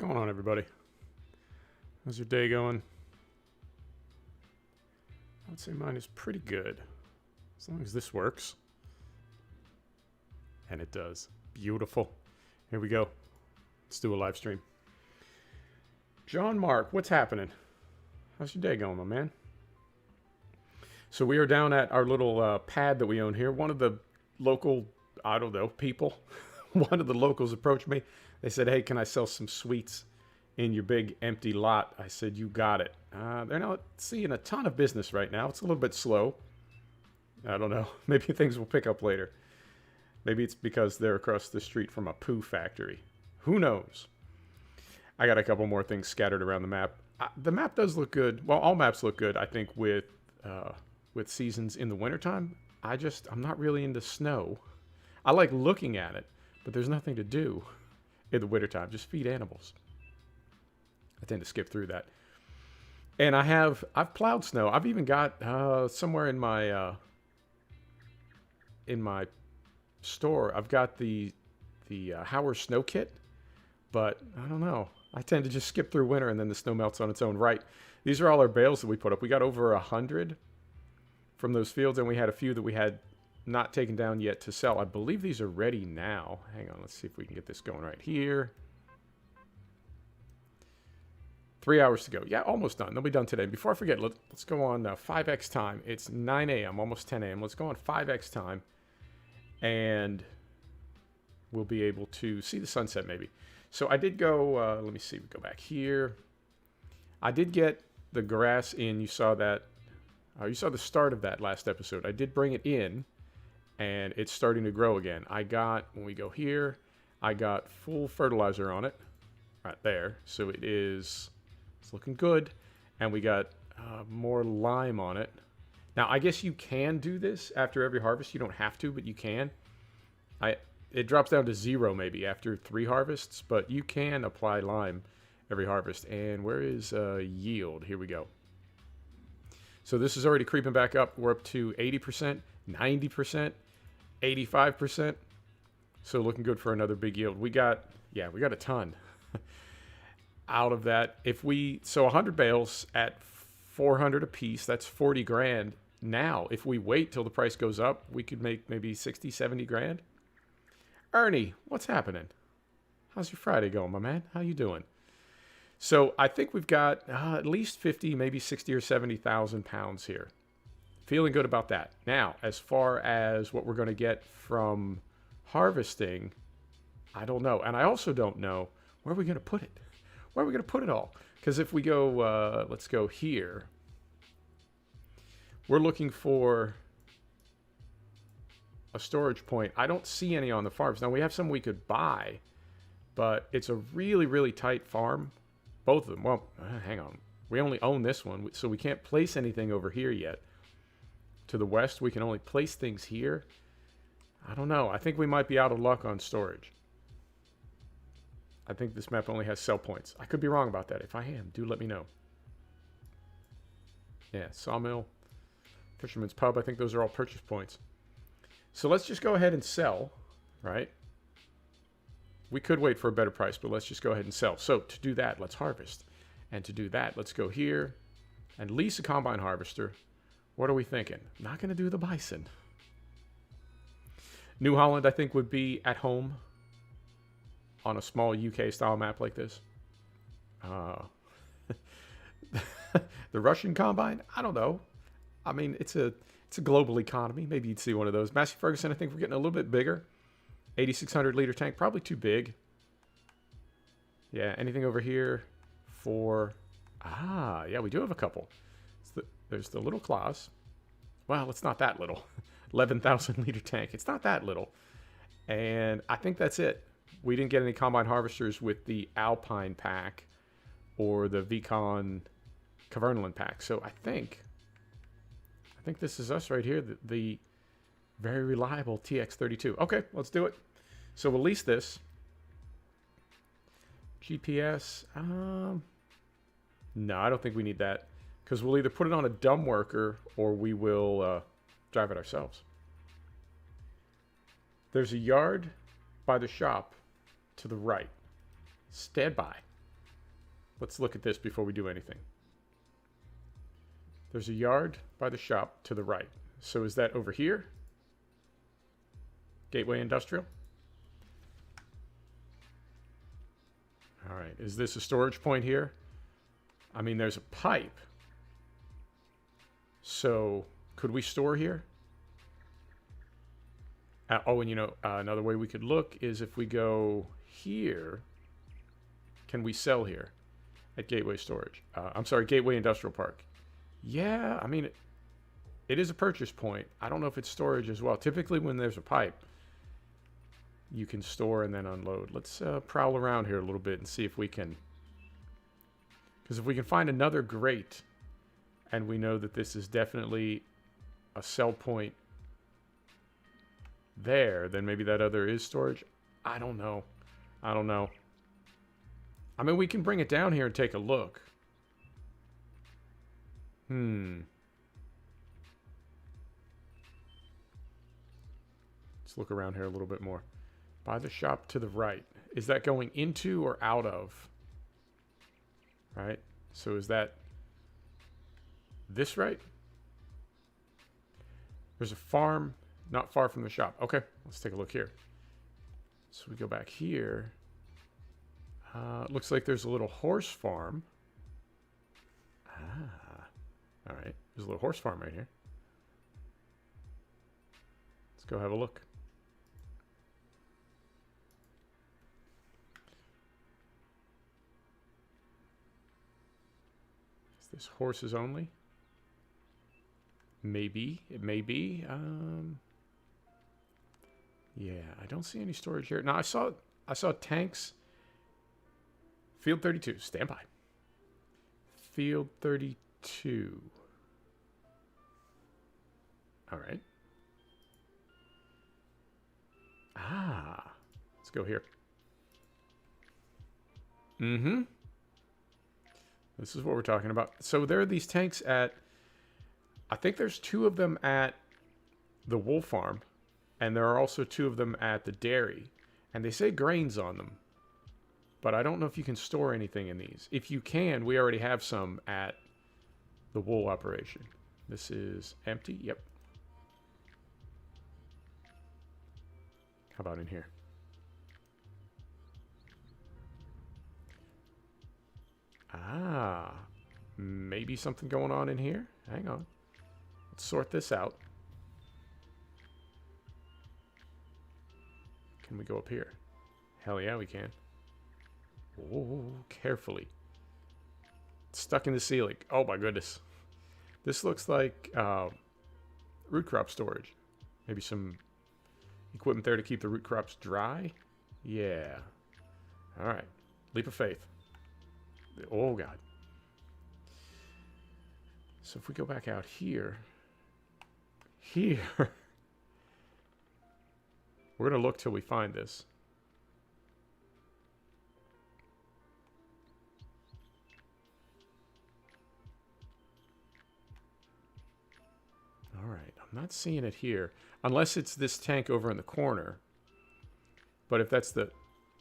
going on, everybody? How's your day going? I'd say mine is pretty good, as long as this works. And it does. Beautiful. Here we go. Let's do a live stream. John Mark, what's happening? How's your day going, my man? So we are down at our little pad that we own here. One of the local, I don't know, people, one of the locals approached me. They said, hey, can I sell some sweets in your big empty lot? I said, you got it. They're not seeing a ton of business right now. It's a little bit slow. I don't know. Maybe things will pick up later. Maybe it's because they're across the street from a poo factory. Who knows? I got a couple more things scattered around the map. The map does look good. Well, all maps look good, I think, with seasons in the wintertime. I'm not really into snow. I like looking at it, but there's nothing to do in the wintertime. Just feed animals. I tend to skip through that. And I've plowed snow. I've even got somewhere in my store, I've got the Hauer snow kit, but I don't know. I tend to just skip through winter and then the snow melts on its own right. These are all our bales that we put up. We got over 100 from those fields, and we had a few that we had not taken down yet to sell. I believe these are ready now. Hang on, let's see if we can get this going right here. 3 hours to go. Yeah, almost done. They'll be done today. Before I forget, let's go on 5x time. It's 9 a.m., almost 10 a.m. Let's go on 5x time, and we'll be able to see the sunset maybe. So I did go, let me see, we go back here. I did get the grass in. You saw that. You saw the start of that last episode. I did bring it in, and it's starting to grow again. When we go here, I got full fertilizer on it right there. So it's looking good. And we got more lime on it. Now, I guess you can do this after every harvest. You don't have to, but you can. It drops down to 0 maybe after 3 harvests, but you can apply lime every harvest. And where is yield? Here we go. So this is already creeping back up. We're up to 80%, 90%, 85%. So looking good for another big yield. We got a ton out of that. So 100 bales at 400 a piece, that's 40 grand. Now, if we wait till the price goes up, we could make maybe 60, 70 grand. Ernie, what's happening? How's your Friday going, my man? How you doing? So I think we've got at least 50, maybe 60 or 70,000 pounds here. Feeling good about that. Now, as far as what we're going to get from harvesting, I don't know. And I also don't know where we're going to put it. Where are we going to put it all? Because if we go, let's go here. We're looking for a storage point. I don't see any on the farms. Now, we have some we could buy, but it's a really, really tight farm. Both of them. Well, hang on. We only own this one, so we can't place anything over here yet. To the west, we can only place things here. I don't know. I think we might be out of luck on storage. I think this map only has sell points. I could be wrong about that. If I am, do let me know. Yeah, sawmill, fisherman's pub. I think those are all purchase points. So let's just go ahead and sell, right? We could wait for a better price, but let's just go ahead and sell. So to do that, let's harvest. And to do that, let's go here and lease a combine harvester. What are we thinking? Not going to do the bison. New Holland, I think, would be at home on a small UK style map like this. The Russian combine? I don't know. I mean, it's a global economy. Maybe you'd see one of those. Massey Ferguson, I think we're getting a little bit bigger. 8,600 liter tank, probably too big. Yeah, anything over here for... yeah, we do have a couple. There's the little claws. Well, it's not that little. 11,000 liter tank. It's not that little. And I think that's it. We didn't get any combine harvesters with the Alpine pack or the Vicon Cavernaland pack. So I think this is us right here, the very reliable TX32. Okay, let's do it. So we'll lease this. GPS. No, I don't think we need that. Because we'll either put it on a dumb worker or we will drive it ourselves. There's a yard by the shop to the right. Stand by. Let's look at this before we do anything. There's a yard by the shop to the right. So is that over here? Gateway Industrial? All right, is this a storage point here? I mean, there's a pipe. So could we store here? Oh, and you know, another way we could look is if we go here, can we sell here at Gateway Storage? I'm sorry, Gateway Industrial Park. Yeah, I mean, it is a purchase point. I don't know if it's storage as well. Typically when there's a pipe, you can store and then unload. Let's prowl around here a little bit and see if we can... Because if we can find another grate, and we know that this is definitely a sell point there, then maybe that other is storage. I don't know. I don't know. I mean, we can bring it down here and take a look. Let's look around here a little bit more. By the shop to the right. Is that going into or out of? Right? So is that this right? There's a farm not far from the shop. Okay, let's take a look here. So we go back here. Looks like there's a little horse farm. All right. There's a little horse farm right here. Let's go have a look. Is this horses only? Maybe. It may be. Yeah, I don't see any storage here. Now, I saw tanks. Field 32. Stand by. Field 32. All right. Let's go here. This is what we're talking about. So there are these tanks at... I think there's 2 of them at the wool farm. And there are also 2 of them at the dairy. And they say grains on them. But I don't know if you can store anything in these. If you can, we already have some at the wool operation. This is empty. Yep. How about in here? Maybe something going on in here. Hang on. Let's sort this out. Can we go up here? Hell yeah, we can. Oh, carefully. It's stuck in the ceiling. Oh my goodness. This looks like root crop storage. Maybe some equipment there to keep the root crops dry. Yeah. All right. Leap of faith. Oh God. So if we go back out here. We're going to look till we find this. All right. I'm not seeing it here. Unless it's this tank over in the corner. But if that's the...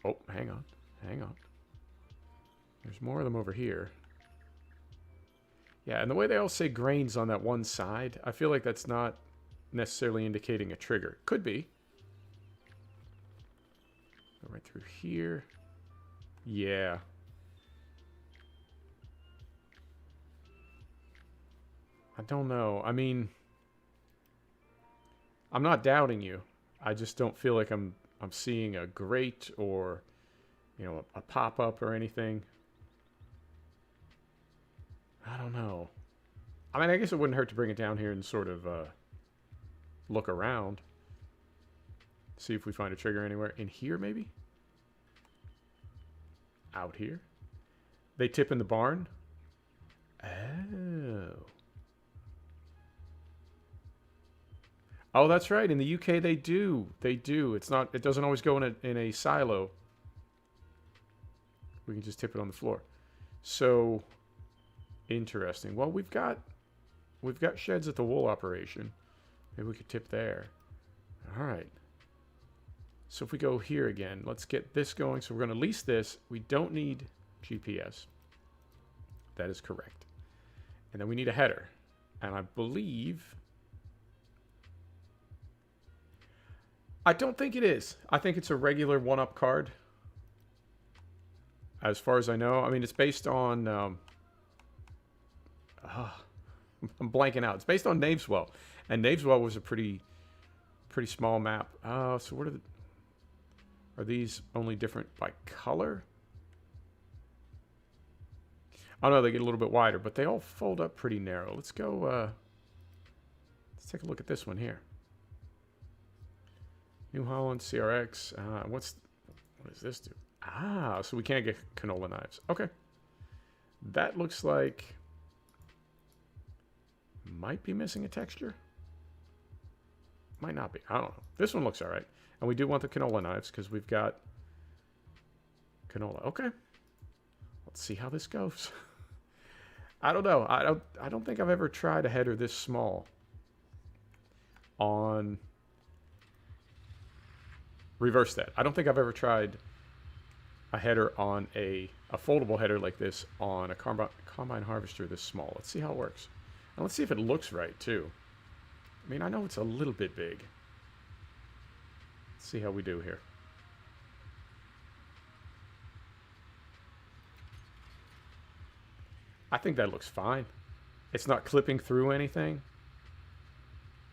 Oh, hang on. Hang on. There's more of them over here. Yeah, and the way they all say grains on that one side, I feel like that's not necessarily indicating a trigger. Could be. Go right through here. Yeah. I don't know. I mean, I'm not doubting you. I just don't feel like I'm seeing a grate or, you know, a pop-up or anything. I don't know. I mean, I guess it wouldn't hurt to bring it down here and sort of look around. See if we find a trigger anywhere. In here, maybe? Out here? They tip in the barn? Oh. Oh, that's right. In the UK, they do. They do. It's not. It doesn't always go in a silo. We can just tip it on the floor. So... Interesting. Well, we've got sheds at the wool operation. Maybe we could tip there. All right. So if we go here again, let's get this going. So we're going to lease this. We don't need GPS. That is correct. And then we need a header. And I believe... I don't think it is. I think it's a regular one-up card. As far as I know. I mean, it's based on... I'm blanking out. It's based on Naveswell. And Naveswell was a pretty small map. So what are these only different by color? I don't know, they get a little bit wider, but they all fold up pretty narrow. Let's go, let's take a look at this one here. New Holland, CRX. What does this do? So we can't get canola knives. Okay. That looks like... might be missing a texture. Might not be. I don't know. This one looks all right. And we do want the canola knives because we've got canola. Okay. Let's see how this goes. I don't know. I don't think I've ever tried a header this small on... Reverse that. I don't think I've ever tried a header on a foldable header like this on a combine harvester this small. Let's see how it works. And let's see if it looks right, too. I mean, I know it's a little bit big. Let's see how we do here. I think that looks fine. It's not clipping through anything.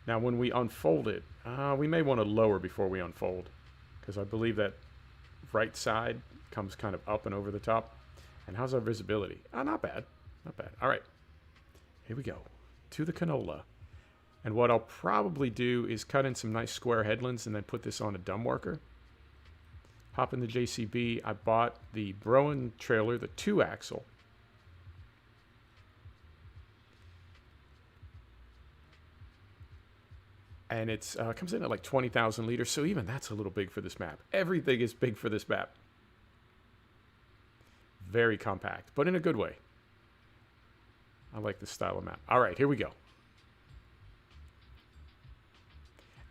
Now, when we unfold it, we may want to lower before we unfold, because I believe that right side comes kind of up and over the top. And how's our visibility? Not bad. Not bad. All right. Here we go. To the canola. And what I'll probably do is cut in some nice square headlands and then put this on a dumb worker. Hop in the JCB. I bought the Broen trailer, the 2-axle. And it comes in at like 20,000 liters, so even that's a little big for this map. Everything is big for this map. Very compact, but in a good way. I like this style of map. All right, here we go.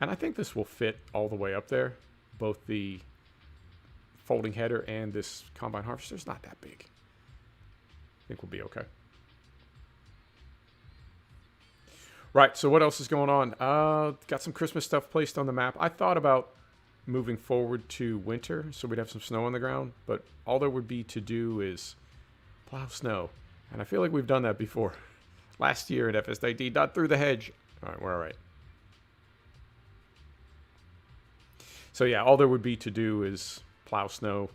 And I think this will fit all the way up there. Both the folding header and this combine harvester is not that big. I think we'll be okay. Right, so what else is going on? Got some Christmas stuff placed on the map. I thought about moving forward to winter, so we'd have some snow on the ground, but all there would be to do is plow snow. And I feel like we've done that before. Last year at FS19, not through the hedge. All right, we're all right. So yeah, all there would be to do is plow snow,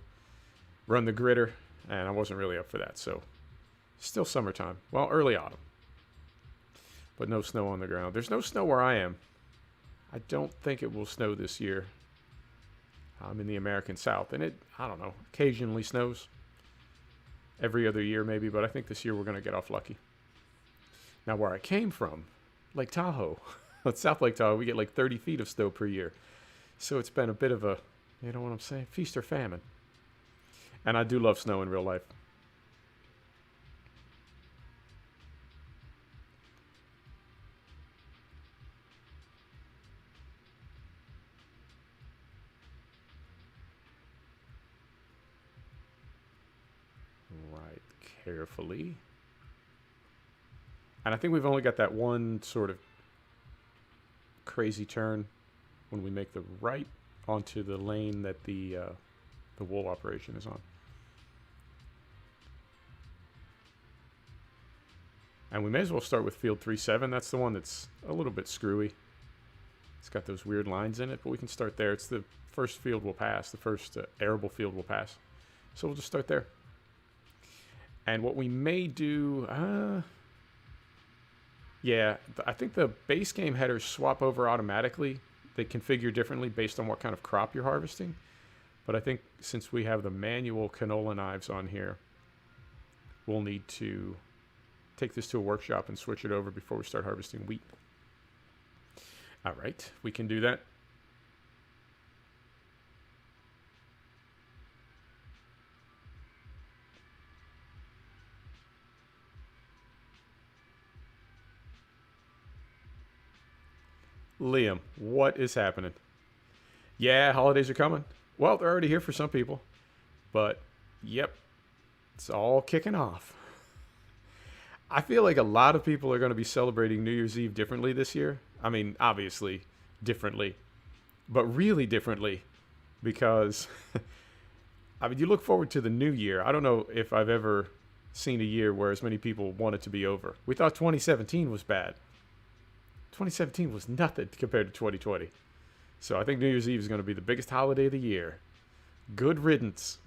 run the gritter, and I wasn't really up for that, so still summertime. Well, early autumn. But no snow on the ground. There's no snow where I am. I don't think it will snow this year. I'm in the American South, and it, I don't know, occasionally snows. Every other year maybe, but I think this year we're going to get off lucky. Now where I came from, Lake Tahoe, South Lake Tahoe, we get like 30 feet of snow per year. So it's been a bit of a, you know what I'm saying, feast or famine. And I do love snow in real life. Right, carefully. And I think we've only got that one sort of crazy turn when we make the right onto the lane that the wool operation is on. And we may as well start with field 3-7. That's the one that's a little bit screwy. It's got those weird lines in it, but we can start there. It's the first field we'll pass, the first arable field we'll pass. So we'll just start there. And what we may do, yeah, I think the base game headers swap over automatically. They configure differently based on what kind of crop you're harvesting. But I think since we have the manual canola knives on here, we'll need to take this to a workshop and switch it over before we start harvesting wheat. All right, we can do that. Liam, what is happening? Yeah, holidays are coming. Well, they're already here for some people. But, yep, it's all kicking off. I feel like a lot of people are going to be celebrating New Year's Eve differently this year. I mean, obviously differently, but really differently because, I mean, you look forward to the new year. I don't know if I've ever seen a year where as many people want it to be over. We thought 2017 was bad. 2017 was nothing compared to 2020. So I think New Year's Eve is going to be the biggest holiday of the year. Good riddance.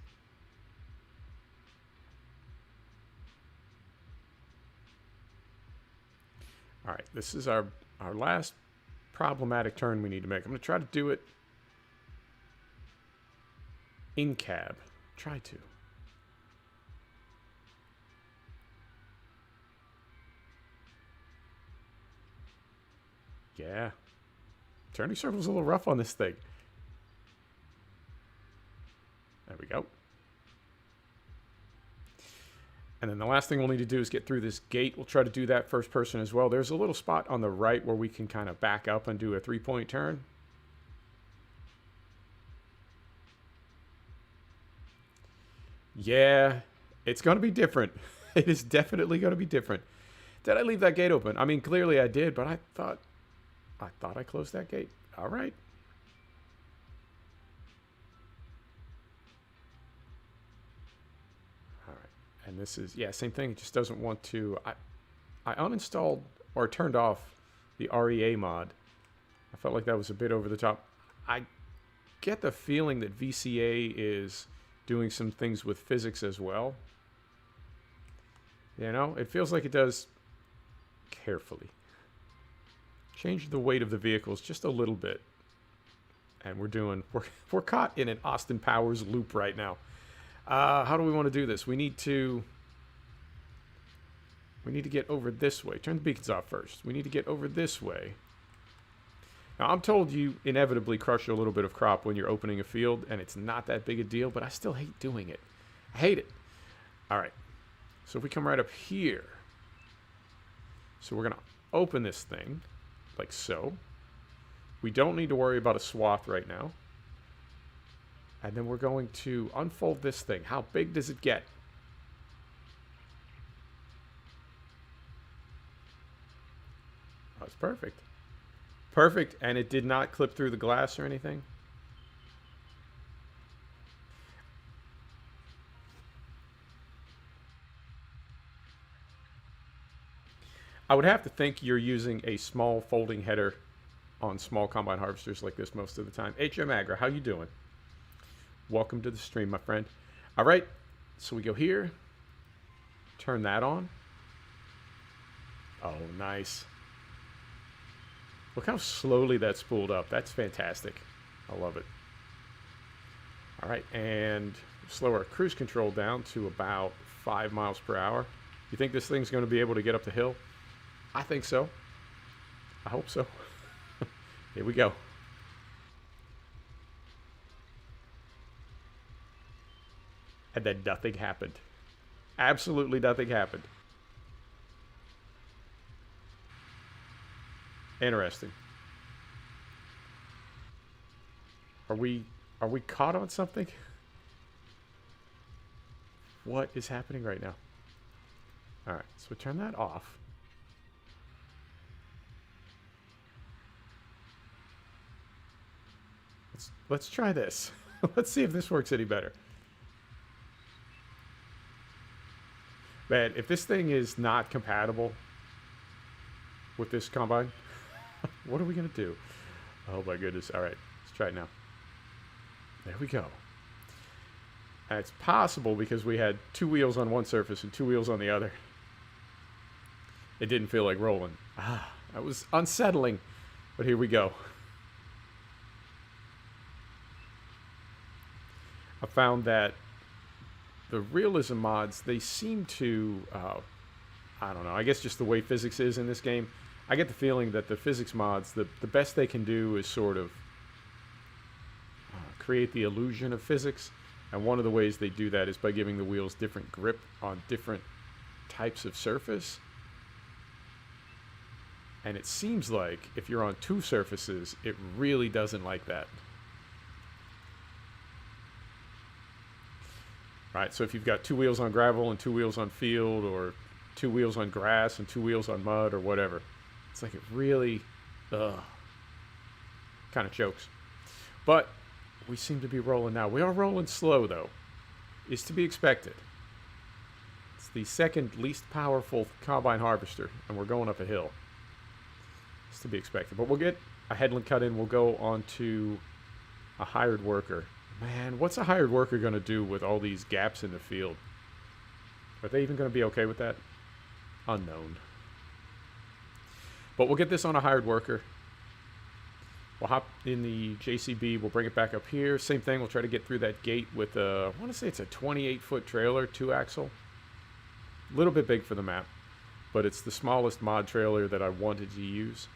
All right, this is our last problematic turn we need to make. I'm going to try to do it in cab. Try to. Yeah. Turning circle's a little rough on this thing. There we go. And then the last thing we'll need to do is get through this gate. We'll try to do that first person as well. There's a little spot on the right where we can kind of back up and do a 3-point turn. Yeah, it's going to be different. It is definitely going to be different. Did I leave that gate open? I mean, clearly I did, but I thought I closed that gate. All right. All right. And this is, yeah, same thing. It just doesn't want to. I uninstalled or turned off the REA mod. I felt like that was a bit over the top. I get the feeling that VCA is doing some things with physics as well. You know, it feels like it does carefully. Change the weight of the vehicles just a little bit. And we're caught in an Austin Powers loop right now. How do we want to do this? We need to get over this way. Turn the beacons off first. We need to get over this way. Now, I'm told you inevitably crush a little bit of crop when you're opening a field, and it's not that big a deal, but I still hate doing it. I hate it. All right. So if we come right up here. So we're going to open this thing like so. We don't need to worry about a swath right now. And then we're going to unfold this thing. How big does it get? That's perfect. Perfect, and it did not clip through the glass or anything. I would have to think you're using a small folding header on small combine harvesters like this most of the time. HM Agra, how you doing? Welcome to the stream, my friend. All right, so we go here. Turn that on. Oh, nice. Look how slowly that spooled up. That's fantastic. I love it. All right, and slow our cruise control down to about 5 miles per hour. You think this thing's going to be able to get up the hill? I think so. I hope so. Here we go. And then nothing happened. Absolutely nothing happened. Interesting. Are we caught on something? What is happening right now? All right, so we turn that off. Let's try this. Let's see if this works any better. Man, if this thing is not compatible with this combine, what are we going to do? Oh my goodness. All right, let's try it now. There we go. And it's possible because we had 2 wheels on one surface and 2 wheels on the other. It didn't feel like rolling. That was unsettling, but here we go. I found that the realism mods, they seem to, I don't know, I guess just the way physics is in this game, I get the feeling that the physics mods, the best they can do is sort of create the illusion of physics. And one of the ways they do that is by giving the wheels different grip on different types of surface. And it seems like if you're on 2 surfaces, it really doesn't like that. Right, so if you've got 2 wheels on gravel and 2 wheels on field, or 2 wheels on grass and 2 wheels on mud or whatever. It's like it really kind of chokes. But we seem to be rolling now. We are rolling slow, though. It's to be expected. It's the second least powerful combine harvester, and we're going up a hill. It's to be expected. But we'll get a headland cut in. We'll go on to a hired worker. Man, what's a hired worker going to do with all these gaps in the field? Are they even going to be okay with that? Unknown. But we'll get this on a hired worker. We'll hop in the JCB. We'll bring it back up here. Same thing. We'll try to get through that gate with a, I want to say it's a 28-foot trailer, 2-axle. A little bit big for the map, but it's the smallest mod trailer that I wanted to use.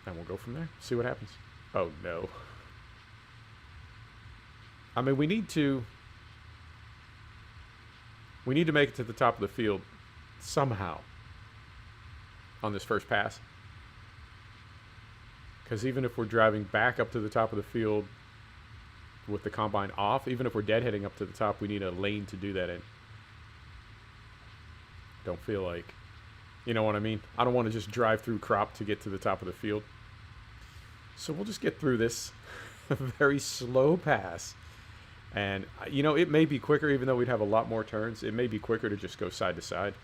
And we'll go from there. See what happens. Oh, no. I mean, we need to make it to the top of the field somehow on this first pass. Because even if we're driving back up to the top of the field with the combine off, even if we're deadheading up to the top, we need a lane to do that in. Don't feel like, you know what I mean? I don't want to just drive through crop to get to the top of the field. So we'll just get through this very slow pass. And, you know, it may be quicker, even though we'd have a lot more turns. It may be quicker to just go side to side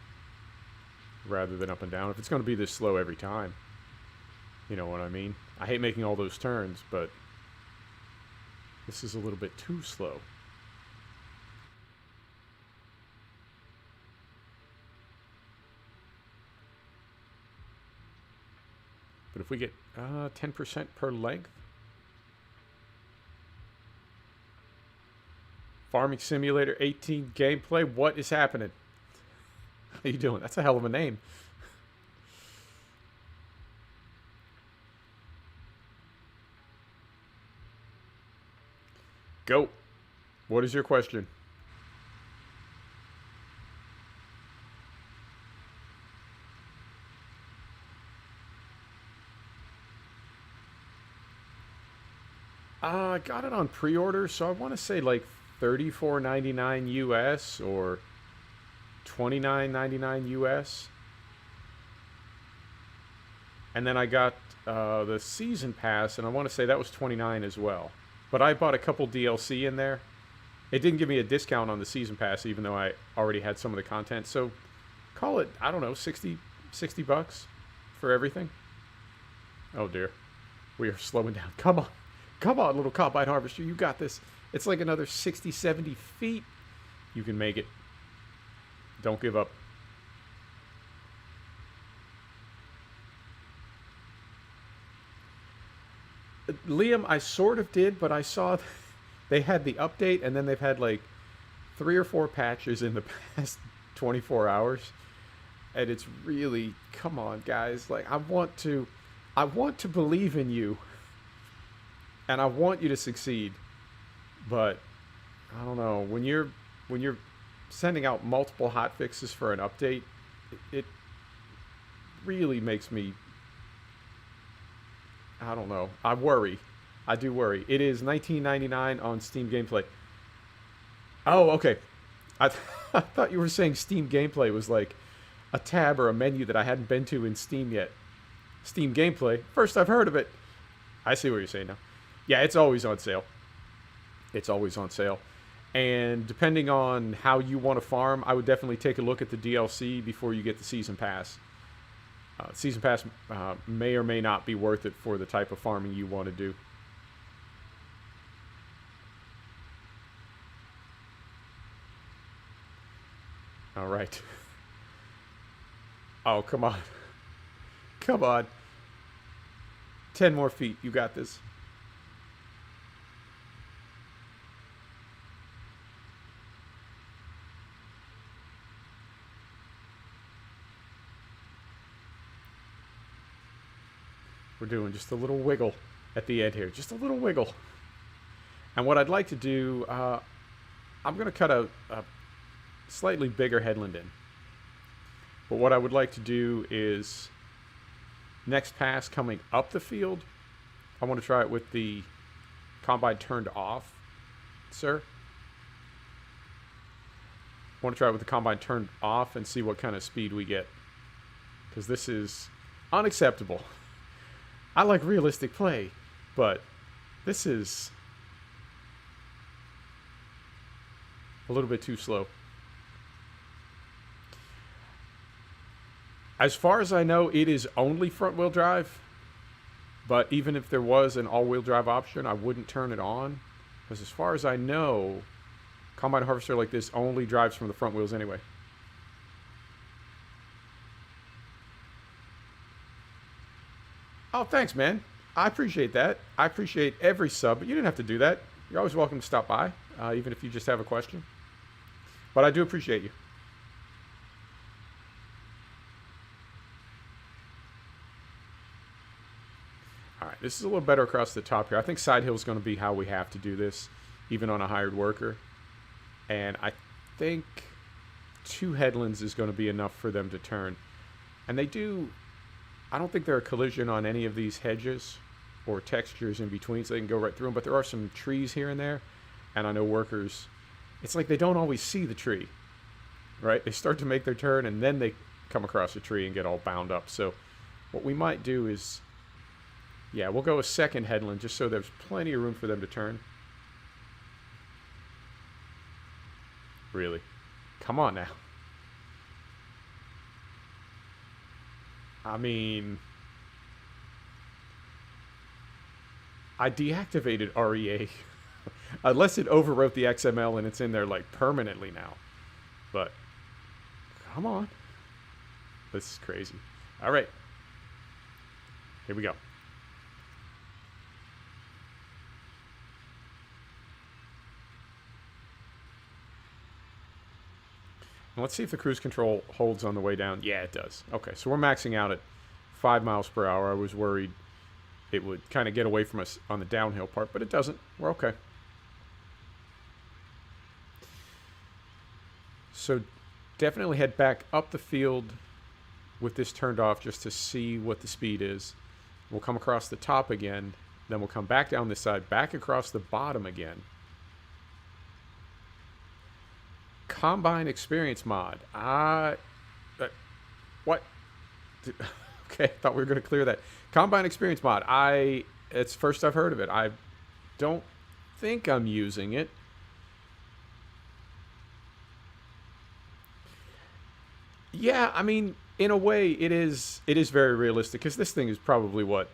rather than up and down. If it's going to be this slow every time, you know what I mean? I hate making all those turns, but this is a little bit too slow. But if we get 10% per length. Farming Simulator 18 gameplay. What is happening? How you doing? That's a hell of a name. Go. What is your question? I got it on pre-order, so I want to say like $34.99 US or $29.99 US. And then I got the season pass, and I want to say that was $29 as well. But I bought a couple DLC in there. It didn't give me a discount on the season pass, even though I already had some of the content. So call it, I don't know, 60 bucks for everything. Oh dear, we are slowing down. Come on. Come on, little combine harvester, you got this. It's like another 60, 70 feet. You can make it. Don't give up. Liam, I sort of did, but I saw they had the update, and then they've had like 3 or 4 patches in the past 24 hours. And it's really, come on, guys. Like, I want to believe in you. And I want you to succeed, but I don't know. When you're sending out multiple hot fixes for an update, it really makes me, I don't know. I worry. I do worry. It is $19.99 on Steam Gameplay. Oh, okay. I thought you were saying Steam Gameplay was like a tab or a menu that I hadn't been to in Steam yet. Steam Gameplay. First I've heard of it. I see what you're saying now. Yeah, it's always on sale. It's always on sale. And depending on how you want to farm, I would definitely take a look at the DLC before you get the Season Pass. Season Pass may or may not be worth it for the type of farming you want to do. All right. Oh, come on. Come on. 10 more feet. You got this. We're doing just a little wiggle at the end here. Just a little wiggle. And what I'd like to do, I'm going to cut a slightly bigger headland in. But what I would like to do is, next pass coming up the field, I want to try it with the combine turned off, sir. Want to try it with the combine turned off and see what kind of speed we get. Because this is unacceptable. I like realistic play, but this is a little bit too slow. As far as I know, it is only front-wheel drive. But even if there was an all-wheel drive option, I wouldn't turn it on. Because as far as I know, combine harvester like this only drives from the front wheels anyway. Oh, thanks, man. I appreciate that. I appreciate every sub, but you didn't have to do that. You're always welcome to stop by, even if you just have a question. But I do appreciate you. All right, this is a little better across the top here. I think side hill is going to be how we have to do this, even on a hired worker. And I think 2 headlands is going to be enough for them to turn. And they do... I don't think there are collision on any of these hedges or textures in between, so they can go right through them. But there are some trees here and there. And I know workers... It's like they don't always see the tree, right? They start to make their turn, and then they come across a tree and get all bound up. So what we might do is... Yeah, we'll go a second headland just so there's plenty of room for them to turn. Really? Come on now. I mean... I deactivated REA. Unless it overwrote the XML and it's in there like permanently now. But, come on. This is crazy. All right. Here we go. And let's see if the cruise control holds on the way down. Yeah, it does. Okay, so we're maxing out at 5 miles per hour. I was worried it would kind of get away from us on the downhill part, but it doesn't. We're okay. So definitely head back up the field with this turned off just to see what the speed is. We'll come across the top again. Then we'll come back down this side, back across the bottom again. Combine experience mod. What? Okay, I thought we were going to clear that. Combine experience mod. It's first I've heard of it. I don't think I'm using it. Yeah, I mean, in a way, it is very realistic because this thing is probably what,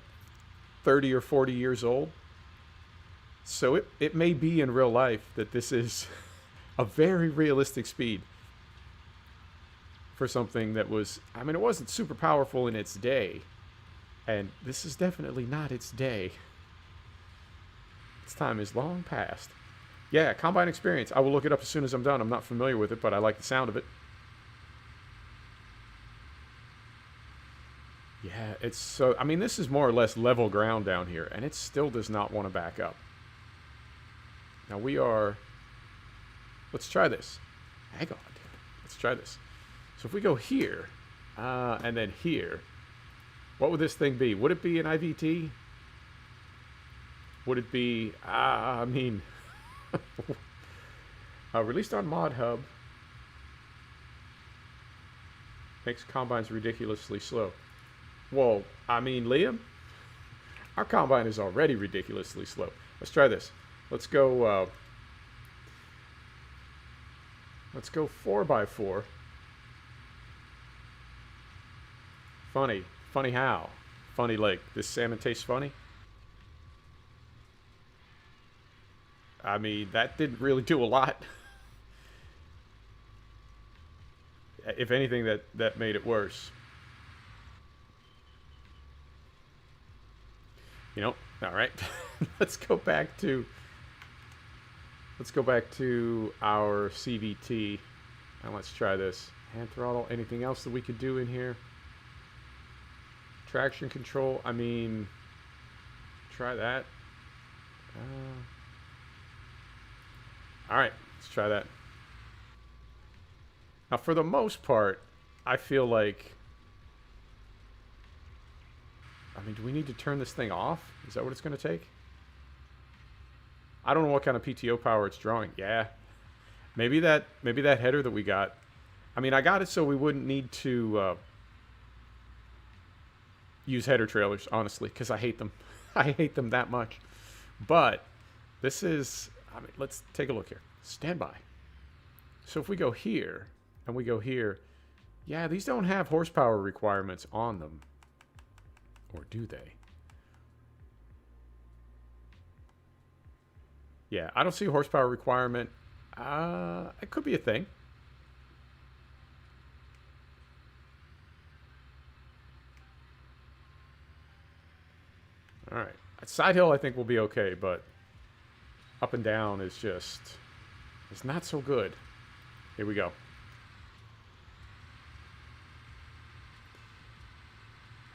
30 or 40 years old. So it may be in real life that this is a very realistic speed for something that was, I mean, it wasn't super powerful in its day. And this is definitely not its day. Its time is long past. Yeah, combine experience. I will look it up as soon as I'm done. I'm not familiar with it, but I like the sound of it. Yeah, it's so, I mean, this is more or less level ground down here, and it still does not want to back up. Now we are, let's try this. Hang on, let's try this. So if we go here, and then here, what would this thing be? Would it be an IVT? Would it be, I mean, released on Mod Hub. Makes combines ridiculously slow. Well, I mean, Liam, our combine is already ridiculously slow. Let's try this. Let's go 4x4. Funny. Funny how? Funny like, this salmon tastes funny? I mean, that didn't really do a lot. If anything, that made it worse. You know, all right. Let's go back to our CVT and let's try this. Hand throttle. Anything else that we could do in here? Traction control. I mean, try that. All right, let's try that. Now, for the most part, I feel like, I mean, do we need to turn this thing off? Is that what it's going to take? I don't know what kind of PTO power it's drawing. Yeah. Maybe that header that we got. I mean, I got it so we wouldn't need to use header trailers, honestly, because I hate them. I hate them that much. But this is, I mean, let's take a look here. Standby. So if we go here and we go here, yeah, these don't have horsepower requirements on them. Or do they? Yeah, I don't see a horsepower requirement. It could be a thing. All right. Side hill, I think, will be okay, but up and down is just, it's not so good. Here we go.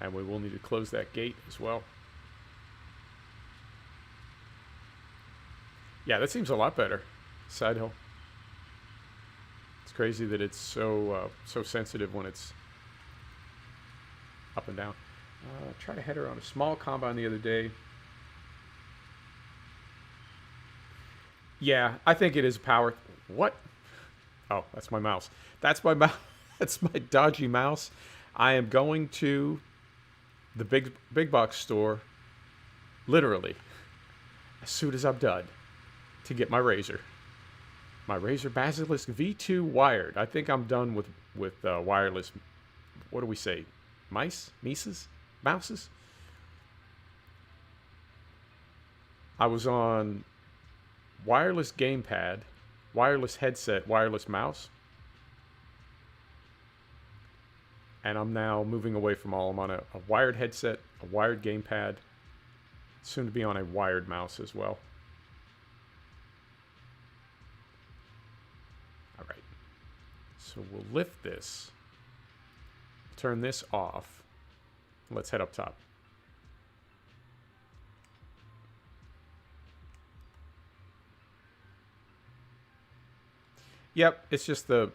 And we will need to close that gate as well. Yeah, that seems a lot better. Side hill. It's crazy that it's so so sensitive when it's up and down. Tried a header on a small combine the other day. Yeah, I think it is power. What? Oh, that's my mouse. That's my mouse. That's my dodgy mouse. I am going to the big box store, literally, as soon as I'm done, to get my razor. My Razer Basilisk V2 wired. I think I'm done with wireless. What do we say? Mouses? I was on wireless gamepad, wireless headset, wireless mouse. And I'm now moving away from all. I'm on a wired headset, a wired gamepad, soon to be on a wired mouse as well. All right. So we'll lift this, turn this off. Let's head up top. Yep, it's just the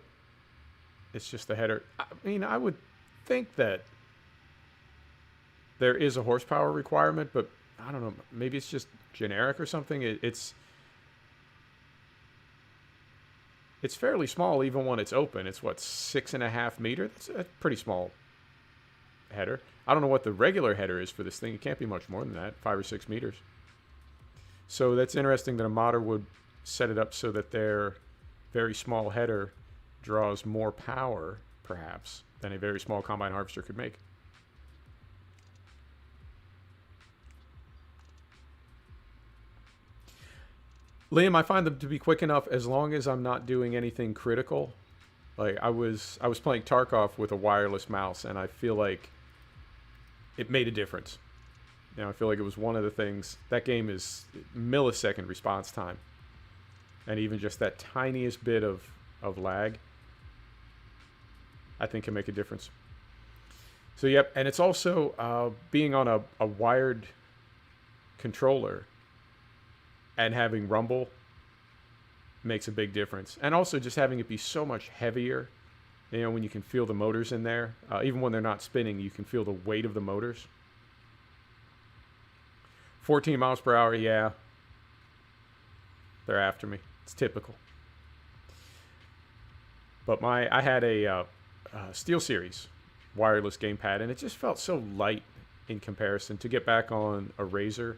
header. I mean, I would think that there is a horsepower requirement, but I don't know, maybe it's just generic or something. It's fairly small even when it's open. It's what, 6.5 meters? That's a pretty small header. I don't know what the regular header is for this thing. It can't be much more than that, 5 or 6 meters. So that's interesting that a modder would set it up so that their very small header draws more power, perhaps, than a very small combine harvester could make. Liam, I find them to be quick enough as long as I'm not doing anything critical. Like I was playing Tarkov with a wireless mouse, and I feel like it made a difference. You know, I feel like it was one of the things. That game is millisecond response time, and even just that tiniest bit of lag, I think, can make a difference. So yep, and it's also being on a wired controller and having rumble makes a big difference. And also just having it be so much heavier, you know, when you can feel the motors in there. Even when they're not spinning, you can feel the weight of the motors. 14 miles per hour, yeah. They're after me. It's typical. But I had a SteelSeries wireless gamepad, and it just felt so light in comparison to get back on a Razer.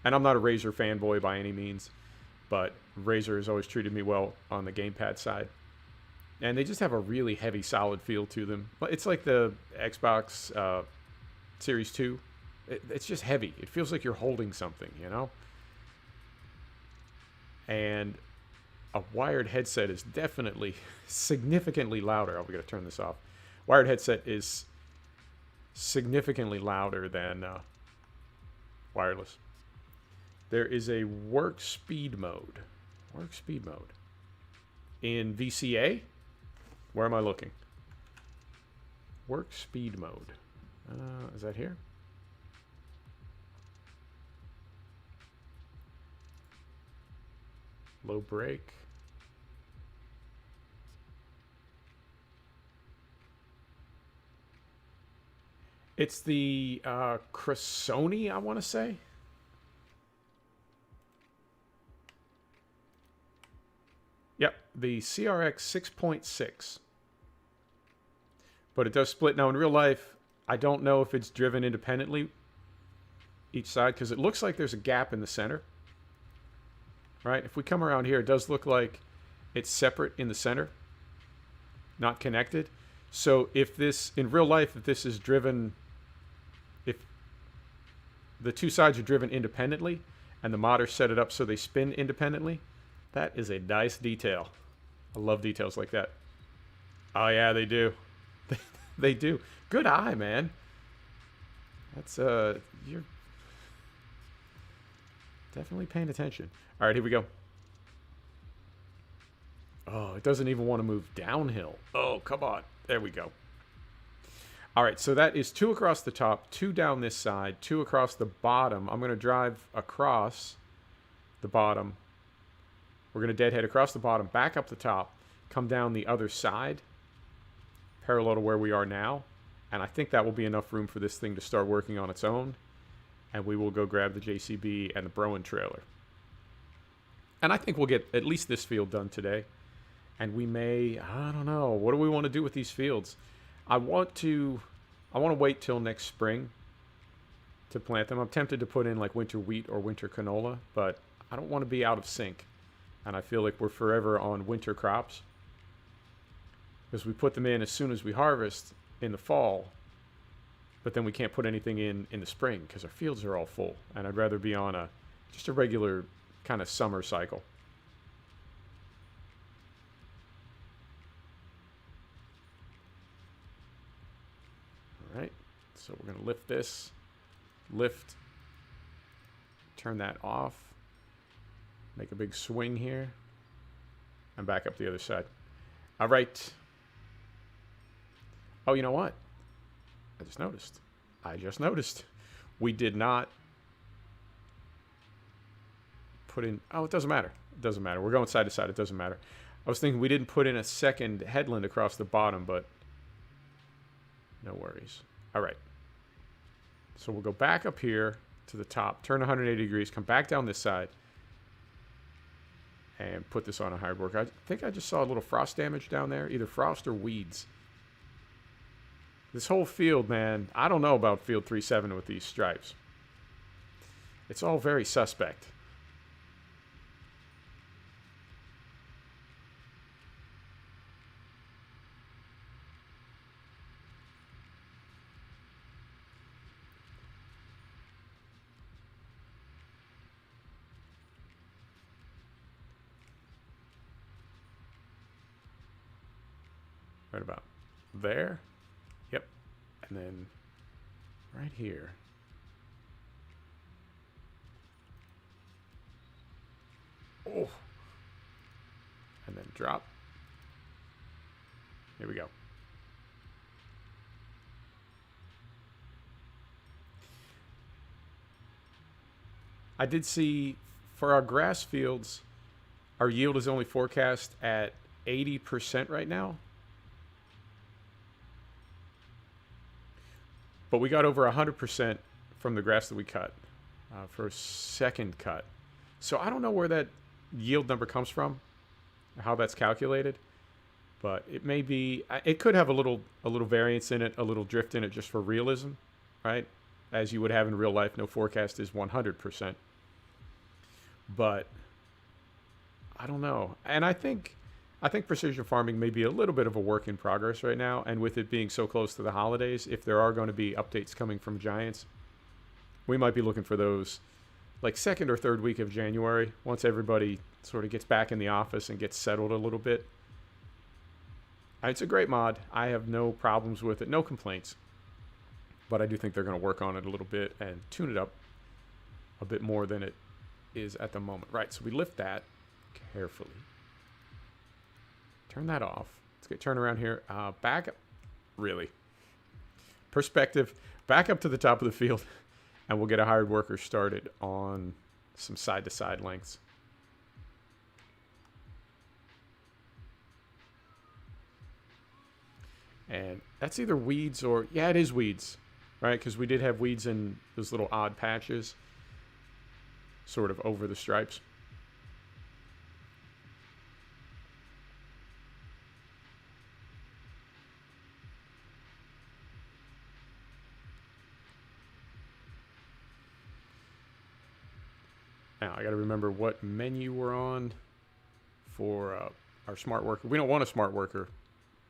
And I'm not a Razer fanboy by any means, but Razer has always treated me well on the gamepad side. And they just have a really heavy, solid feel to them. It's like the Xbox Series 2. It's just heavy. It feels like you're holding something, you know? And a wired headset is definitely significantly louder. Oh, we got to turn this off. Wired headset is significantly louder than wireless. There is a work speed mode. Work speed mode. In VCA? Where am I looking? Work speed mode. Is that here? Low brake. It's the Cressoni, I want to say. Yep, the CRX 6.6. But it does split. Now, in real life, I don't know if it's driven independently each side, because it looks like there's a gap in the center. Right? If we come around here, it does look like it's separate in the center, not connected. So if this, in real life, if this is driven, if the two sides are driven independently and the modder set it up so they spin independently, that is a nice detail. I love details like that. Oh yeah, they do. They do. Good eye, man. That's you're definitely paying attention. All right, here we go. Oh, it doesn't even want to move downhill. Oh, come on. There we go. All right, so that is 2 across the top, 2 down this side, 2 across the bottom. I'm going to drive across the bottom. We're going to deadhead across the bottom, back up the top, come down the other side, parallel to where we are now. And I think that will be enough room for this thing to start working on its own. And we will go grab the JCB and the Broen trailer. And I think we'll get at least this field done today. And we may, I don't know, what do we want to do with these fields? I want to wait till next spring to plant them. I'm tempted to put in like winter wheat or winter canola, but I don't want to be out of sync. And I feel like we're forever on winter crops, because we put them in as soon as we harvest in the fall, but then we can't put anything in the spring because our fields are all full. And I'd rather be on just a regular kind of summer cycle. All right, so we're going to lift this, turn that off, make a big swing here, and back up the other side. All right. Oh, you know what? I just noticed. We did not put in, oh, it doesn't matter. It doesn't matter. We're going side to side. It doesn't matter. I was thinking we didn't put in a second headland across the bottom, but no worries. All right. So we'll go back up here to the top, turn 180 degrees, come back down this side, and put this on a hard work. I think I just saw a little frost damage down there, either frost or weeds. This whole field, man, I don't know about field 3-7 with these stripes. It's all very suspect. Right about there. Yep. And then right here. Oh. And then drop. Here we go. I did see for our grass fields, our yield is only forecast at 80% right now. But we got over 100% from the grass that we cut for a second cut. So I don't know where that yield number comes from, how that's calculated. But it may be, it could have a little variance in it, a little drift in it just for realism, right? As you would have in real life, no forecast is 100%. But I don't know. And I think precision farming may be a little bit of a work in progress right now. And with it being so close to the holidays, if there are going to be updates coming from Giants, we might be looking for those like second or third week of January, once everybody sort of gets back in the office and gets settled a little bit. It's a great mod. I have no problems with it, no complaints. But I do think they're going to work on it a little bit and tune it up a bit more than it is at the moment. Right, so we lift that carefully. Turn that off. Let's get turned around here. Back up. Really. Perspective. Back up to the top of the field. And we'll get a hired worker started on some side-to-side lengths. And that's either weeds or... Yeah, it is weeds. Right? Because we did have weeds in those little odd patches. Sort of over the stripes. Now, I got to remember what menu we're on for our smart worker. We don't want a smart worker,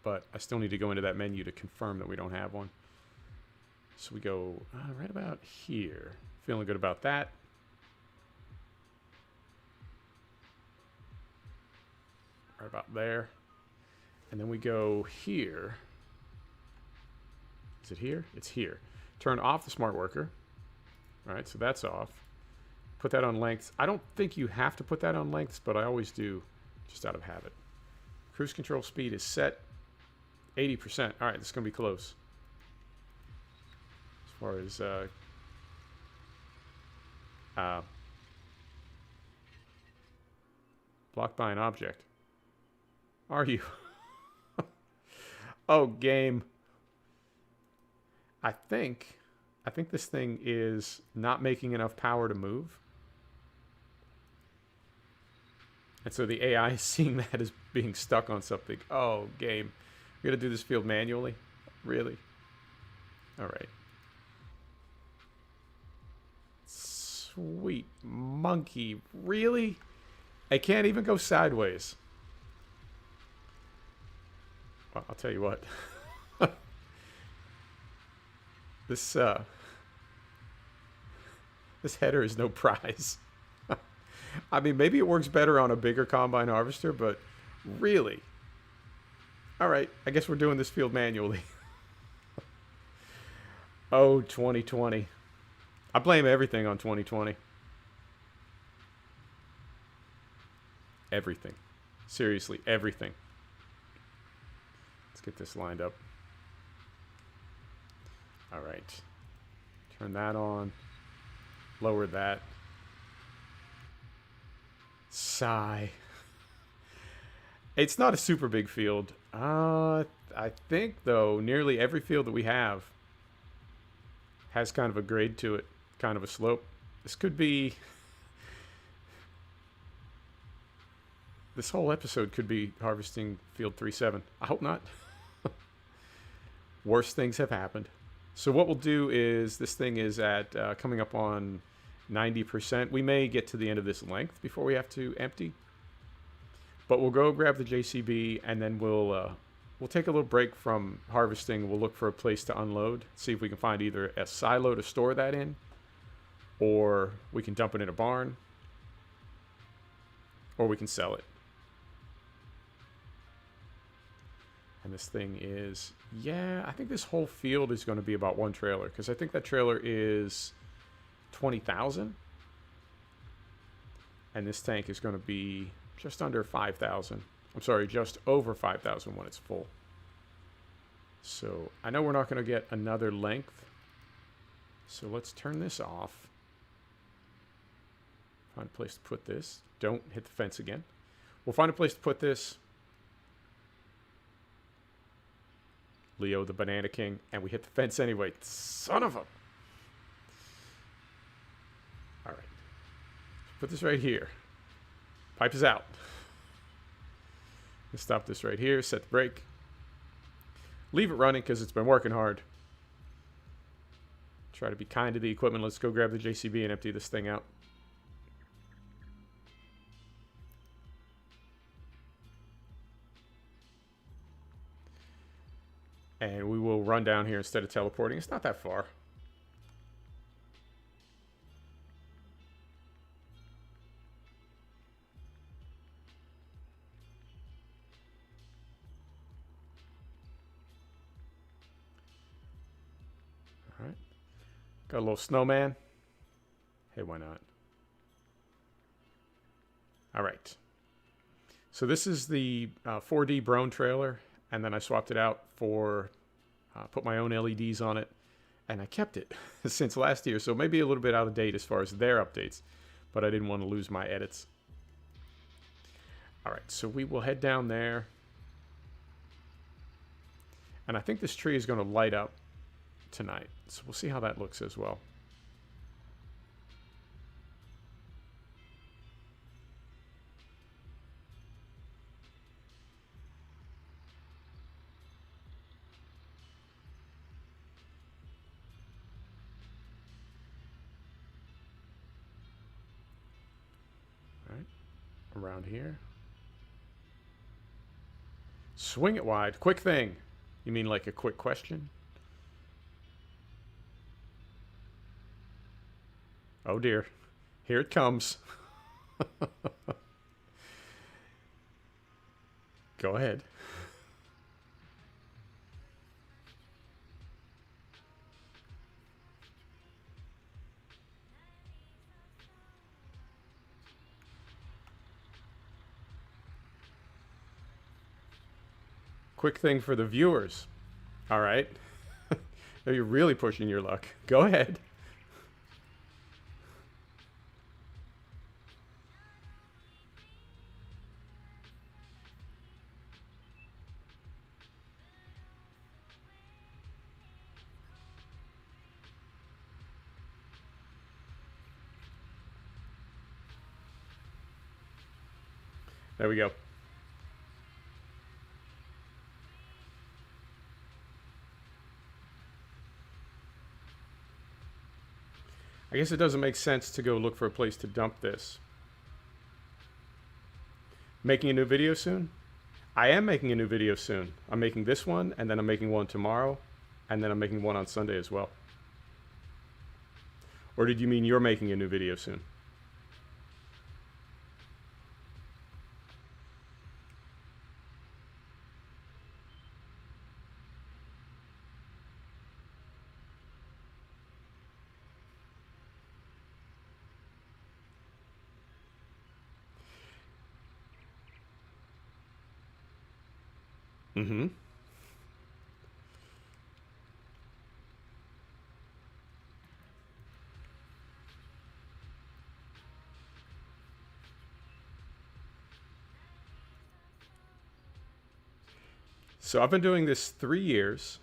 but I still need to go into that menu to confirm that we don't have one. So we go right about here. Feeling good about that. Right about there. And then we go here. Is it here? It's here. Turn off the smart worker. All right, so that's off. Put that on lengths. I don't think you have to put that on lengths, but I always do just out of habit. Cruise control speed is set 80%. All right, this is going to be close. As far as blocked by an object. Are you? Oh, game. I think this thing is not making enough power to move. And so the AI is seeing that as being stuck on something. Oh, game. We're going to do this field manually? Really? All right. Sweet monkey. Really? I can't even go sideways. Well, I'll tell you what. This header is no prize. I mean, maybe it works better on a bigger combine harvester, but really? All right, I guess we're doing this field manually. Oh, 2020. I blame everything on 2020. Everything. Seriously, everything. Let's get this lined up. All right. Turn that on. Lower that. Sigh. It's not a super big field. I think, though, nearly every field that we have has kind of a grade to it, kind of a slope. This could be... This whole episode could be harvesting field 3-7. I hope not. Worse things have happened. So what we'll do is, this thing is at coming up on 90%. We may get to the end of this length before we have to empty. But we'll go grab the JCB, and then we'll take a little break from harvesting. We'll look for a place to unload, see if we can find either a silo to store that in, or we can dump it in a barn, or we can sell it. And this thing is, yeah, I think this whole field is going to be about one trailer, because I think that trailer is 20,000. And this tank is going to be just under 5,000. I'm sorry, just over 5,000 when it's full. So I know we're not going to get another length. So let's turn this off. Find a place to put this. Don't hit the fence again. We'll find a place to put this. Leo the Banana King, and we hit the fence anyway. Son of a... All right. Put this right here. Pipe is out. Let's stop this right here. Set the brake. Leave it running because it's been working hard. Try to be kind to the equipment. Let's go grab the JCB and empty this thing out. And we will run down here instead of teleporting. It's not that far. All right. Got a little snowman. Hey, why not? All right. So this is the 4D Brone trailer. And then I swapped it out for, put my own LEDs on it. And I kept it since last year. So maybe a little bit out of date as far as their updates. But I didn't want to lose my edits. All right, so we will head down there. And I think this tree is going to light up tonight. So we'll see how that looks as well. Around here. Swing it wide. Quick thing. You mean like a quick question? Oh dear. Here it comes. Go ahead. Quick thing for the viewers. All right. Now you're really pushing your luck. Go ahead. There we go. I guess it doesn't make sense to go look for a place to dump this. Making a new video soon? I am making a new video soon. I'm making this one, and then I'm making one tomorrow, and then I'm making one on Sunday as well. Or did you mean you're making a new video soon? Mm-hmm. So I've been doing this 3 years.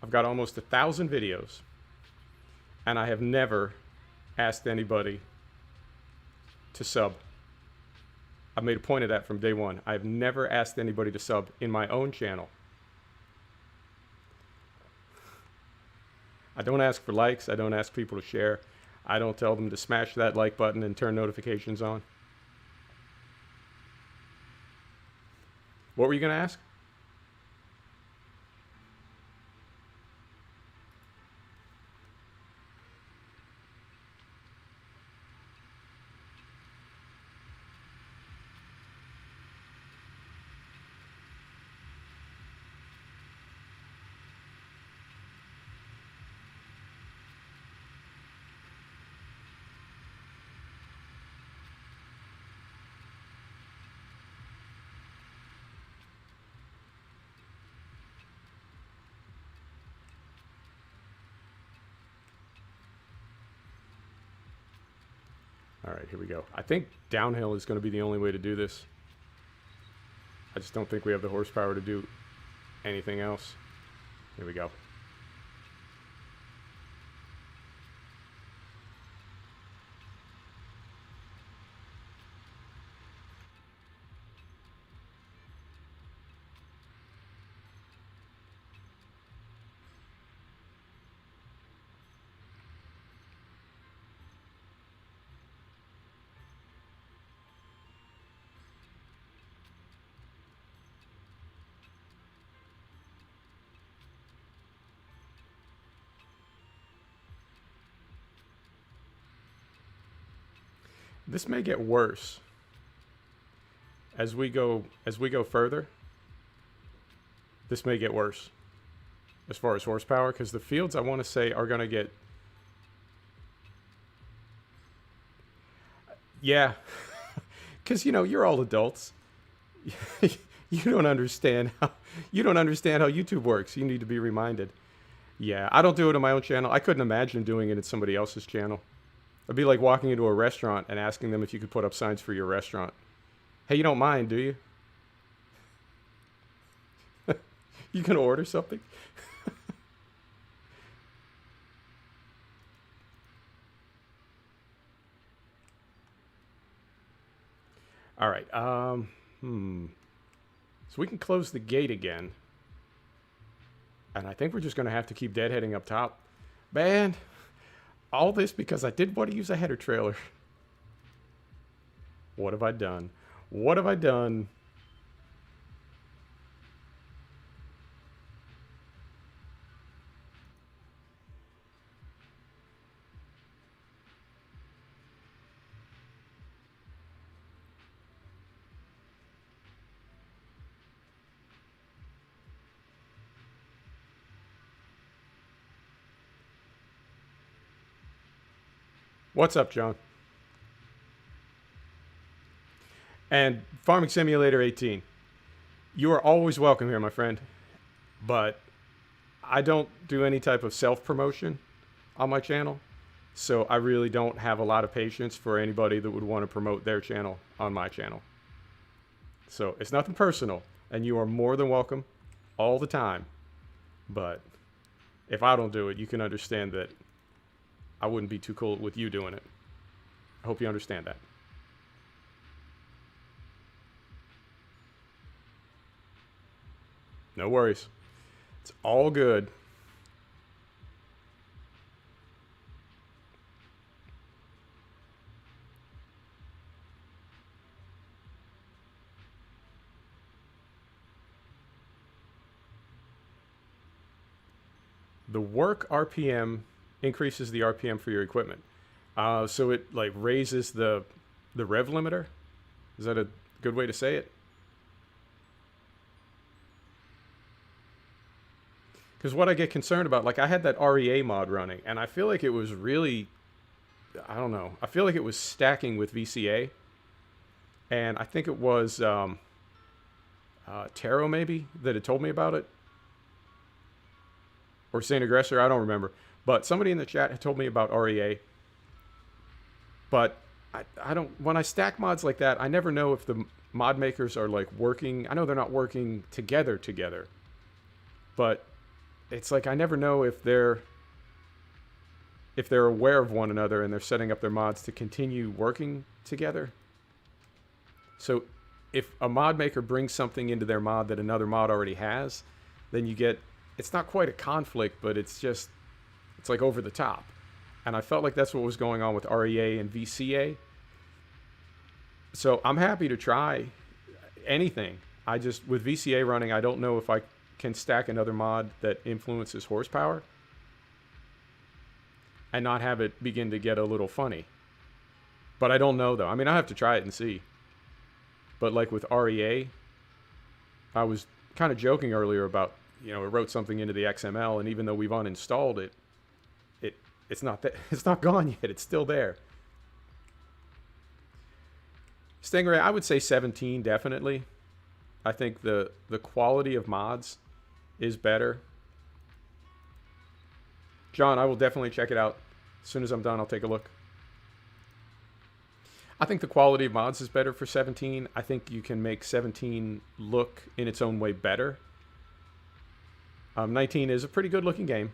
I've got almost 1,000 videos. And I have never asked anybody to sub. I made a point of that from day one. I've never asked anybody to sub in my own channel. I don't ask for likes. I don't ask people to share. I don't tell them to smash that like button and turn notifications on. What were you going to ask? All right, here we go. I think downhill is going to be the only way to do this. I just don't think we have the horsepower to do anything else. Here we go. This may get worse as we go further. This may get worse as far as horsepower, because the fields I want to say are going to get, yeah, because you know you're all adults. You don't understand how YouTube works. You need to be reminded. Yeah, I don't do it on my own channel. I couldn't imagine doing it in somebody else's channel. It'd be like walking into a restaurant and asking them if you could put up signs for your restaurant. Hey, you don't mind, do you? You can order something? All right. So we can close the gate again. And I think we're just going to have to keep deadheading up top. Man, all this because I did want to use a header trailer. What have I done? What have I done? What's up, John? And Farming Simulator 18. You are always welcome here, my friend. But I don't do any type of self-promotion on my channel. So I really don't have a lot of patience for anybody that would want to promote their channel on my channel. So it's nothing personal. And you are more than welcome all the time. But if I don't do it, you can understand that I wouldn't be too cool with you doing it. I hope you understand that. No worries. It's all good. The work RPM increases the RPM for your equipment. So it like raises the rev limiter. Is that a good way to say it? Because what I get concerned about, like I had that REA mod running, and I feel like it was really, I don't know, I feel like it was stacking with VCA. And I think it was Taro maybe that had told me about it. Or Saint Aggressor, I don't remember. But somebody in the chat had told me about REA. But I don't, when I stack mods like that, I never know if the mod makers are like working. I know they're not working together. But it's like I never know if they're aware of one another and they're setting up their mods to continue working together. So if a mod maker brings something into their mod that another mod already has, then you get, it's not quite a conflict, but it's just, it's like over the top. And I felt like that's what was going on with REA and VCA. So I'm happy to try anything. I just, with VCA running, I don't know if I can stack another mod that influences horsepower and not have it begin to get a little funny. But I don't know though. I mean, I have to try it and see. But like with REA, I was kind of joking earlier about, you know, it wrote something into the XML, and even though we've uninstalled it, it's not that, it's not gone yet. It's still there. Stingray, I would say 17 definitely. I think the quality of mods is better. John, I will definitely check it out. As soon as I'm done, I'll take a look. I think the quality of mods is better for 17. I think you can make 17 look in its own way better. 19 is a pretty good looking game,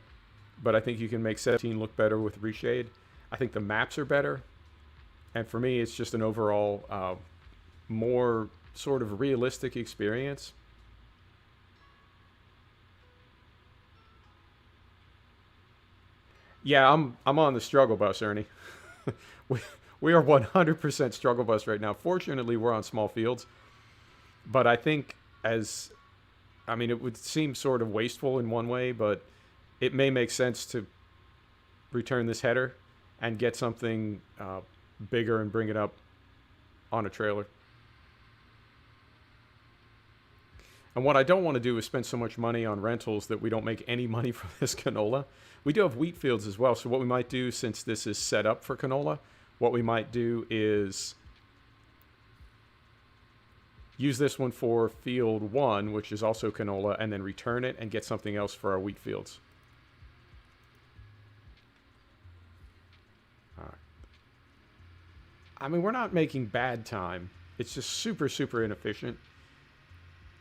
but I think you can make 17 look better with reshade. I think the maps are better. And for me, it's just an overall more sort of realistic experience. Yeah, I'm on the struggle bus, Ernie. we are 100% struggle bus right now. Fortunately, we're on small fields. But I think I mean, it would seem sort of wasteful in one way, but it may make sense to return this header and get something bigger and bring it up on a trailer. And what I don't want to do is spend so much money on rentals that we don't make any money from this canola. We do have wheat fields as well. So what we might do, since this is set up for canola, what we might do is use this one for field 1, which is also canola, and then return it and get something else for our wheat fields. All right. I mean, we're not making bad time. It's just super, super inefficient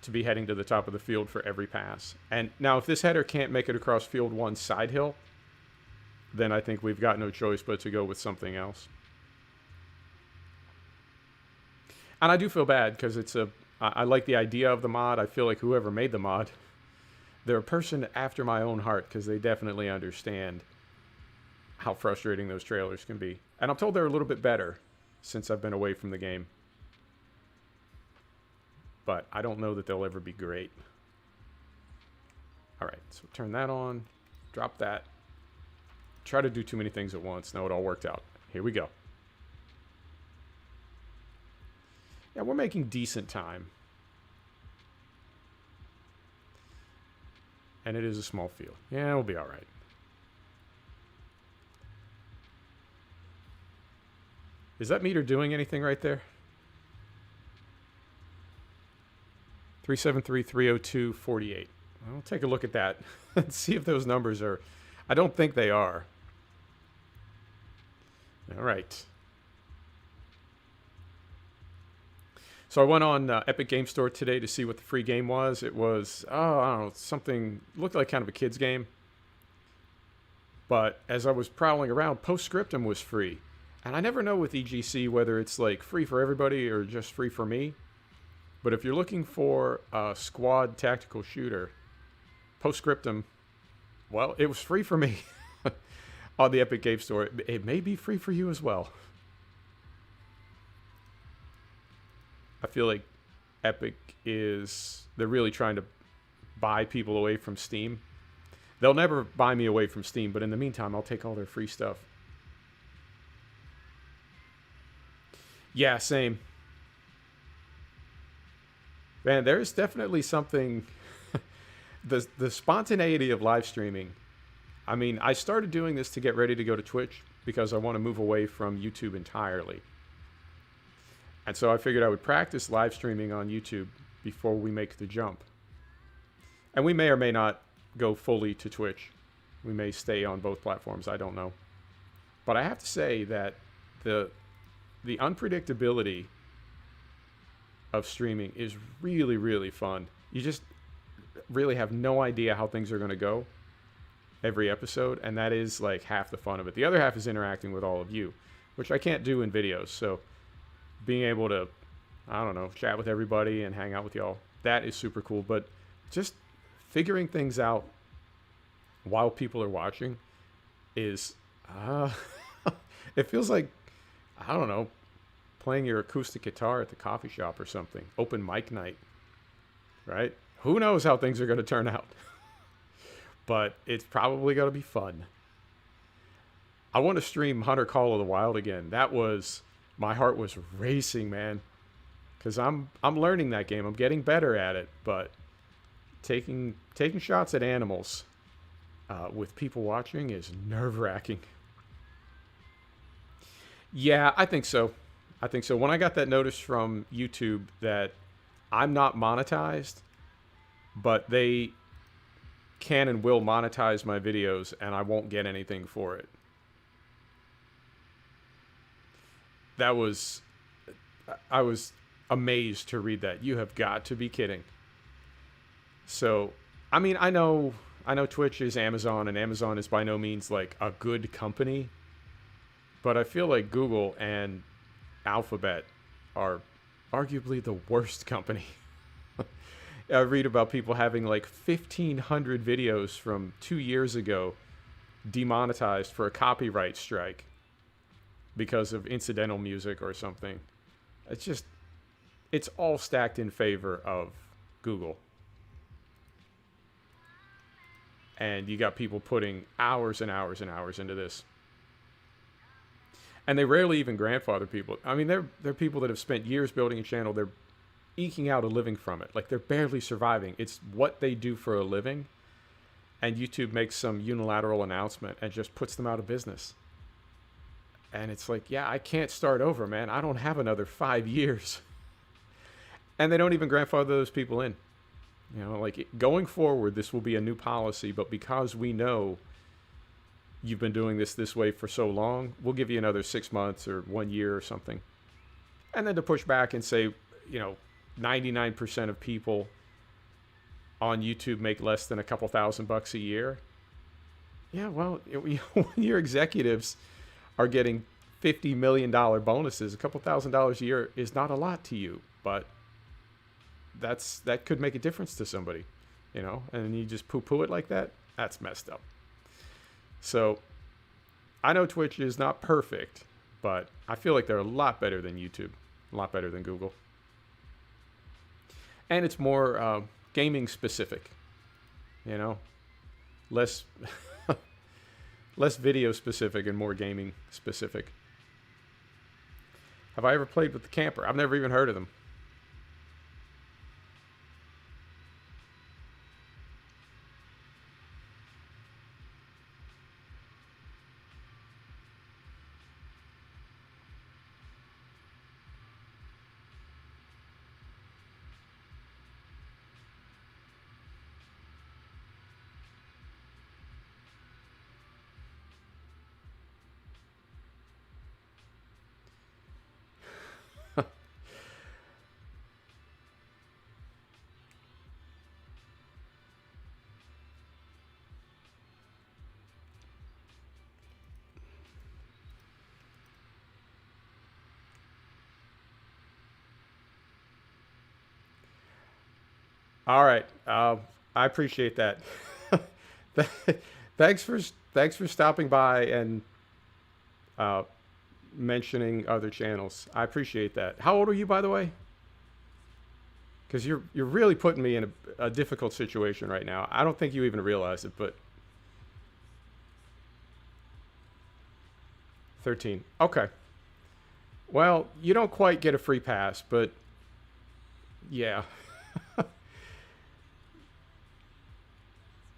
to be heading to the top of the field for every pass. And now if this header can't make it across field 1 side hill, then I think we've got no choice but to go with something else. And I do feel bad because I like the idea of the mod. I feel like whoever made the mod, they're a person after my own heart because they definitely understand how frustrating those trailers can be. And I'm told they're a little bit better since I've been away from the game. but I don't know that they'll ever be great. All right, so turn that on, drop that. Try to do too many things at once. Now it all worked out. Here we go. Yeah, we're making decent time. And it is a small field. Yeah, we'll be all right. Is that meter doing anything right there? 373-302-48. I'll take a look at that and see if those numbers are... I don't think they are. All right. So I went on Epic Game Store today to see what the free game was. It was, I don't know, something, looked like kind of a kid's game. But as I was prowling around, Postscriptum was free. And I never know with EGC whether it's like free for everybody or just free for me. But if you're looking for a squad tactical shooter, Postscriptum, well, it was free for me on the Epic Game Store. It may be free for you as well. I feel like Epic they're really trying to buy people away from Steam. They'll never buy me away from Steam, but in the meantime, I'll take all their free stuff. Yeah, same. Man, there's definitely something... the spontaneity of live streaming. I mean, I started doing this to get ready to go to Twitch because I want to move away from YouTube entirely. And so I figured I would practice live streaming on YouTube before we make the jump. And we may or may not go fully to Twitch. We may stay on both platforms. I don't know. But I have to say that the unpredictability of streaming is really, really fun. You just really have no idea how things are going to go every episode. And that is like half the fun of it. The other half is interacting with all of you, which I can't do in videos. So being able to, I don't know, chat with everybody and hang out with y'all, that is super cool. But just figuring things out while people are watching is, it feels like, I don't know, playing your acoustic guitar at the coffee shop or something. Open mic night, right? Who knows how things are going to turn out? But it's probably going to be fun. I want to stream Hunter Call of the Wild again. That was... My heart was racing, man, because I'm learning that game. I'm getting better at it, but taking shots at animals with people watching is nerve-wracking. Yeah, I think so. I think so. When I got that notice from YouTube that I'm not monetized, but they can and will monetize my videos, and I won't get anything for it. I was amazed to read that. You have got to be kidding. So, I mean, I know Twitch is Amazon, and Amazon is by no means like a good company, but I feel like Google and Alphabet are arguably the worst company. I read about people having like 1,500 videos from 2 years ago demonetized for a copyright strike because of incidental music or something. It's all stacked in favor of Google. And you got people putting hours and hours and hours into this. And they rarely even grandfather people. I mean, they're people that have spent years building a channel. They're eking out a living from it. Like, they're barely surviving. It's what they do for a living. And YouTube makes some unilateral announcement and just puts them out of business. And it's like, yeah, I can't start over, man. I don't have another 5 years. And they don't even grandfather those people in. You know, like, going forward, this will be a new policy. But because we know you've been doing this way for so long, we'll give you another 6 months or 1 year or something. And then to push back and say, you know, 99% of people on YouTube make less than a couple $1,000 a year. Yeah, well, when your executives are getting $50 million bonuses, a couple $1,000 a year is not a lot to you, but that could make a difference to somebody, you know, and you just poo-poo it like that. That's messed up. So I know Twitch is not perfect, but I feel like they're a lot better than YouTube, a lot better than Google. And it's more gaming specific, you know, less less video specific and more gaming specific. Have I ever played with the camper? I've never even heard of them. All right. I appreciate that. thanks for stopping by and uh, mentioning other channels. I appreciate that. How old are you, by the way? Because you're really putting me in a difficult situation right now. I don't think you even realize it, but 13. Okay. Well, you don't quite get a free pass, but yeah.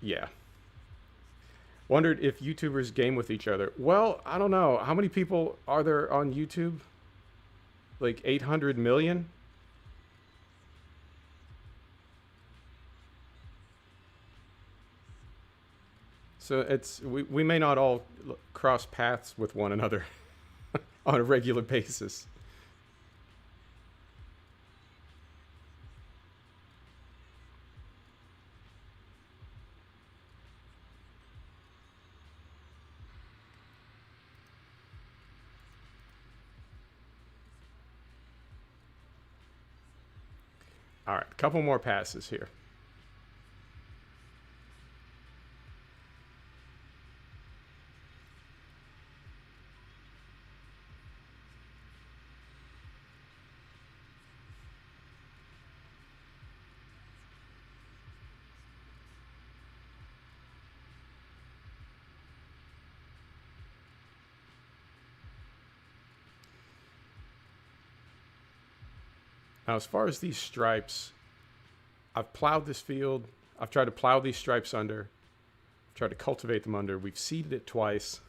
Yeah. Wondered if YouTubers game with each other. Well, I don't know. How many people are there on YouTube? Like 800 million? So we may not all cross paths with one another on a regular basis. All right, a couple more passes here. Now, as far as these stripes, I've plowed this field. I've tried to plow these stripes under, tried to cultivate them under. We've seeded it twice.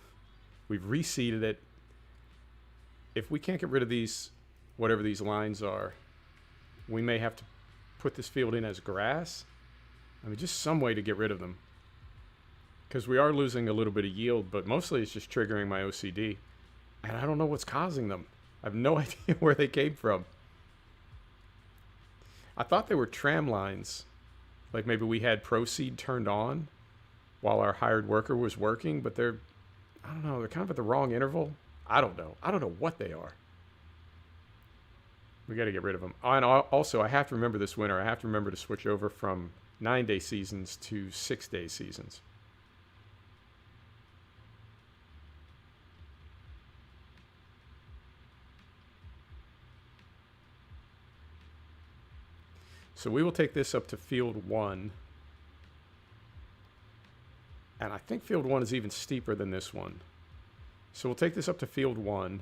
We've reseeded it. If we can't get rid of these, whatever these lines are, we may have to put this field in as grass. I mean, just some way to get rid of them. Because we are losing a little bit of yield, but mostly it's just triggering my OCD. And I don't know what's causing them. I have no idea where they came from. I thought they were tram lines. Like maybe we had Proceed turned on while our hired worker was working, but they're, I don't know, they're kind of at the wrong interval. I don't know. I don't know what they are. We got to get rid of them. Oh, and also, I have to remember this winter, I have to remember to switch over from 9-day seasons to 6-day seasons. So we will take this up to field 1. And I think field 1 is even steeper than this one. So we'll take this up to field 1.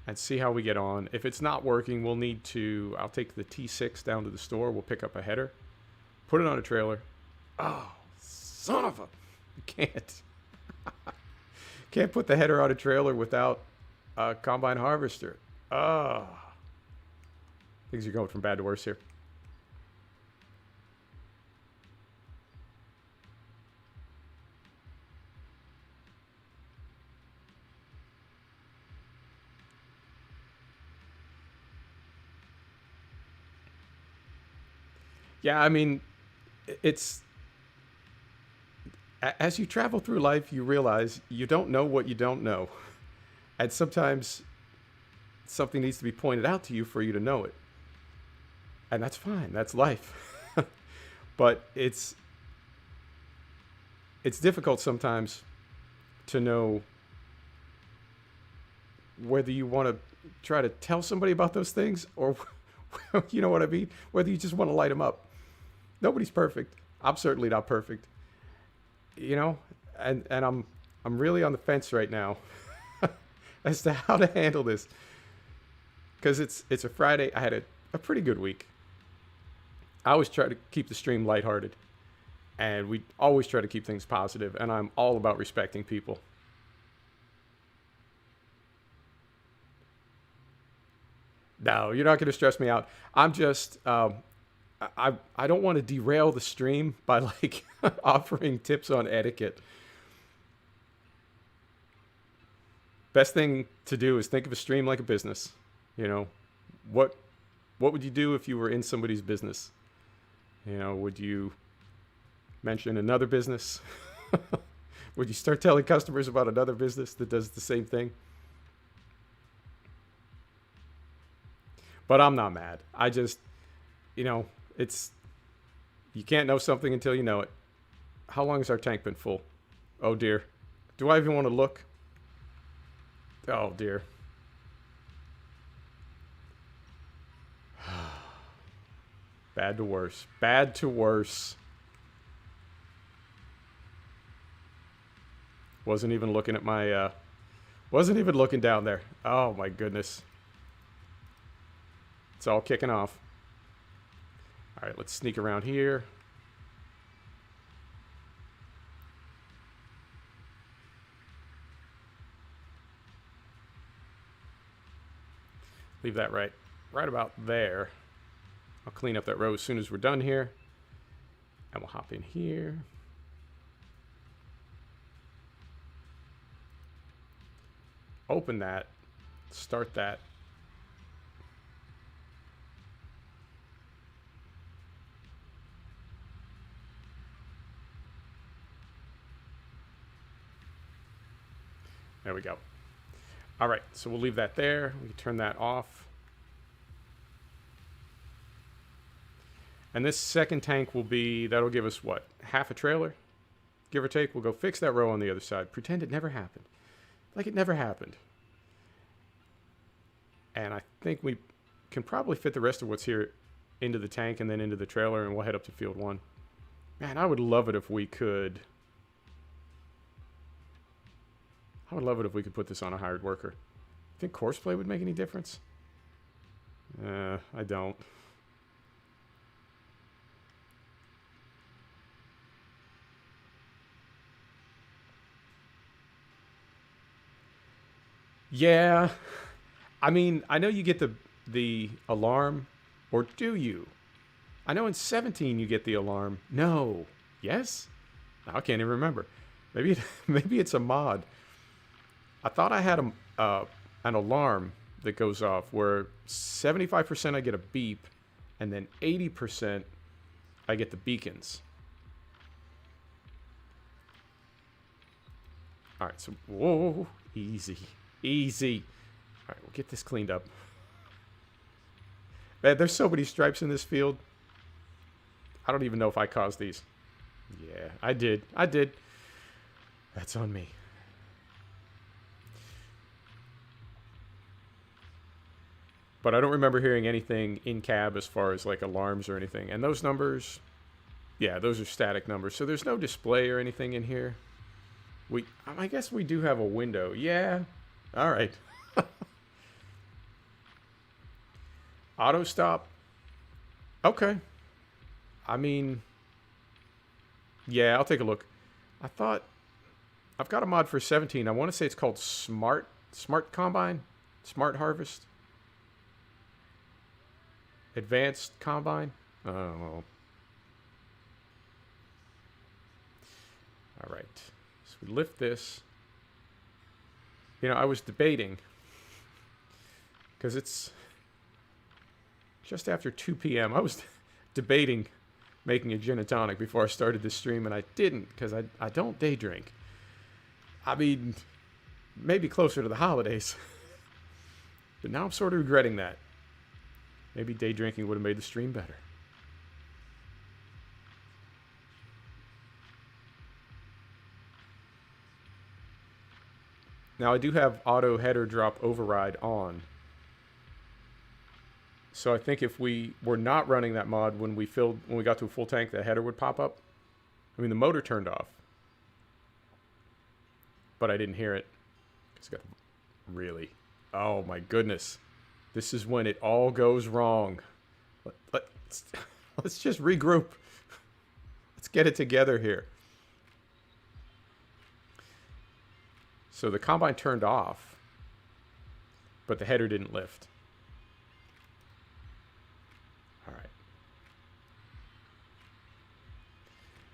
And see how we get on. If it's not working, we'll need to, I'll take the T6 down to the store. We'll pick up a header. Put it on a trailer. Oh, son of a, you can't. Can't put the header on a trailer without a combine harvester. Oh. Things are going from bad to worse here. Yeah, I mean, it's, as you travel through life, you realize you don't know what you don't know. And sometimes something needs to be pointed out to you for you to know it. And that's fine. That's life. But it's difficult sometimes to know whether you want to, try to tell somebody about those things, or you know what I mean? Whether you just want to light them up. Nobody's perfect. I'm certainly not perfect. You know, and I'm really on the fence right now as to how to handle this. Because it's a Friday. I had a pretty good week. I always try to keep the stream lighthearted. And we always try to keep things positive. And I'm all about respecting people. No, you're not going to stress me out. I'm just, I don't want to derail the stream by like offering tips on etiquette. Best thing to do is think of a stream like a business. You know, what would you do if you were in somebody's business? You know, would you mention another business? Would you start telling customers about another business that does the same thing? But I'm not mad. I just, you know, you can't know something until you know it. How long has our tank been full? Oh dear. Do I even want to look? Oh dear. Bad to worse. Bad to worse. Wasn't even looking at my, wasn't even looking down there. Oh my goodness. It's all kicking off. All right, let's sneak around here. Leave that right about there. I'll clean up that row as soon as we're done here. And we'll hop in here. Open that. Start that. There we go. All right, so we'll leave that there. We can turn that off. And this second tank will be, that'll give us what? Half a trailer? Give or take. We'll go fix that row on the other side. Pretend it never happened. Like it never happened. And I think we can probably fit the rest of what's here into the tank and then into the trailer, and we'll head up to field 1. Man, I would love it if we could... I would love it if we could put this on a hired worker. Think courseplay would make any difference? I don't. Yeah. I mean, I know you get the alarm, or do you? I know in 17 you get the alarm. No. Yes? I can't even remember. Maybe it's a mod. I thought I had an alarm that goes off where 75% I get a beep, and then 80% I get the beacons. All right, so whoa, easy. All right, we'll get this cleaned up. Man, there's so many stripes in this field. I don't even know if I caused these. Yeah, I did. That's on me. But I don't remember hearing anything in cab as far as like alarms or anything. And those numbers, yeah, those are static numbers. So there's no display or anything in here. I guess we do have a window. Yeah. All right. Auto stop. Okay. I mean, yeah, I'll take a look. I thought I've got a mod for 17. I want to say it's called Smart Combine, Smart Harvest, Advanced Combine. Oh. All right. So we lift this. You know, I was debating because it's just after 2 p.m. I was debating making a gin and tonic before I started this stream, and I didn't because I don't day drink. I mean, maybe closer to the holidays. But now I'm sort of regretting that. Maybe day drinking would have made the stream better. Now I do have auto header drop override on, So I think if we were not running that mod when we got to a full tank, the header would pop up. I mean, the motor turned off, but I didn't hear it. It's got really, oh my goodness. This is when it all goes wrong. Let's just regroup. Let's get it together here. So the combine turned off, but the header didn't lift. All right.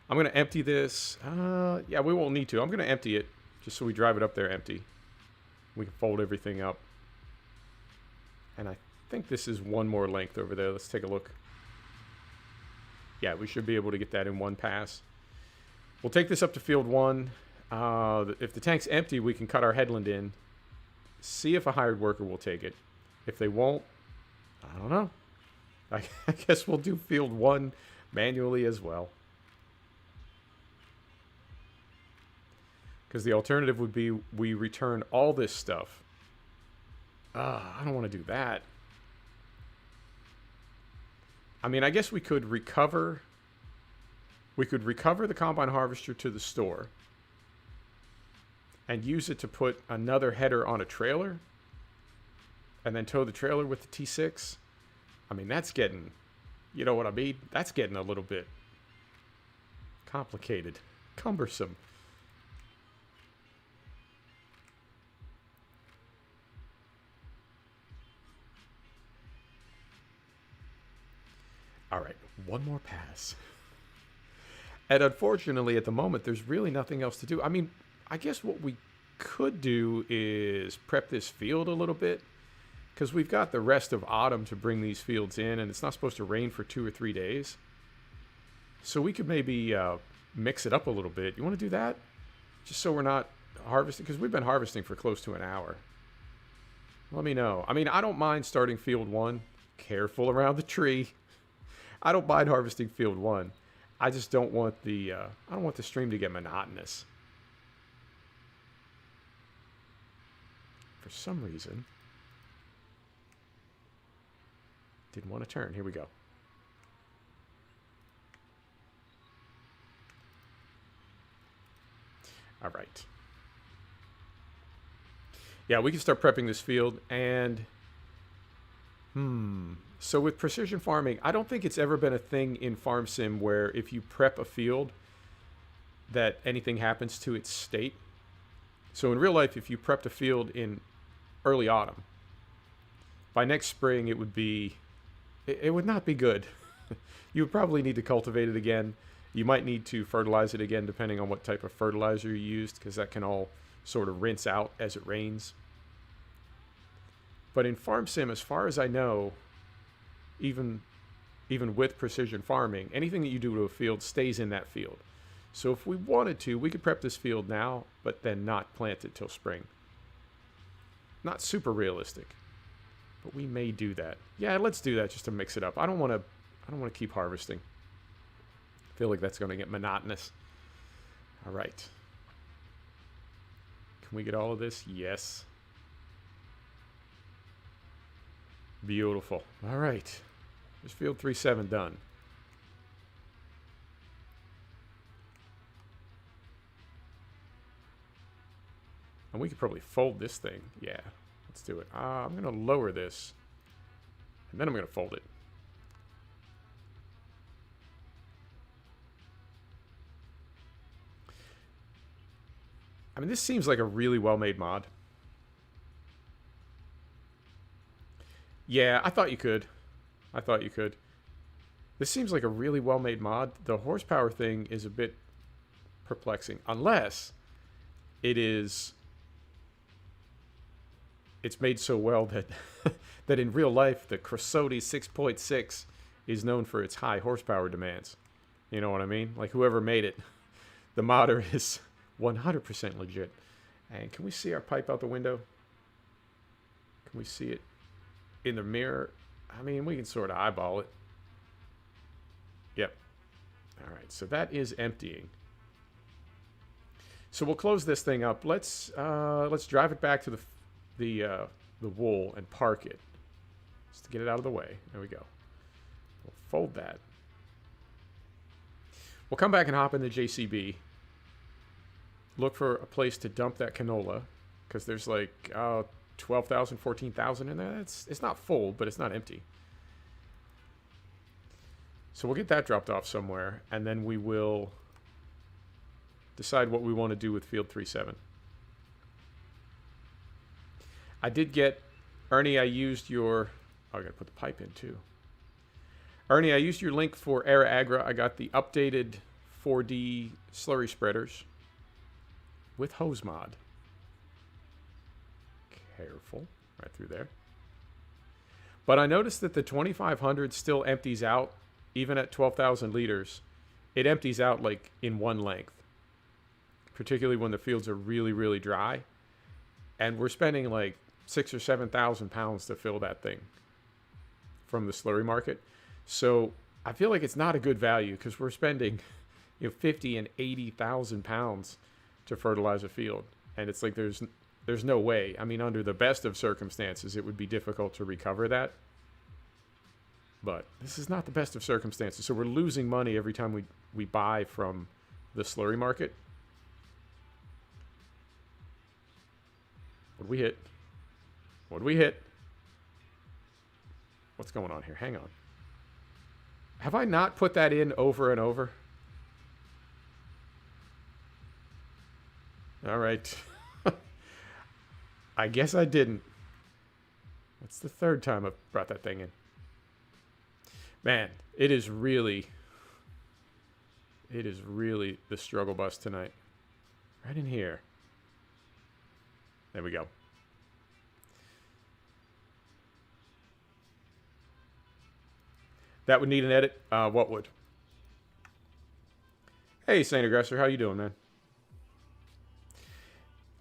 I'm going to empty this. Yeah, we won't need to. I'm going to empty it just so we drive it up there empty. We can fold everything up. And I think this is one more length over there. Let's take a look. Yeah, we should be able to get that in one pass. We'll take this up to field 1. If the tank's empty, we can cut our headland in. See if a hired worker will take it. If they won't, I don't know. I guess we'll do field 1 manually as well. Because the alternative would be we return all this stuff. I don't want to do that. I mean, I guess we could recover. We could recover the combine harvester to the store and use it to put another header on a trailer and then tow the trailer with the T6. I mean, that's getting, you know what I mean? That's getting a little bit complicated, cumbersome. All right, one more pass. And unfortunately, at the moment, there's really nothing else to do. I mean, I guess what we could do is prep this field a little bit, because we've got the rest of autumn to bring these fields in, and it's not supposed to rain for 2 or 3 days. So we could maybe mix it up a little bit. You want to do that? Just so we're not harvesting, because we've been harvesting for close to an hour. Let me know. I mean, I don't mind starting field 1. Careful around the tree. I don't mind harvesting field 1. I just don't want the stream to get monotonous. For some reason, didn't want to turn. Here we go. All right. Yeah, we can start prepping this field, and so with precision farming, I don't think it's ever been a thing in Farm Sim where if you prep a field that anything happens to its state. So in real life, if you prepped a field in early autumn, by next spring it would be, it would not be good. You would probably need to cultivate it again. You might need to fertilize it again depending on what type of fertilizer you used, because that can all sort of rinse out as it rains. But in Farm Sim, as far as I know, even with precision farming, anything that you do to a field stays in that field. So if we wanted to, we could prep this field now, but then not plant it till spring. Not super realistic, but we may do that. Yeah, let's do that just to mix it up. I don't want to keep harvesting. I feel like that's going to get monotonous. All right. Can we get all of this? Yes. Beautiful. All right. There's field 3-7 done. And we could probably fold this thing. Yeah, let's do it. I'm going to lower this, and then I'm going to fold it. I mean, this seems like a really well-made mod. Yeah, I thought you could. I thought you could. This seems like a really well-made mod. The horsepower thing is a bit perplexing. Unless it's made so well that that in real life, the Cressodi 6.6 is known for its high horsepower demands. You know what I mean? Like, whoever made it, the modder is 100% legit. And can we see our pipe out the window? Can we see it in the mirror? I mean, we can sort of eyeball it. Yep. All right, so that is emptying. So we'll close this thing up. Let's drive it back to the wool and park it. just to get it out of the way. There we go. We'll fold that. We'll come back and hop in the JCB. Look for a place to dump that canola, because there's like 12,000, 14,000 in there. It's not full, but it's not empty. So we'll get that dropped off somewhere, and then we will decide what we want to do with field 37. I did get, Ernie, I used your, oh, I got to put the pipe in too. Ernie, I used your link for Arable. I got the updated 4D slurry spreaders with hose mod. Careful, right through there. But I noticed that the 2500 still empties out, even at 12,000 liters. It empties out like in one length, particularly when the fields are really, really dry. And we're spending like 6,000 or 7,000 pounds to fill that thing from the slurry market. So I feel like it's not a good value, because we're spending 50 and 80,000 pounds to fertilize a field. And it's like there's no way. I mean, under the best of circumstances, it would be difficult to recover that. But this is not the best of circumstances. So we're losing money every time we buy from the slurry market. What did we hit? What did we hit? What's going on here? Hang on. Have I not put that in over and over? All right. I guess I didn't. That's the third time I've brought that thing in. Man, it is really the struggle bus tonight. Right in here. There we go. That would need an edit. What would? Hey, Saint Aggressor, how you doing, man?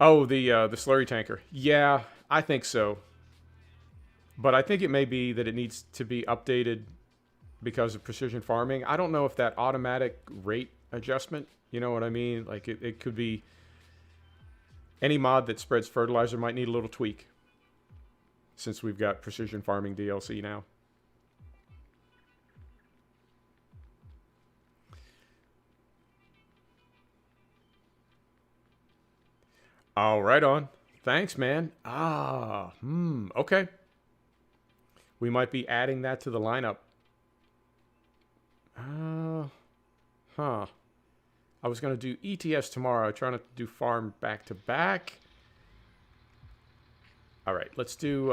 Oh, the slurry tanker. Yeah, I think so. But I think it may be that it needs to be updated because of precision farming. I don't know if that automatic rate adjustment, you know what I mean? Like it could be any mod that spreads fertilizer might need a little tweak, since we've got precision farming DLC now. Oh, right on. Thanks, man. Okay. We might be adding that to the lineup. I was going to do ETS tomorrow. Trying to do farm back to back. All right, let's do...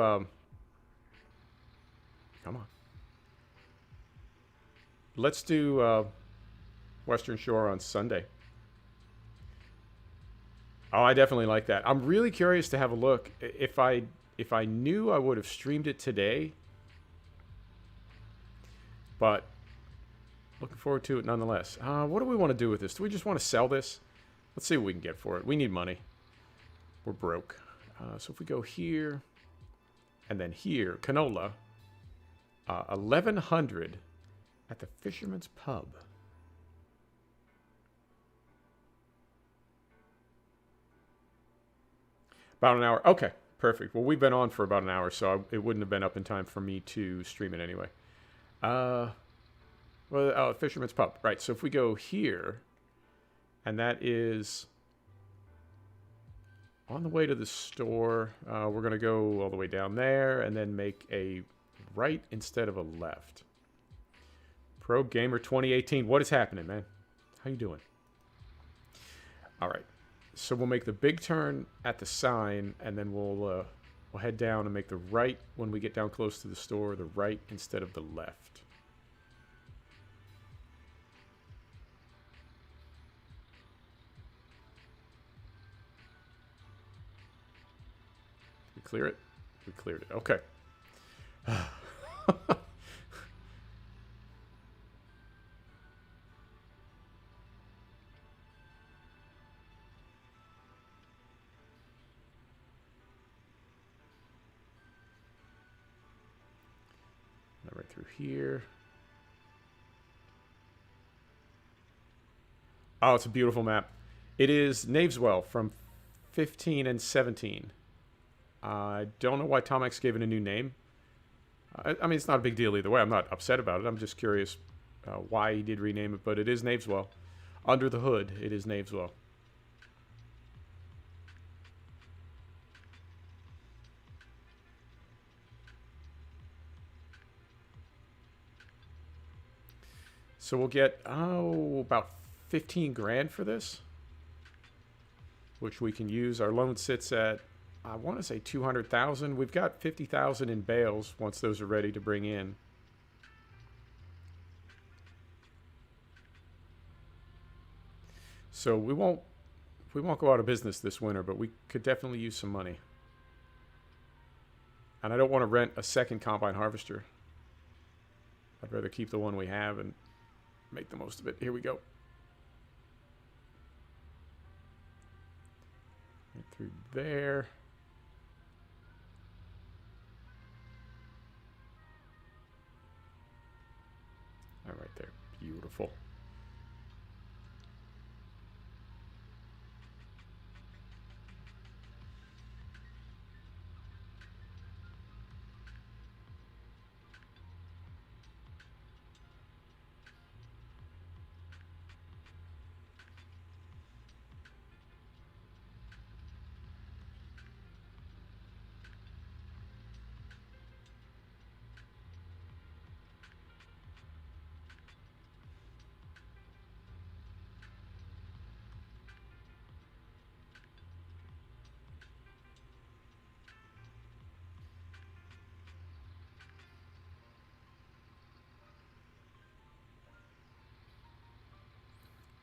come on. Let's do Western Shore on Sunday. Oh, I definitely like that. I'm really curious to have a look. If I knew, I would have streamed it today. But looking forward to it nonetheless. What do we want to do with this? Do we just want to sell this? Let's see what we can get for it. We need money. We're broke. So if we go here and then here, canola, 1,100 at the Fisherman's Pub. About an hour. Okay, perfect. Well, we've been on for about an hour, so it wouldn't have been up in time for me to stream it anyway. Fisherman's Pub. Right, so if we go here, and that is on the way to the store, we're going to go all the way down there and then make a right instead of a left. Pro Gamer 2018. What is happening, man? How you doing? All right. So we'll make the big turn at the sign, and then we'll head down and make the right when we get down close to the store, the right instead of the left. We clear it? We cleared it. Okay. Right through here. Oh, it's a beautiful map. It is Naveswell from 15 and 17. I don't know why Tomex gave it a new name, I mean, it's not a big deal either way. I'm not upset about it. I'm just curious why he did rename it, but it is Naveswell. Under the hood, it is Naveswell. So we'll get, about 15 grand for this, which we can use. Our loan sits at, I want to say 200,000. We've got 50,000 in bales once those are ready to bring in. So we won't go out of business this winter, but we could definitely use some money. And I don't want to rent a second combine harvester. I'd rather keep the one we have and make the most of it. Here we go. Right through there. All right there. Beautiful.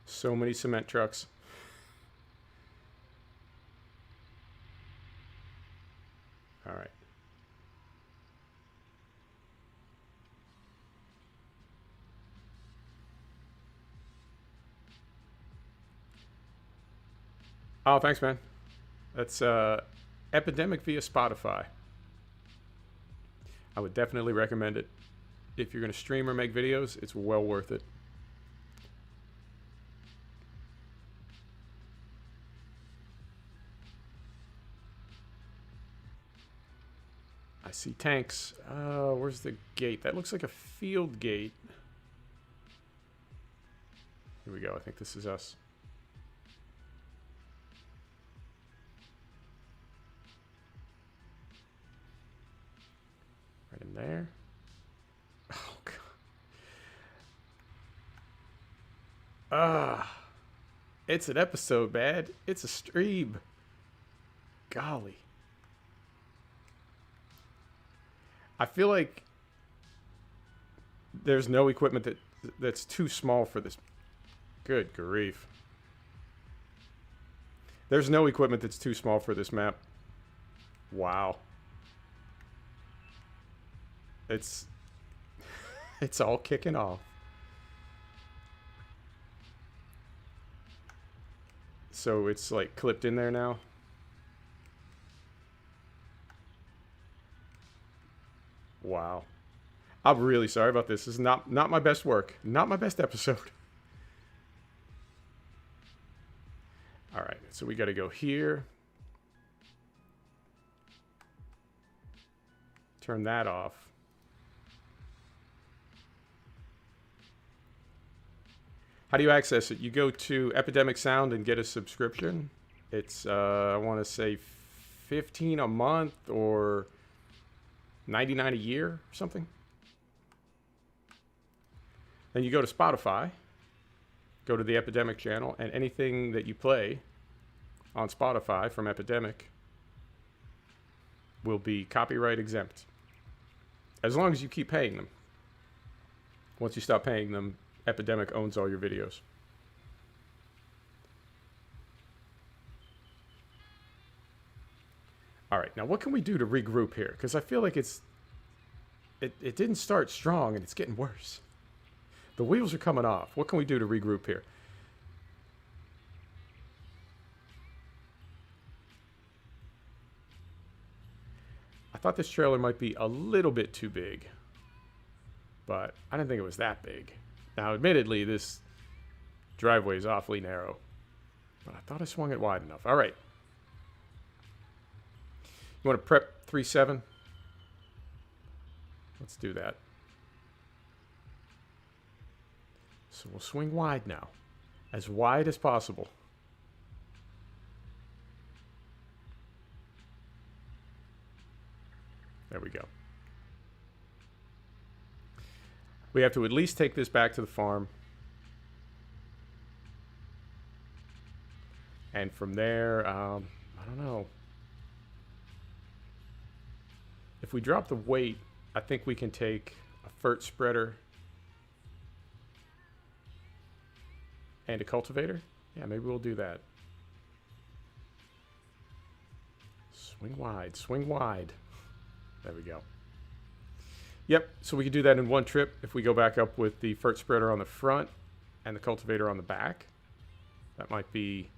So many cement trucks. All right. Oh, thanks, man. That's Epidemic via Spotify. I would definitely recommend it. If you're going to stream or make videos, it's well worth it. I see tanks. Where's the gate? That looks like a field gate. Here we go. I think this is us. Right in there. Oh, God. It's an episode, man. It's a stream. Golly. I feel like there's no equipment that's too small for this. Good grief. There's no equipment that's too small for this map. Wow. It's all kicking off. So it's like clipped in there now. Wow. I'm really sorry about this. This is not my best work. Not my best episode. All right. So we got to go here. Turn that off. How do you access it? You go to Epidemic Sound and get a subscription. It's, I want to say 15 a month or 99 a year or something. Then you go to Spotify, go to the Epidemic channel, and anything that you play on Spotify from Epidemic will be copyright exempt. As long as you keep paying them. Once you stop paying them, Epidemic owns all your videos. All right, now what can we do to regroup here? Because I feel like it didn't start strong and it's getting worse. The wheels are coming off. What can we do to regroup here? I thought this trailer might be a little bit too big, but I didn't think it was that big. Now, admittedly, this driveway is awfully narrow, but I thought I swung it wide enough. All right. You want to prep 3.7? Let's do that. So we'll swing wide now. As wide as possible. There we go. We have to at least take this back to the farm. And from there, I don't know. If we drop the weight, I think we can take a FERT spreader and a cultivator. Yeah, maybe we'll do that. Swing wide, swing wide. There we go. Yep, so we can do that in one trip if we go back up with the FERT spreader on the front and the cultivator on the back. That might be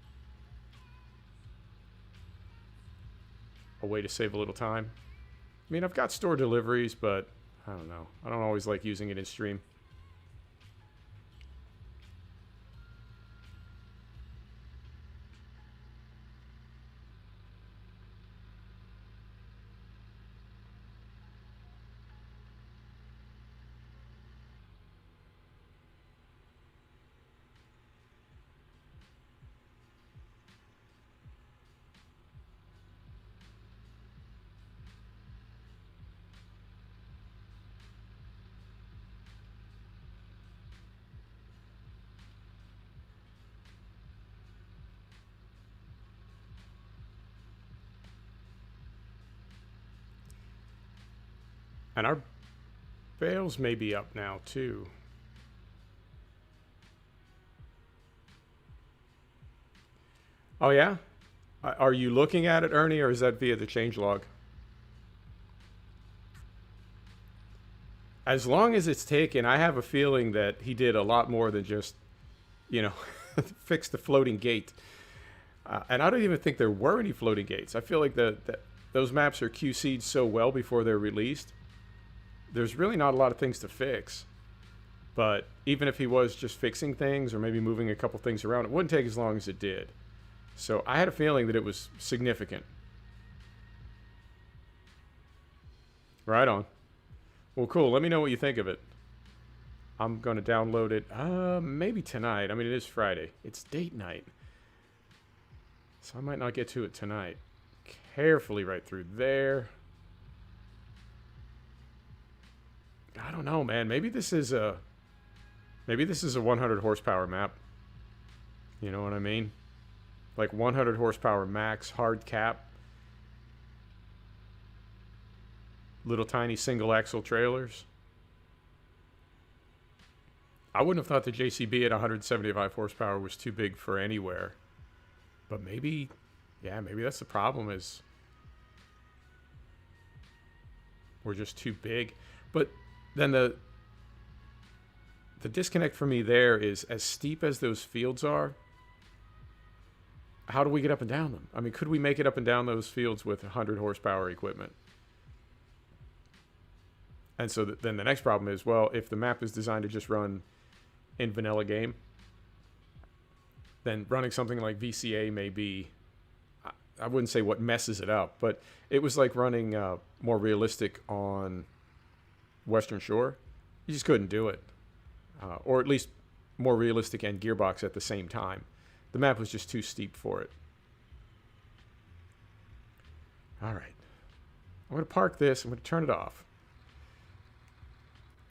a way to save a little time. I mean, I've got store deliveries, but I don't know. I don't always like using it in stream. And our bales may be up now, too. Oh, yeah? Are you looking at it, Ernie, or is that via the changelog? As long as it's taken, I have a feeling that he did a lot more than just, you know, fix the floating gate. And I don't even think there were any floating gates. I feel like those maps are QC'd so well before they're released. There's really not a lot of things to fix. But even if he was just fixing things or maybe moving a couple things around, it wouldn't take as long as it did. So I had a feeling that it was significant. Right on. Well, cool. Let me know what you think of it. I'm going to download it maybe tonight. I mean, it is Friday. It's date night. So I might not get to it tonight. Carefully right through there. I don't know, man. Maybe this is a 100 horsepower map. You know what I mean? Like 100 horsepower max, hard cap. Little tiny single axle trailers. I wouldn't have thought the JCB at 175 horsepower was too big for anywhere. But maybe, yeah, maybe that's the problem, is we're just too big. But then the disconnect for me there is, as steep as those fields are, how do we get up and down them? I mean, could we make it up and down those fields with 100 horsepower equipment? And so then the next problem is, well, if the map is designed to just run in vanilla game, then running something like VCA may be, I wouldn't say what messes it up, but it was like running more realistic on Western Shore. You just couldn't do it. Or at least more realistic and gearbox at the same time. The map was just too steep for it. All right. I'm going to park this. I'm going to turn it off.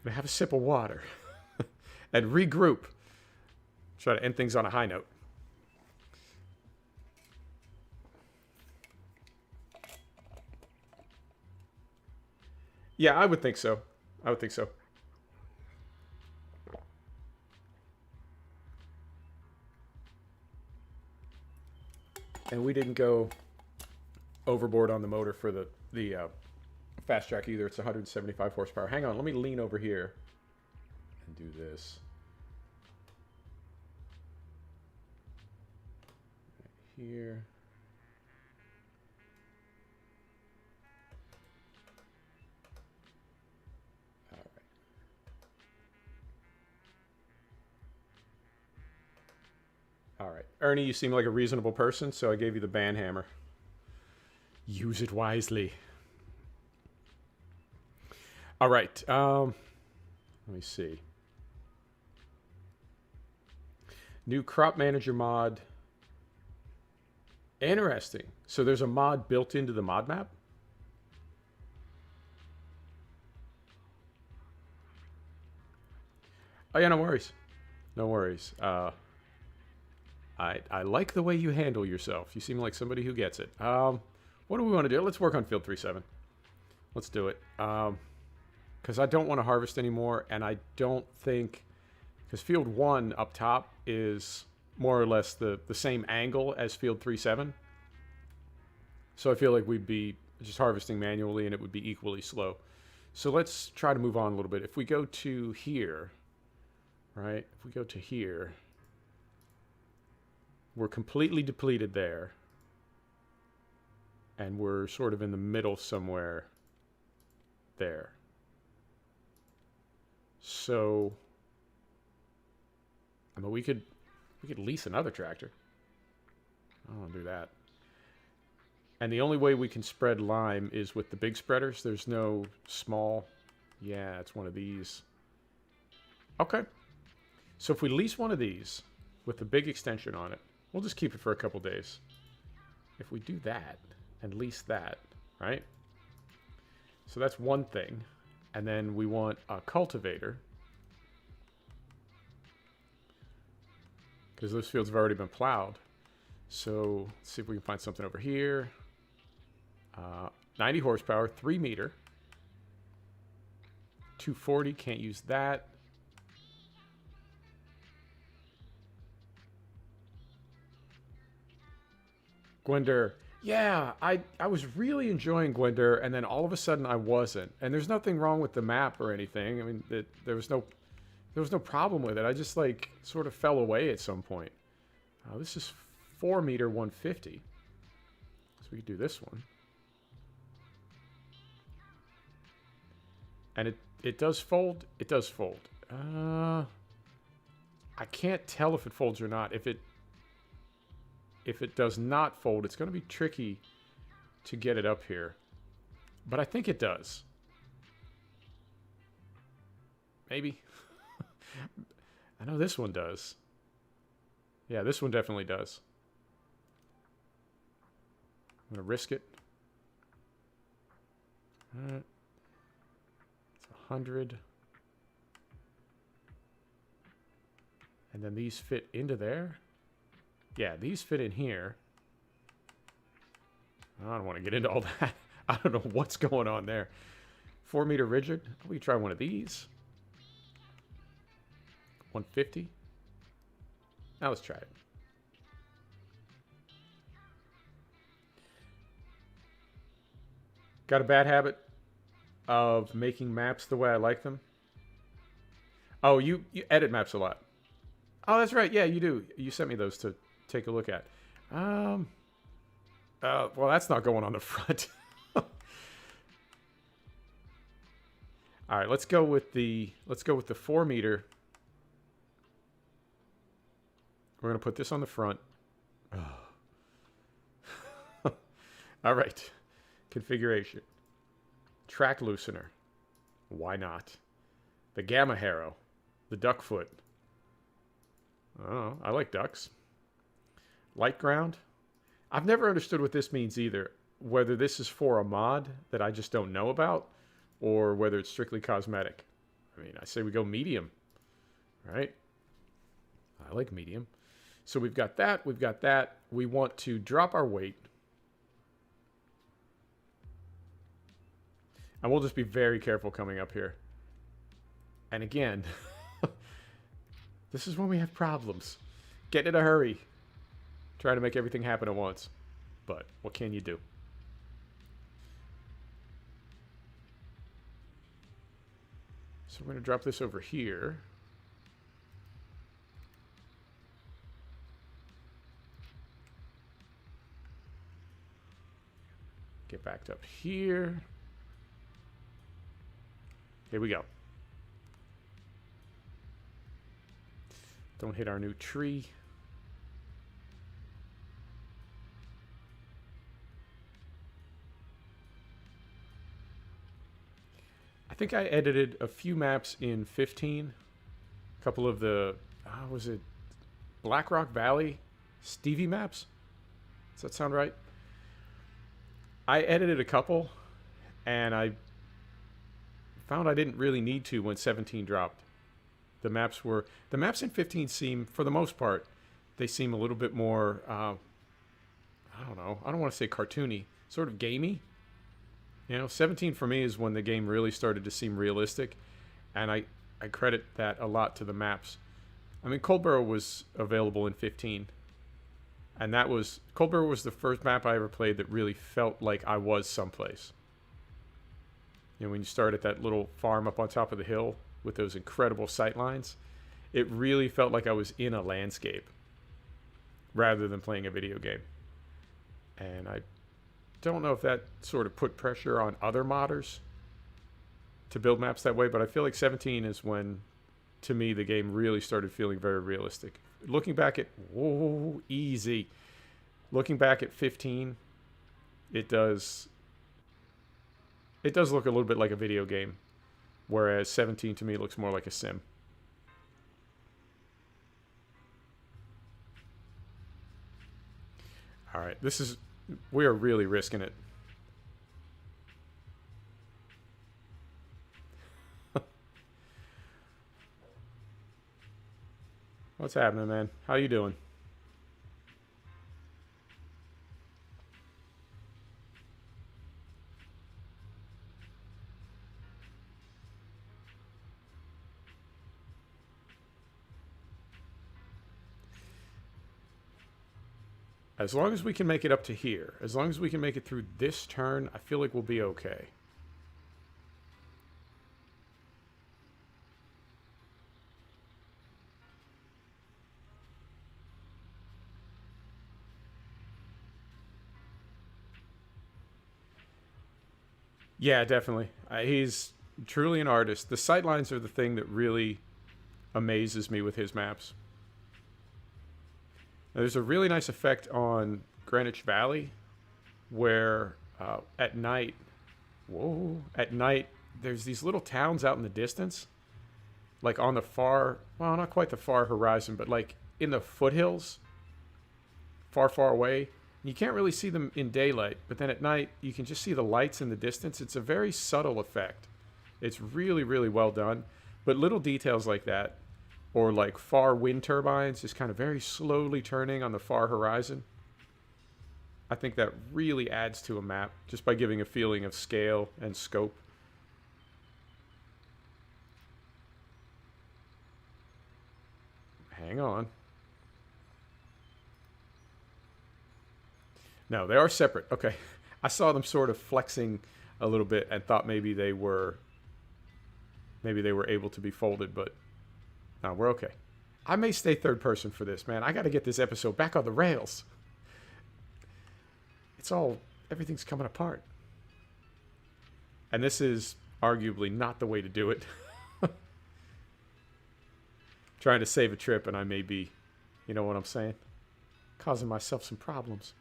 I'm going to have a sip of water. And regroup. Try to end things on a high note. Yeah, I would think so. I would think so. And we didn't go overboard on the motor for the fast track either. It's 175 horsepower. Hang on, let me lean over here and do this. Right here. All right. Ernie, you seem like a reasonable person, so I gave you the band hammer. Use it wisely. All right. Let me see. New crop manager mod. Interesting. So there's a mod built into the mod map? Oh, yeah, no worries. No worries. I like the way you handle yourself. You seem like somebody who gets it. What do we want to do? Let's work on field 3-7. Let's do it. Because I don't want to harvest anymore, and I don't think... Because field 1 up top is more or less the same angle as field 3-7. So I feel like we'd be just harvesting manually, and it would be equally slow. So let's try to move on a little bit. If we go to here, right? If we go to here, we're completely depleted there. And we're sort of in the middle somewhere there. So, I mean, we could lease another tractor. I don't want to do that. And the only way we can spread lime is with the big spreaders. There's no small. Yeah, it's one of these. Okay. So if we lease one of these with the big extension on it, we'll just keep it for a couple days. If we do that and lease that, right? So that's one thing. And then we want a cultivator. Because those fields have already been plowed. So let's see if we can find something over here. 90 horsepower, 3 meter. 240, can't use that. Gwender. Yeah, I was really enjoying Gwender, and then all of a sudden I wasn't. And there's nothing wrong with the map or anything. I mean, there was no problem with it. I just like sort of fell away at some point. This is 4 meter 150. So we could do this one. And it does fold. It does fold. I can't tell if it folds or not. If it does not fold, it's going to be tricky to get it up here. But I think it does. Maybe. I know this one does. Yeah, this one definitely does. I'm going to risk it. All right. It's 100. And then these fit into there. Yeah, these fit in here. I don't want to get into all that. I don't know what's going on there. 4 meter rigid. We try one of these. 150. Now let's try it. Got a bad habit of making maps the way I like them. Oh, you edit maps a lot. Oh, that's right. Yeah, you do. You sent me those to take a look at. Well, that's not going on the front. All right, let's go with the 4 meter. We're going to put this on the front. Oh. All right. Configuration. Track loosener. Why not? The gamma harrow. The duck foot. Oh, I like ducks. Light ground. I've never understood what this means either. Whether this is for a mod that I just don't know about, or whether it's strictly cosmetic. I mean, I say we go medium, right? I like medium. So we've got that. We've got that. We want to drop our weight. And we'll just be very careful coming up here. And again, this is when we have problems. Get in a hurry. Try to make everything happen at once. But what can you do? So we're going to drop this over here. Get backed up here. Here we go. Don't hit our new tree. I think I edited a few maps in 15. A couple of the, was it Black Rock Valley Stevie maps? Does that sound right? I edited a couple, and I found I didn't really need to when 17 dropped. The maps in 15 seem, for the most part, they seem a little bit more, I don't know, I don't want to say cartoony, sort of gamey. 17 for me is when the game really started to seem realistic, and I credit that a lot to the maps. I mean, Coldborough was available in 15, and Coldborough was the first map I ever played that really felt like I was someplace. When you start at that little farm up on top of the hill with those incredible sight lines, it really felt like I was in a landscape rather than playing a video game. And I don't know if that sort of put pressure on other modders to build maps that way, but I feel like 17 is when, to me, the game really started feeling very realistic. Looking back at, easy. Looking back at 15, it does look a little bit like a video game, whereas 17 to me looks more like a sim. All right, we are really risking it. What's happening, man? How you doing? As long as we can make it up to here, as long as we can make it through this turn, I feel like we'll be okay. Yeah, definitely. He's truly an artist. The sightlines are the thing that really amazes me with his maps. Now, there's a really nice effect on Greenwich Valley where at night, there's these little towns out in the distance, like on the far, well, not quite the far horizon, but like in the foothills, far, far away. You can't really see them in daylight, but then at night, you can just see the lights in the distance. It's a very subtle effect. It's really, really well done. But little details like that, or like far wind turbines, just kind of very slowly turning on the far horizon, I think that really adds to a map, just by giving a feeling of scale and scope. Hang on. No, they are separate. Okay. I saw them sort of flexing a little bit and thought maybe they were able to be folded, but no, we're okay. I may stay third person for this, man. I got to get this episode back on the rails. Everything's coming apart. And this is arguably not the way to do it. Trying to save a trip, and I may be, you know what I'm saying? Causing myself some problems.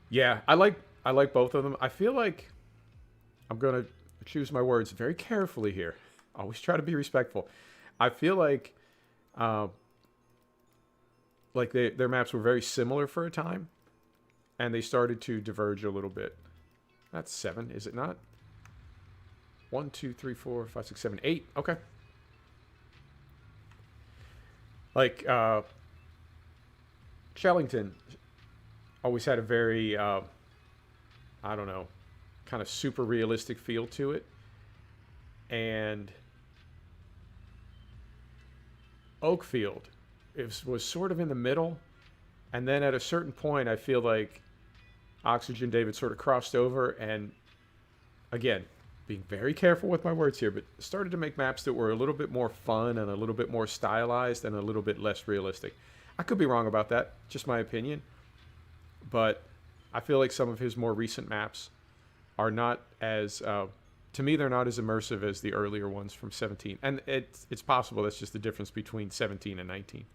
Yeah, I like both of them. I feel like I'm going to choose my words very carefully here. Always try to be respectful. I feel like their maps were very similar for a time, and they started to diverge a little bit. That's 7, is it not? 1, 2, 3, 4, 5, 6, 7, 8. Okay. Like Shellington always had a very, I don't know, kind of super realistic feel to it. And Oakfield was sort of in the middle. And then at a certain point, I feel like Oxygen David sort of crossed over and, again, being very careful with my words here, but started to make maps that were a little bit more fun and a little bit more stylized and a little bit less realistic. I could be wrong about that, just my opinion. But I feel like some of his more recent maps are not as, to me, they're not as immersive as the earlier ones from 17. And it's possible that's just the difference between 17 and 19.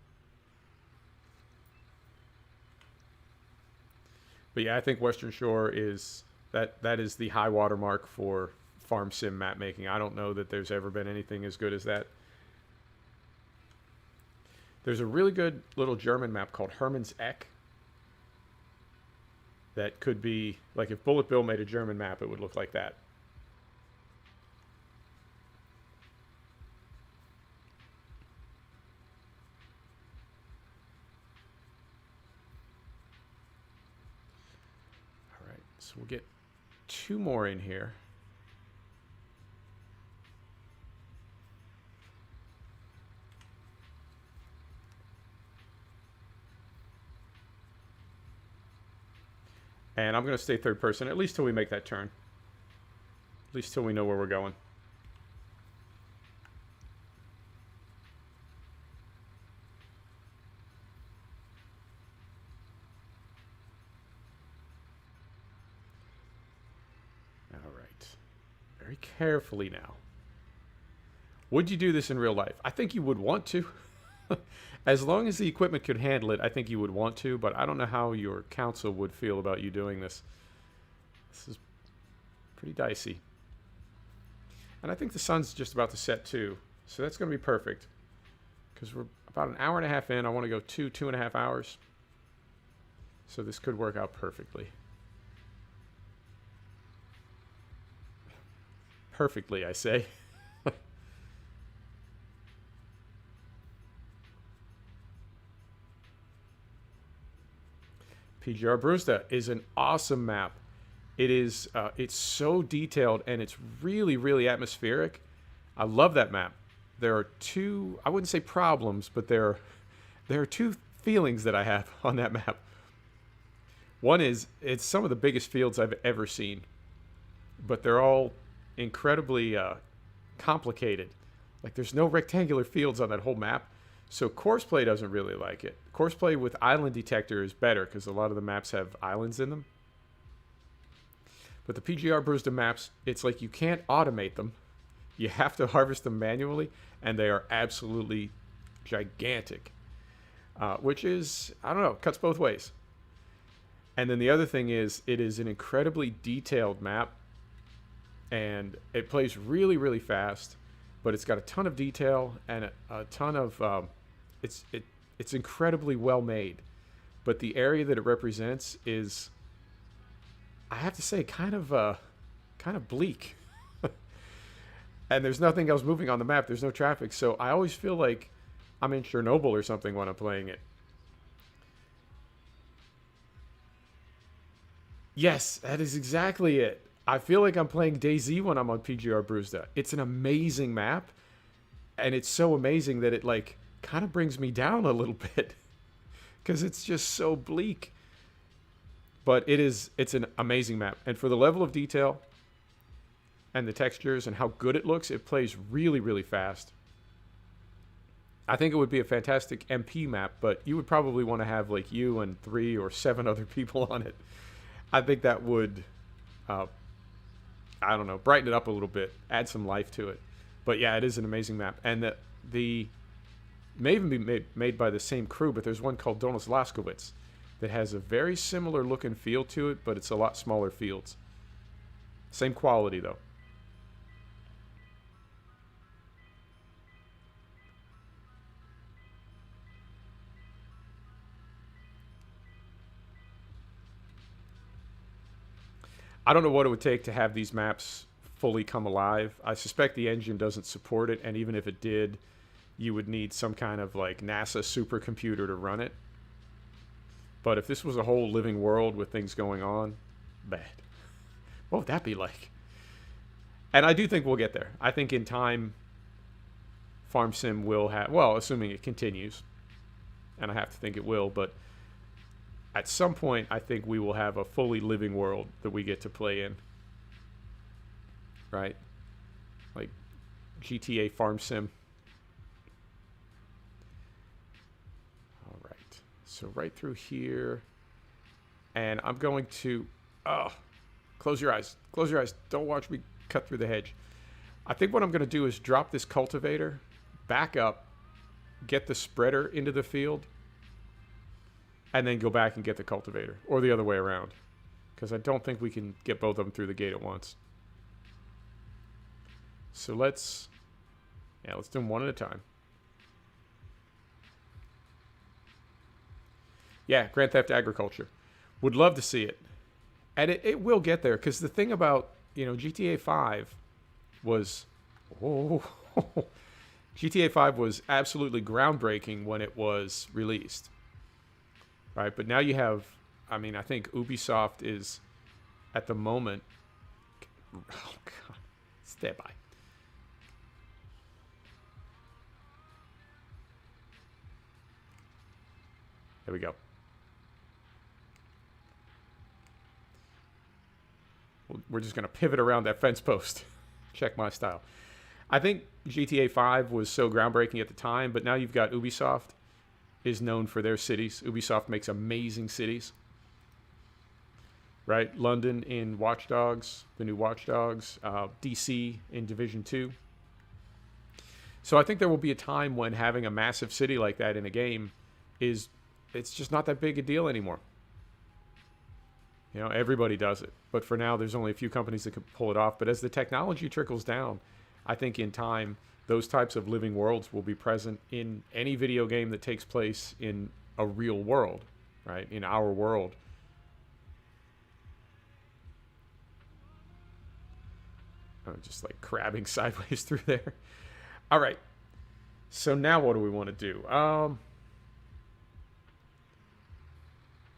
But yeah, I think Western Shore is that is the high water mark for farm sim map making. I don't know that there's ever been anything as good as that. There's a really good little German map called Hermann's Eck that could be, like if Bullet Bill made a German map, it would look like that. All right, so we'll get 2 more in here. And I'm going to stay third person, at least till we make that turn. At least till we know where we're going. All right. Very carefully now. Would you do this in real life? I think you would want to. As long as the equipment could handle it, I think you would want to, but I don't know how your council would feel about you doing this. This is pretty dicey. And I think the sun's just about to set too, so that's going to be perfect. Because we're about an hour and a half in. I want to go 2.5 hours. So this could work out perfectly. Perfectly, I say. PGR Brewster is an awesome map. It is, it's so detailed and it's really, really atmospheric. I love that map. There are 2, I wouldn't say problems, but there are 2 feelings that I have on that map. One is, it's some of the biggest fields I've ever seen, but they're all incredibly complicated. Like there's no rectangular fields on that whole map. So Courseplay doesn't really like it. Courseplay with Island Detector is better because a lot of the maps have islands in them. But the PGR Brewster maps, it's like you can't automate them. You have to harvest them manually, and they are absolutely gigantic. Which is, I don't know, cuts both ways. And then the other thing is, it is an incredibly detailed map, and it plays really, really fast, but it's got a ton of detail and a ton of... It's incredibly well made, but the area that it represents is, I have to say, kind of bleak. And there's nothing else moving on the map. There's no traffic, so I always feel like I'm in Chernobyl or something when I'm playing it. Yes, that is exactly it. I feel like I'm playing DayZ when I'm on PGR Brewster. It's an amazing map, and it's so amazing that it like kind of brings me down a little bit because it's just so bleak. But it's an amazing map, and for the level of detail and the textures and how good it looks, it plays really, really fast. I think it would be a fantastic MP map, but you would probably want to have like you and 3 or 7 other people on it. I think that would, I don't know, brighten it up a little bit, add some life to it. But yeah, it is an amazing map, and the may even be made by the same crew, but there's one called Donis Laskowitz that has a very similar look and feel to it, but it's a lot smaller fields. Same quality, though. I don't know what it would take to have these maps fully come alive. I suspect the engine doesn't support it, and even if it did, you would need some kind of like NASA supercomputer to run it. But if this was a whole living world with things going on, bad. What would that be like? And I do think we'll get there. I think in time, Farm Sim will have, well, assuming it continues, and I have to think it will, but at some point, I think we will have a fully living world that we get to play in. Right? Like GTA Farm Sim. All right. So right through here. And I'm going to... Oh, close your eyes. Close your eyes. Don't watch me cut through the hedge. I think what I'm going to do is drop this cultivator, back up, get the spreader into the field, and then go back and get the cultivator, or the other way around. because I don't think we can get both of them through the gate at once. So let's do them one at a time. Yeah, Grand Theft Agriculture. Would love to see it. And it will get there, because the thing about, GTA 5 was... Oh, GTA 5 was absolutely groundbreaking when it was released. Right? But now you have... I mean, I think Ubisoft is, at the moment... Oh, God. Stand by. There we go. We're just going to pivot around that fence post. Check my style. I think GTA 5 was so groundbreaking at the time, but now you've got Ubisoft is known for their cities. Ubisoft makes amazing cities. Right? London in Watch Dogs, the new Watch Dogs, DC in Division 2. So I think there will be a time when having a massive city like that in a game it's just not that big a deal anymore. Everybody does it. But for now, there's only a few companies that can pull it off. But as the technology trickles down, I think in time, those types of living worlds will be present in any video game that takes place in a real world, right? In our world. I'm just like crabbing sideways through there. All right. So now what do we want to do?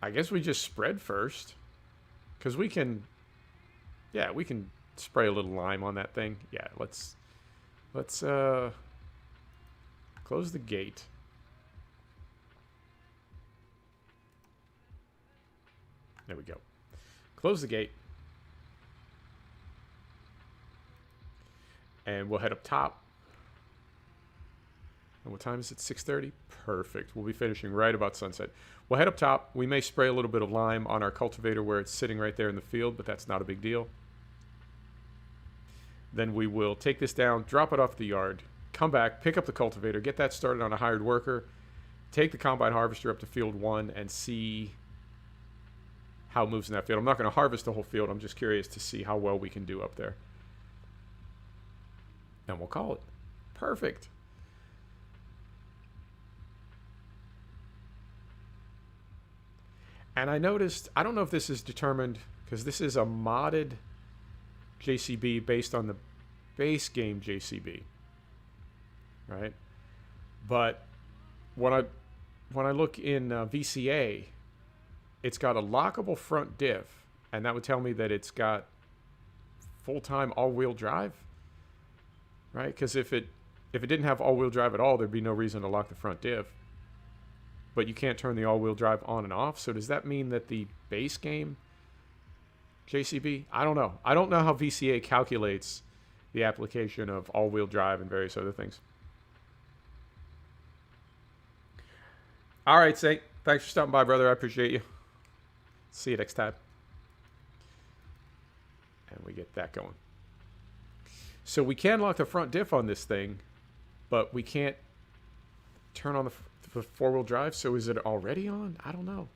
I guess we just spread first. Because we can spray a little lime on that thing. Yeah, let's close the gate. There we go. Close the gate. And we'll head up top. And what time is it? 6:30? Perfect. We'll be finishing right about sunset. We'll head up top. We may spray a little bit of lime on our cultivator where it's sitting right there in the field, but that's not a big deal. Then we will take this down, drop it off the yard, come back, pick up the cultivator, get that started on a hired worker, take the combine harvester up to field 1 and see how it moves in that field. I'm not going to harvest the whole field. I'm just curious to see how well we can do up there. And we'll call it. Perfect. And I noticed, I don't know if this is determined, because this is a modded JCB based on the base game JCB, right? But when I look in VCA, it's got a lockable front diff, and that would tell me that it's got full-time all-wheel drive, right? Because if it didn't have all-wheel drive at all, there'd be no reason to lock the front diff. But you can't turn the all-wheel drive on and off. So does that mean that the base game JCB? I don't know. I don't know how VCA calculates the application of all-wheel drive and various other things. All right, Saint. Thanks for stopping by, brother. I appreciate you. See you next time. And we get that going. So we can lock the front diff on this thing, but we can't turn on the four-wheel drive. So is it already on? I don't know.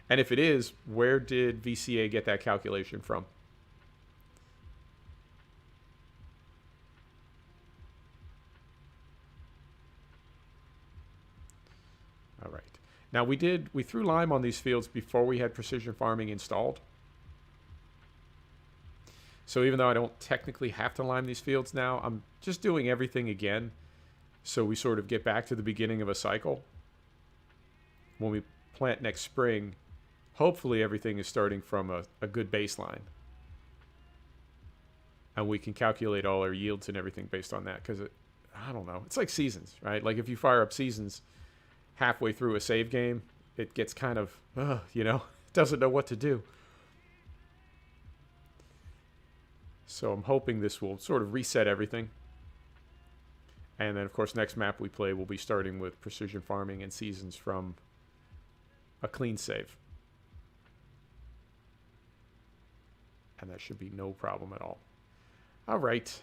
And if it is, where did VCA get that calculation from? All right. Now we threw lime on these fields before we had precision farming installed. So even though I don't technically have to lime these fields now, I'm just doing everything again. So we sort of get back to the beginning of a cycle. When we plant next spring, hopefully everything is starting from a good baseline. And we can calculate all our yields and everything based on that. Because, I don't know, it's like seasons, right? Like if you fire up seasons halfway through a save game, it gets kind of, doesn't know what to do. So I'm hoping this will sort of reset everything. And then, of course, next map we play, we'll be starting with precision farming and seasons from a clean save. And that should be no problem at all. All right.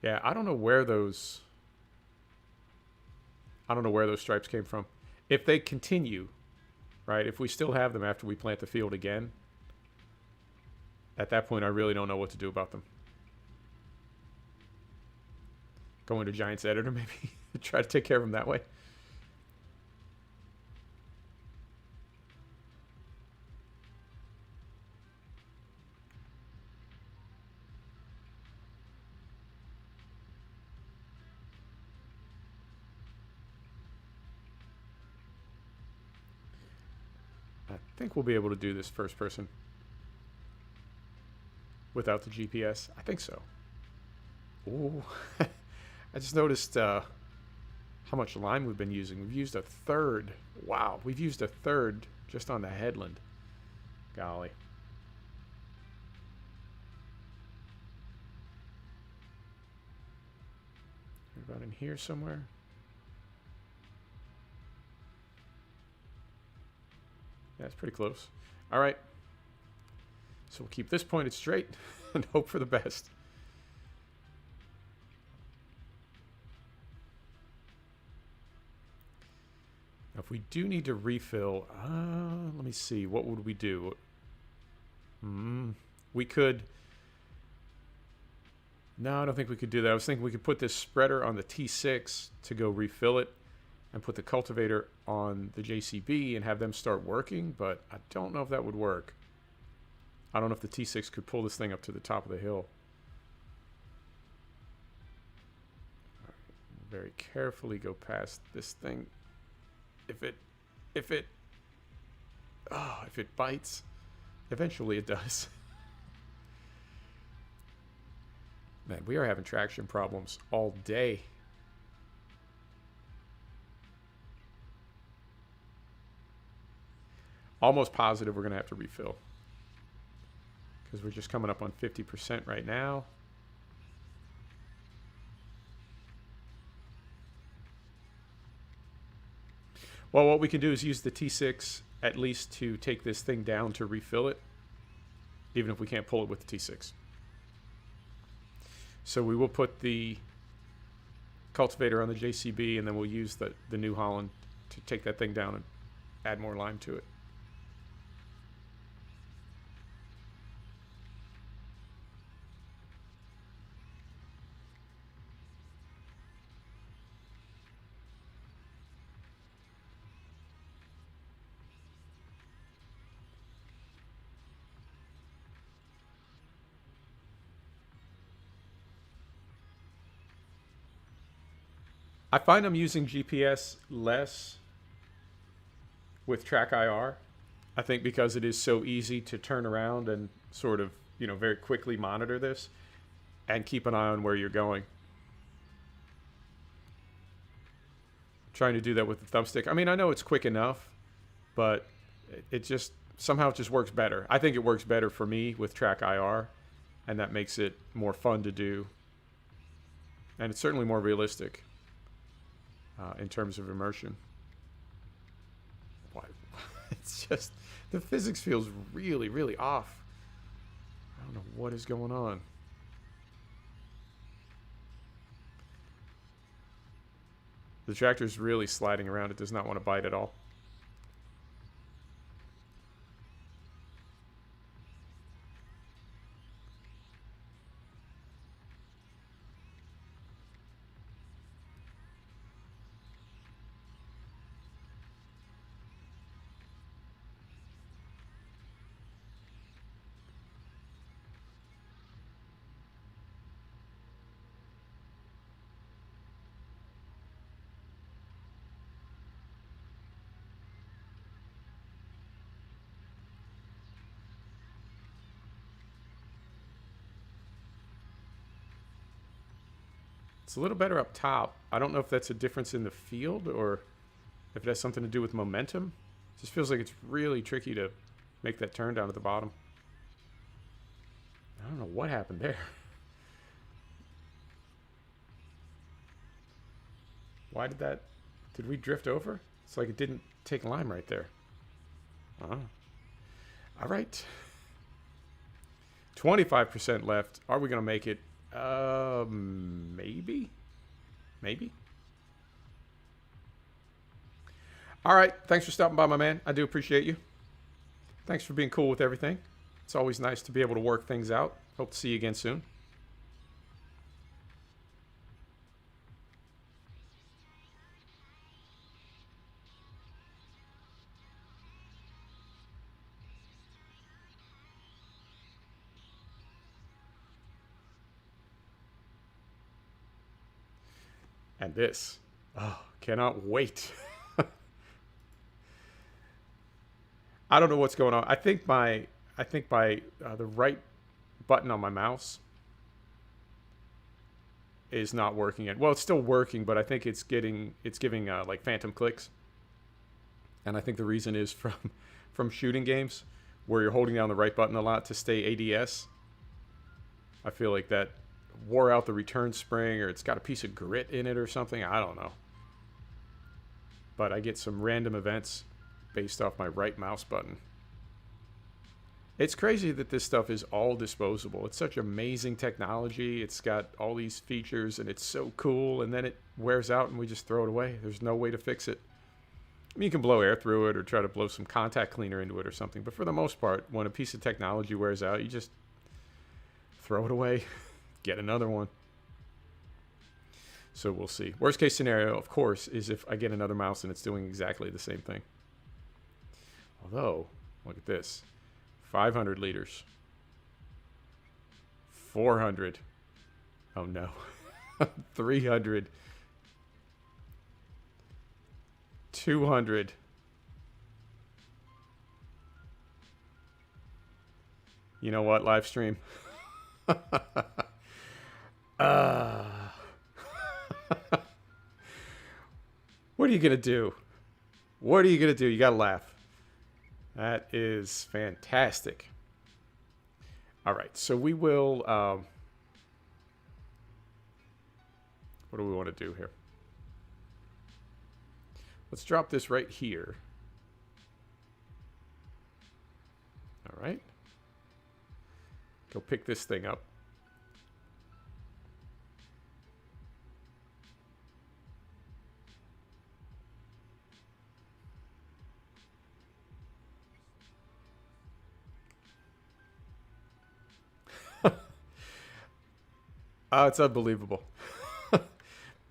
Yeah, I don't know where those... I don't know where those stripes came from. If they continue, right, if we still have them after we plant the field again, at that point I really don't know what to do about them. Go into Giants Editor maybe. Try to take care of them that way. I think we'll be able to do this first person without the GPS. I think so. Ooh. I just noticed how much lime we've been using. We've used a third. Wow, we've used a third just on the headland. Golly. About in here somewhere. Yeah, it's pretty close. All right. So we'll keep this pointed straight and hope for the best. Now, if we do need to refill, let me see. What would we do? We could... No, I don't think we could do that. I was thinking we could put this spreader on the T6 to go refill it and put the cultivator on the JCB and have them start working, but I don't know if that would work. I don't know if the T6 could pull this thing up to the top of the hill. All right, very carefully go past this thing. If it bites, eventually it does. Man, we are having traction problems all day. Almost positive we're going to have to refill. Because we're just coming up on 50% right now. Well, what we can do is use the T6 at least to take this thing down to refill it. Even if we can't pull it with the T6. So we will put the cultivator on the JCB, and then we'll use the New Holland to take that thing down and add more lime to it. I find I'm using GPS less with Track IR. I think because it is so easy to turn around and sort of, very quickly monitor this and keep an eye on where you're going. I'm trying to do that with the thumbstick. I mean, I know it's quick enough, but it just somehow it just works better. I think it works better for me with Track IR, and that makes it more fun to do. And it's certainly more realistic. In terms of immersion. It's just, the physics feels really, really off. I don't know what is going on. The tractor's really sliding around. It does not want to bite at all. It's a little better up top. I don't know if that's a difference in the field or if it has something to do with momentum. It just feels like it's really tricky to make that turn down at the bottom. I don't know what happened there. Why did that... Did we drift over? It's like it didn't take lime right there. All right. 25% left. Are we going to make it? Maybe. Maybe. All right. Thanks for stopping by, my man. I do appreciate you. Thanks for being cool with everything. It's always nice to be able to work things out. Hope to see you again soon. And this. Oh, cannot wait. I don't know what's going on. I think my the right button on my mouse is not working yet. Well, it's still working, but I think it's giving like phantom clicks. And I think the reason is from shooting games where you're holding down the right button a lot to stay ADS. I feel like that wore out the return spring, or it's got a piece of grit in it or something. I don't know. But I get some random events based off my right mouse button. It's crazy that this stuff is all disposable. It's such amazing technology. It's got all these features and it's so cool, and then it wears out and we just throw it away. There's no way to fix it. I mean, you can blow air through it or try to blow some contact cleaner into it or something, but for the most part, when a piece of technology wears out, you just throw it away, get another one. So we'll see. Worst case scenario, of course, is if I get another mouse and it's doing exactly the same thing. Although, look at this. 500 liters. 400. Oh no. 300. 200. You know what, Livestream? What are you going to do? What are you going to do? You got to laugh. That is fantastic. All right, so we will... what do we want to do here? Let's drop this right here. All right. Go pick this thing up. Oh, it's unbelievable.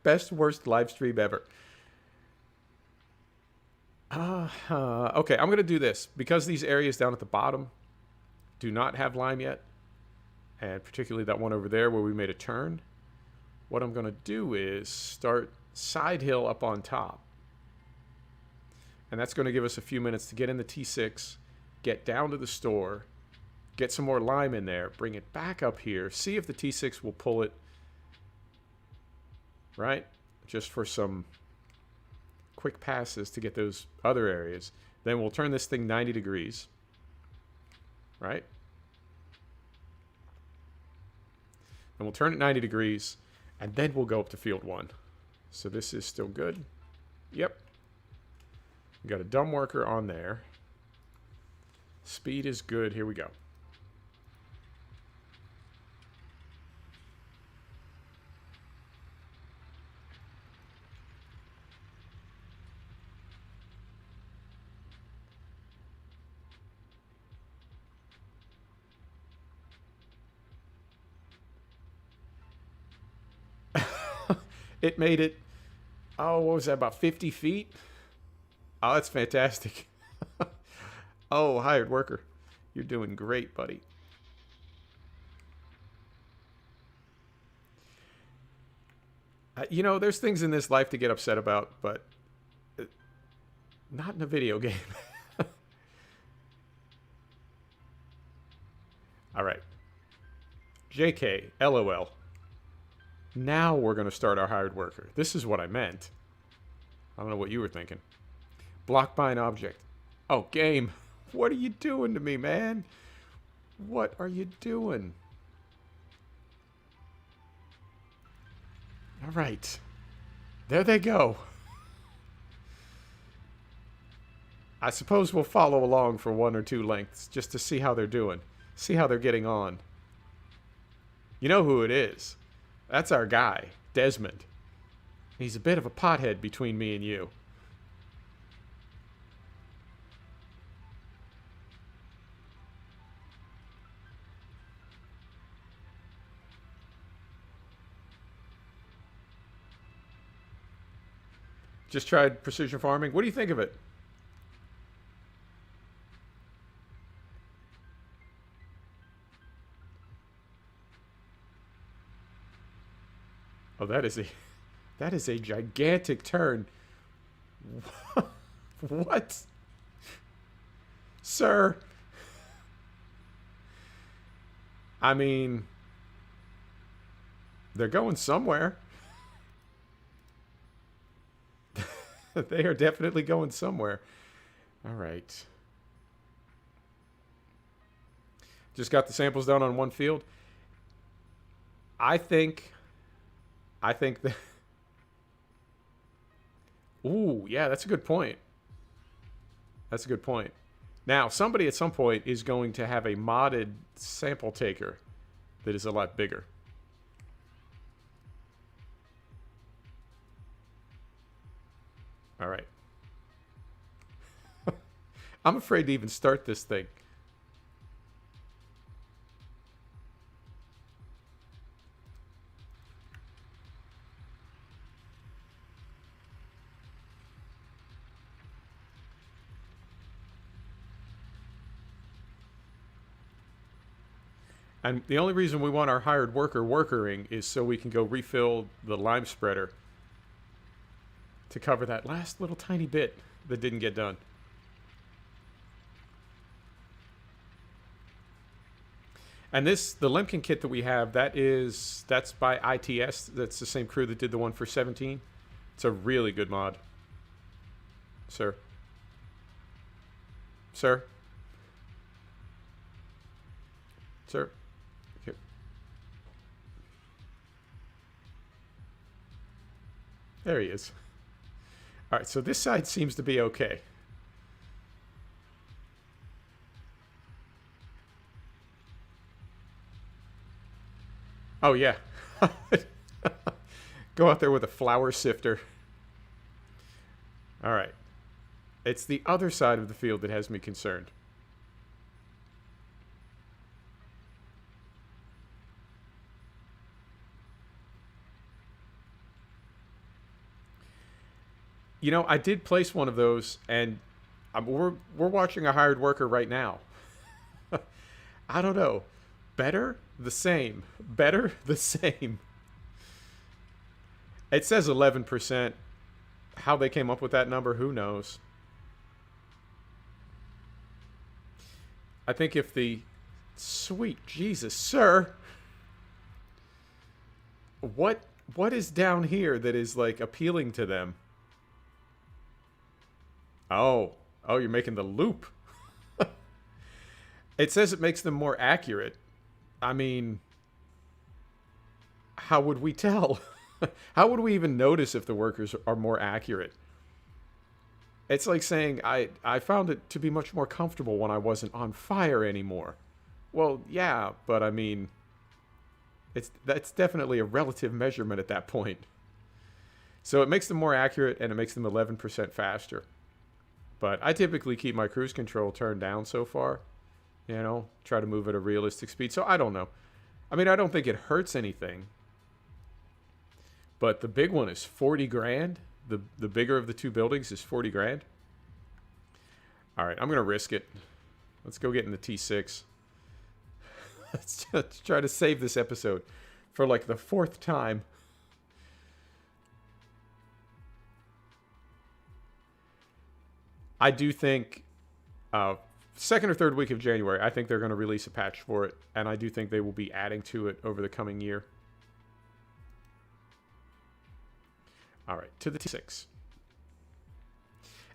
Best, worst live stream ever. Okay, I'm going to do this. Because these areas down at the bottom do not have lime yet, and particularly that one over there where we made a turn, what I'm going to do is start side hill up on top. And that's going to give us a few minutes to get in the T6, get down to the store, get some more lime in there, bring it back up here, see if the T6 will pull it, right? Just for some quick passes to get those other areas. Then we'll turn this thing 90 degrees, right? And we'll turn it 90 degrees, and then we'll go up to field 1. So this is still good. Yep. We got a dumb worker on there. Speed is good. Here we go. It made it, oh, what was that, about 50 feet? Oh, that's fantastic. Oh, hired worker. You're doing great, buddy. You know, there's things in this life to get upset about, but not in a video game. All right. JK, LOL. Now we're going to start our hired worker. This is what I meant. I don't know what you were thinking. Block by an object. Oh, game. What are you doing to me, man? What are you doing? All right. There they go. I suppose we'll follow along for 1 or 2 lengths just to see how they're doing. See how they're getting on. You know who it is. That's our guy, Desmond. He's a bit of a pothead between me and you. Just tried precision farming. What do you think of it? Oh, that is a gigantic turn. What? Sir. I mean, they're going somewhere. They are definitely going somewhere. All right. Just got the samples done on one field. I think that... Ooh, yeah, that's a good point. That's a good point. Now, somebody at some point is going to have a modded sample taker that is a lot bigger. All right. I'm afraid to even start this thing. And the only reason we want our hired worker workering is so we can go refill the lime spreader to cover that last little tiny bit that didn't get done. And this, the Lemkin kit that we have, that's by ITS. That's the same crew that did the one for 17. It's a really good mod. Sir. Sir. Sir. Okay. There he is. All right, so this side seems to be okay. Oh, yeah. Go out there with a flour sifter. All right. It's the other side of the field that has me concerned. You know, I did place one of those, and we're watching a hired worker right now. I don't know. Better? The same. Better? The same. It says 11%. How they came up with that number, who knows? I think if the... Sweet Jesus, sir! What is down here that is, like, appealing to them? Oh, you're making the loop. It says it makes them more accurate. I mean, how would we tell? How would we even notice if the workers are more accurate? It's like saying, I found it to be much more comfortable when I wasn't on fire anymore. Well, yeah, but I mean, that's definitely a relative measurement at that point. So it makes them more accurate, and it makes them 11% faster. But I typically keep my cruise control turned down so far. You know, try to move at a realistic speed. So I don't know. I mean, I don't think it hurts anything. But the big one is 40 grand. The bigger of the two buildings is 40 grand. All right, I'm going to risk it. Let's go get in the T6. Let's try to save this episode for like the 4th time. I do think 2nd or 3rd week of January, I think they're going to release a patch for it. And I do think they will be adding to it over the coming year. All right, to the T6.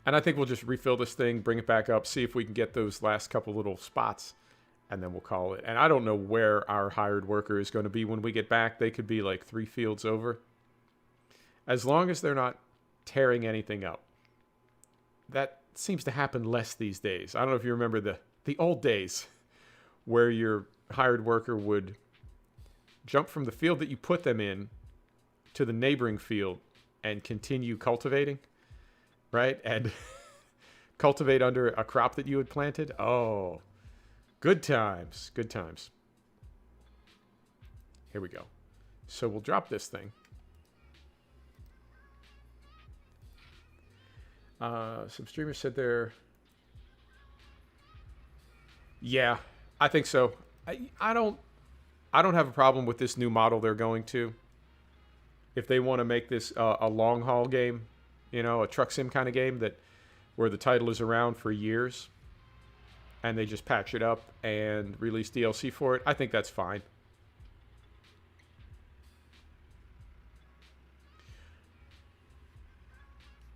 And I think we'll just refill this thing, bring it back up, see if we can get those last couple little spots, and then we'll call it. And I don't know where our hired worker is going to be when we get back. They could be like 3 fields over. As long as they're not tearing anything up. That seems to happen less these days. I don't know if you remember the old days where your hired worker would jump from the field that you put them in to the neighboring field and continue cultivating, right? And cultivate under a crop that you had planted. Oh, good times, good times. Here we go. So we'll drop this thing. Some streamers said they're... Yeah, I think so. I don't have a problem with this new model they're going to. If they want to make this a long haul game, you know, a truck sim kind of game that where the title is around for years, and they just patch it up and release DLC for it, I think that's fine.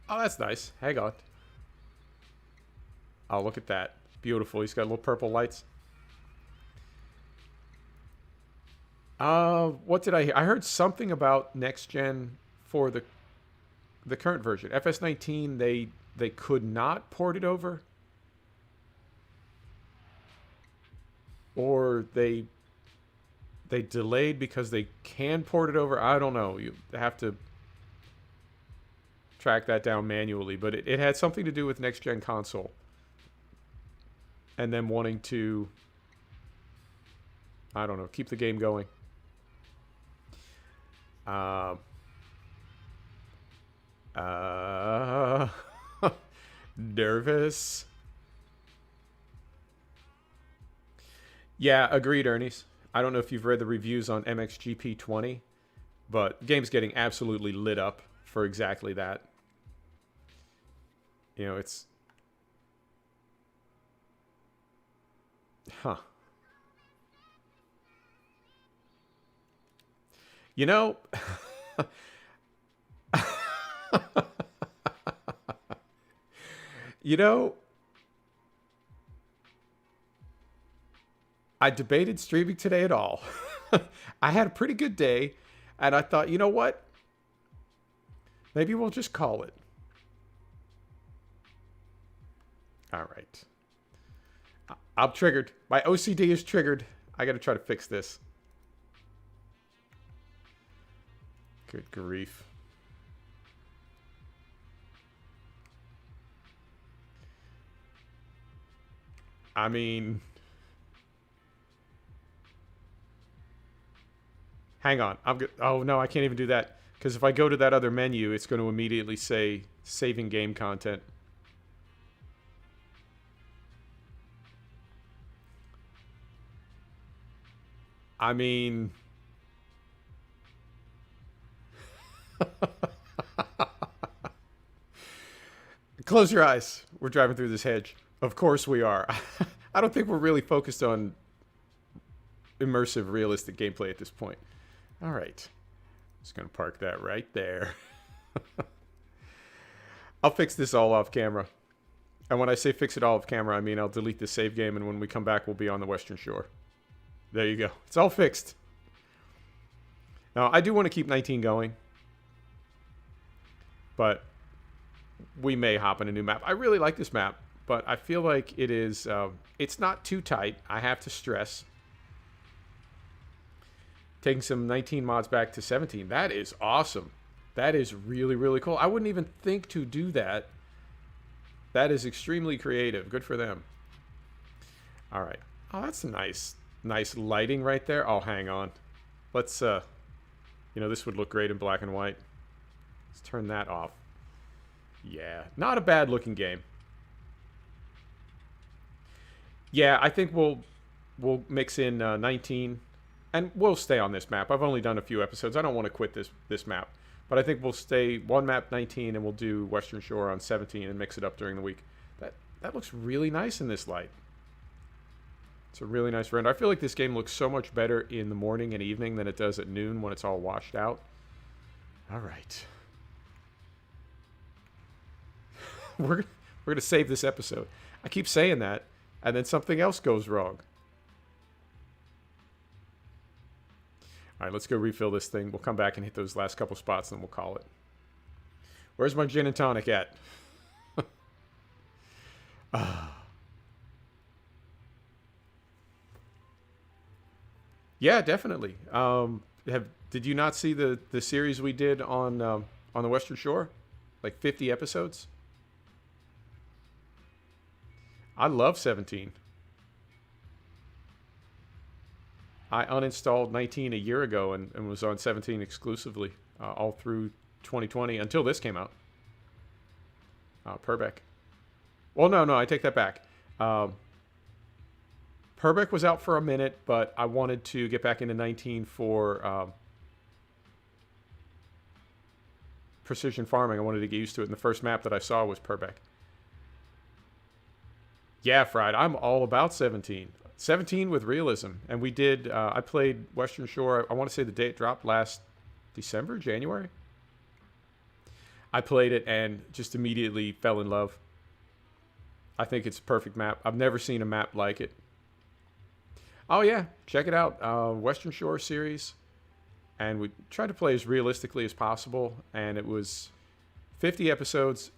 Oh, that's nice. Hang on. Oh, look at that. Beautiful. He's got little purple lights. What did I hear? I heard something about next gen for the current version. FS19, they could not port it over. Or they delayed because they can port it over. I don't know. You have to track that down manually, but it had something to do with next gen console and them wanting to, I don't know, keep the game going. Nervous. Yeah, agreed, Ernie's. I don't know if you've read the reviews on MXGP20, but the game's getting absolutely lit up for exactly that. You know, it's... Huh. You know... You know... I debated streaming today at all. I had a pretty good day, and I thought, you know what? Maybe we'll just call it. All right. I'm triggered. My OCD is triggered. I got to try to fix this. Good grief. I mean... Hang on. I'm good. Oh, no, I can't even do that. Because if I go to that other menu, it's going to immediately say saving game content. I mean... Close your eyes. We're driving through this hedge. Of course we are. I don't think we're really focused on immersive, realistic gameplay at this point. All right. Just going to park that right there. I'll fix this all off camera. And when I say fix it all off camera, I mean I'll delete the save game, and when we come back, we'll be on the Western Shore. There you go. It's all fixed. Now, I do want to keep 19 going. But we may hop in a new map. I really like this map, but I feel like it is... it's not too tight, I have to stress. Taking some 19 mods back to 17. That is awesome. That is really, really cool. I wouldn't even think to do that. That is extremely creative. Good for them. All right. Oh, that's nice. Nice lighting right there. Oh, hang on. Let's, you know, this would look great in black and white. Let's turn that off. Yeah. Not a bad looking game. Yeah, I think we'll mix in 19. And we'll stay on this map. I've only done a few episodes. I don't want to quit this map. But I think we'll stay one map 19 and we'll do Western Shore on 17 and mix it up during the week. That looks really nice in this light. It's a really nice render. I feel like this game looks so much better in the morning and evening than it does at noon when it's all washed out. All right. We're going to save this episode. I keep saying that, and then something else goes wrong. All right, let's go refill this thing. We'll come back and hit those last couple spots, and then we'll call it. Where's my gin and tonic at? Yeah, definitely. Did you not see the series we did on the Western Shore? Like 50 episodes? I love 17. I uninstalled 19 a year ago and was on 17 exclusively all through 2020 until this came out. Purbeck. Well, no, I take that back. Purbeck was out for a minute, but I wanted to get back into 19 for precision farming. I wanted to get used to it, and the first map that I saw was Purbeck. Yeah, Fried, I'm all about 17. 17 with realism. And we did, I played Western Shore, I want to say the day it dropped last December, January. I played it and just immediately fell in love. I think it's a perfect map. I've never seen a map like it. Oh yeah, check it out. Western Shore series. And we tried to play as realistically as possible. And it was 50 episodes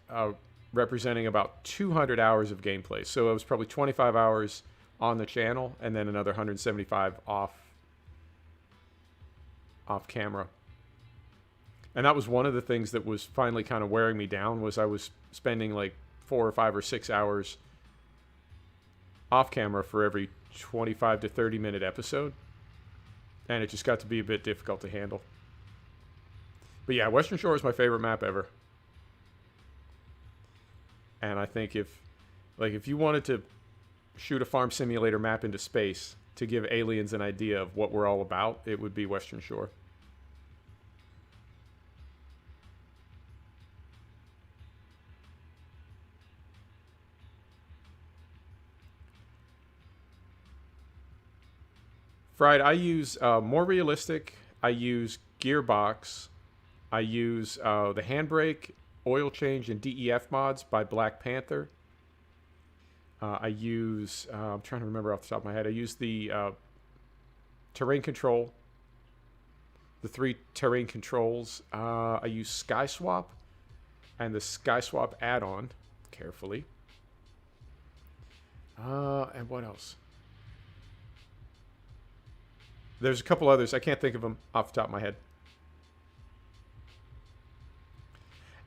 representing about 200 hours of gameplay. So it was probably 25 hours on the channel and then another 175 off camera. And that was one of the things that was finally kind of wearing me down, was I was spending like 4 or 5 or 6 hours off camera for every 25 to 30 minute episode. And it just got to be a bit difficult to handle. But yeah, Western Shore is my favorite map ever. And I think if you wanted to shoot a farm simulator map into space to give aliens an idea of what we're all about, it would be Western Shore. Fried, I use more realistic. I use Gearbox. I use the Handbrake, Oil Change, and DEF mods by Black Panther. I use, I'm trying to remember off the top of my head, I use the terrain control, the 3 terrain controls. I use SkySwap and the SkySwap add-on, carefully. And what else? There's a couple others. I can't think of them off the top of my head.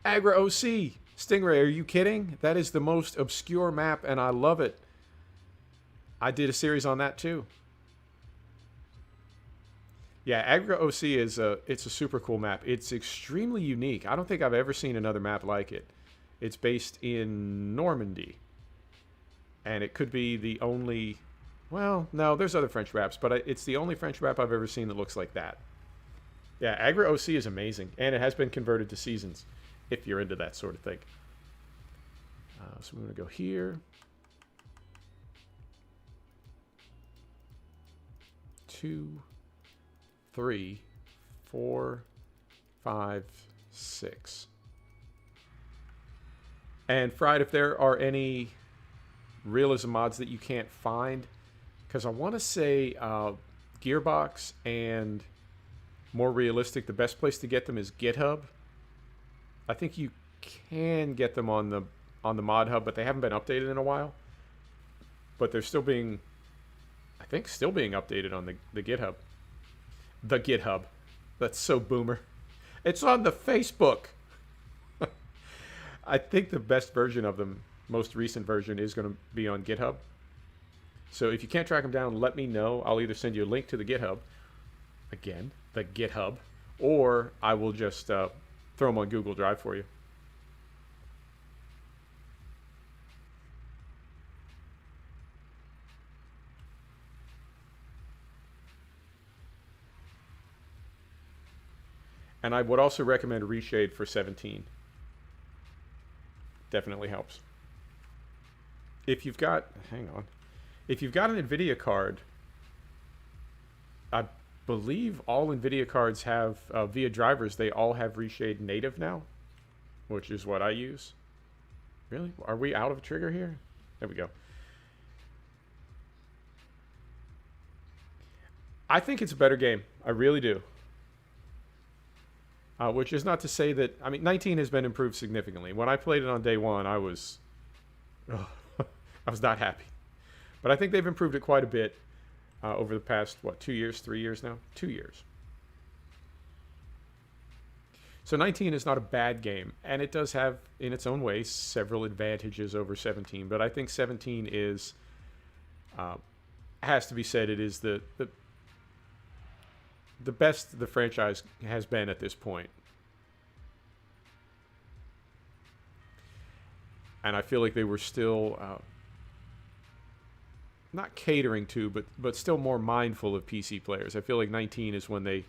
Agra OC. Stingray, are you kidding? That is the most obscure map, and I love it. I did a series on that, too. Yeah, Agra OC is it's a super cool map. It's extremely unique. I don't think I've ever seen another map like it. It's based in Normandy. And it could be the only... Well, no, there's other French maps, but it's the only French map I've ever seen that looks like that. Yeah, Agra OC is amazing, and it has been converted to seasons, if you're into that sort of thing. So we're going to go here. 2, 3, 4, 5, 6. And Fried, if there are any realism mods that you can't find, because I want to say Gearbox and more realistic, the best place to get them is GitHub. I think you can get them on the mod hub, but they haven't been updated in a while. But they're still being, I think, still being updated on the GitHub. The GitHub. That's so boomer. It's on the Facebook. I think the best version of them, most recent version, is going to be on GitHub. So if you can't track them down, let me know. I'll either send you a link to the GitHub, again, the GitHub, or I will just throw them on Google Drive for you. And I would also recommend Reshade for 17. Definitely helps. If you've got, hang on. If you've got an NVIDIA card, I believe all NVIDIA cards have, via drivers, they all have Reshade native now, which is what I use. Really? Are we out of a trigger here? There we go. I think it's a better game. I really do. Which is not to say that, I mean, 19 has been improved significantly. When I played it on day one, I was not happy. But I think they've improved it quite a bit over the past, 2 years, 3 years now? 2 years. So 19 is not a bad game, and it does have, in its own way, several advantages over 17. But I think 17 is, has to be said, it is the best the franchise has been at this point. And I feel like they were still not catering to, but still more mindful of PC players. I feel like 19 is when they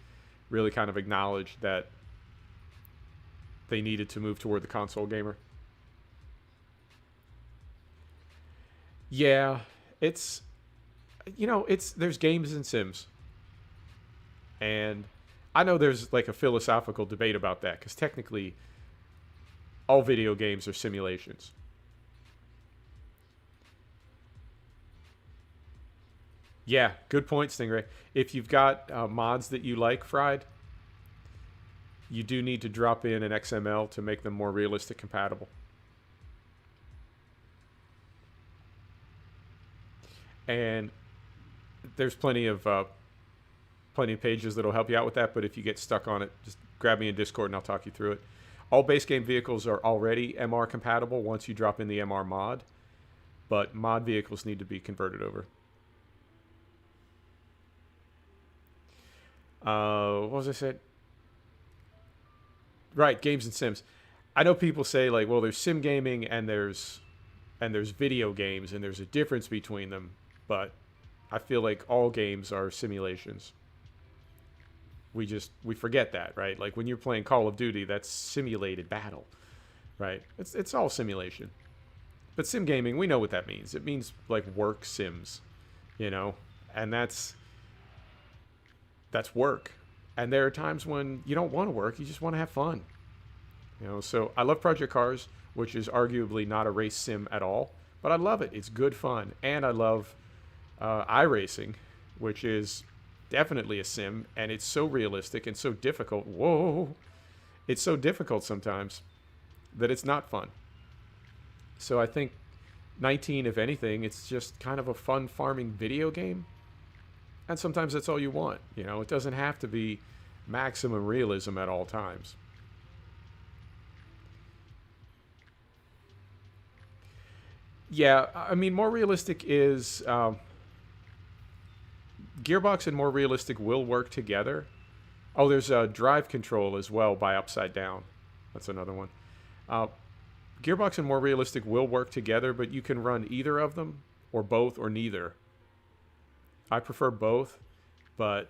really kind of acknowledged that they needed to move toward the console gamer. Yeah, it's, there's games and sims. And I know there's like a philosophical debate about that, because technically all video games are simulations. Yeah, good point, Stingray. If you've got mods that you like, Fried, you do need to drop in an XML to make them more realistic compatible. And there's plenty of pages that'll help you out with that. But if you get stuck on it, just grab me in Discord and I'll talk you through it. All base game vehicles are already MR compatible once you drop in the MR mod, but mod vehicles need to be converted over. What was I said? Right, games and sims. I know people say like, well, there's sim gaming and there's video games and there's a difference between them, but I feel like all games are simulations. We forget that, right? Like when you're playing Call of Duty, that's simulated battle, right? It's all simulation. But sim gaming, we know what that means. It means like work sims, and that's work. And there are times when you don't want to work, you just want to have fun. So I love Project Cars, which is arguably not a race sim at all, but I love it. It's good fun. And I love iRacing, which is definitely a sim, and it's so realistic and so difficult. Whoa. It's so difficult sometimes that it's not fun. So I think 19, if anything, it's just kind of a fun farming video game. And sometimes that's all you want. It doesn't have to be maximum realism at all times. Yeah, I mean, more realistic is... Gearbox and more realistic will work together. Oh, there's a drive control as well by Upside Down. That's another one. Gearbox and more realistic will work together, but you can run either of them, or both, or neither. I prefer both, but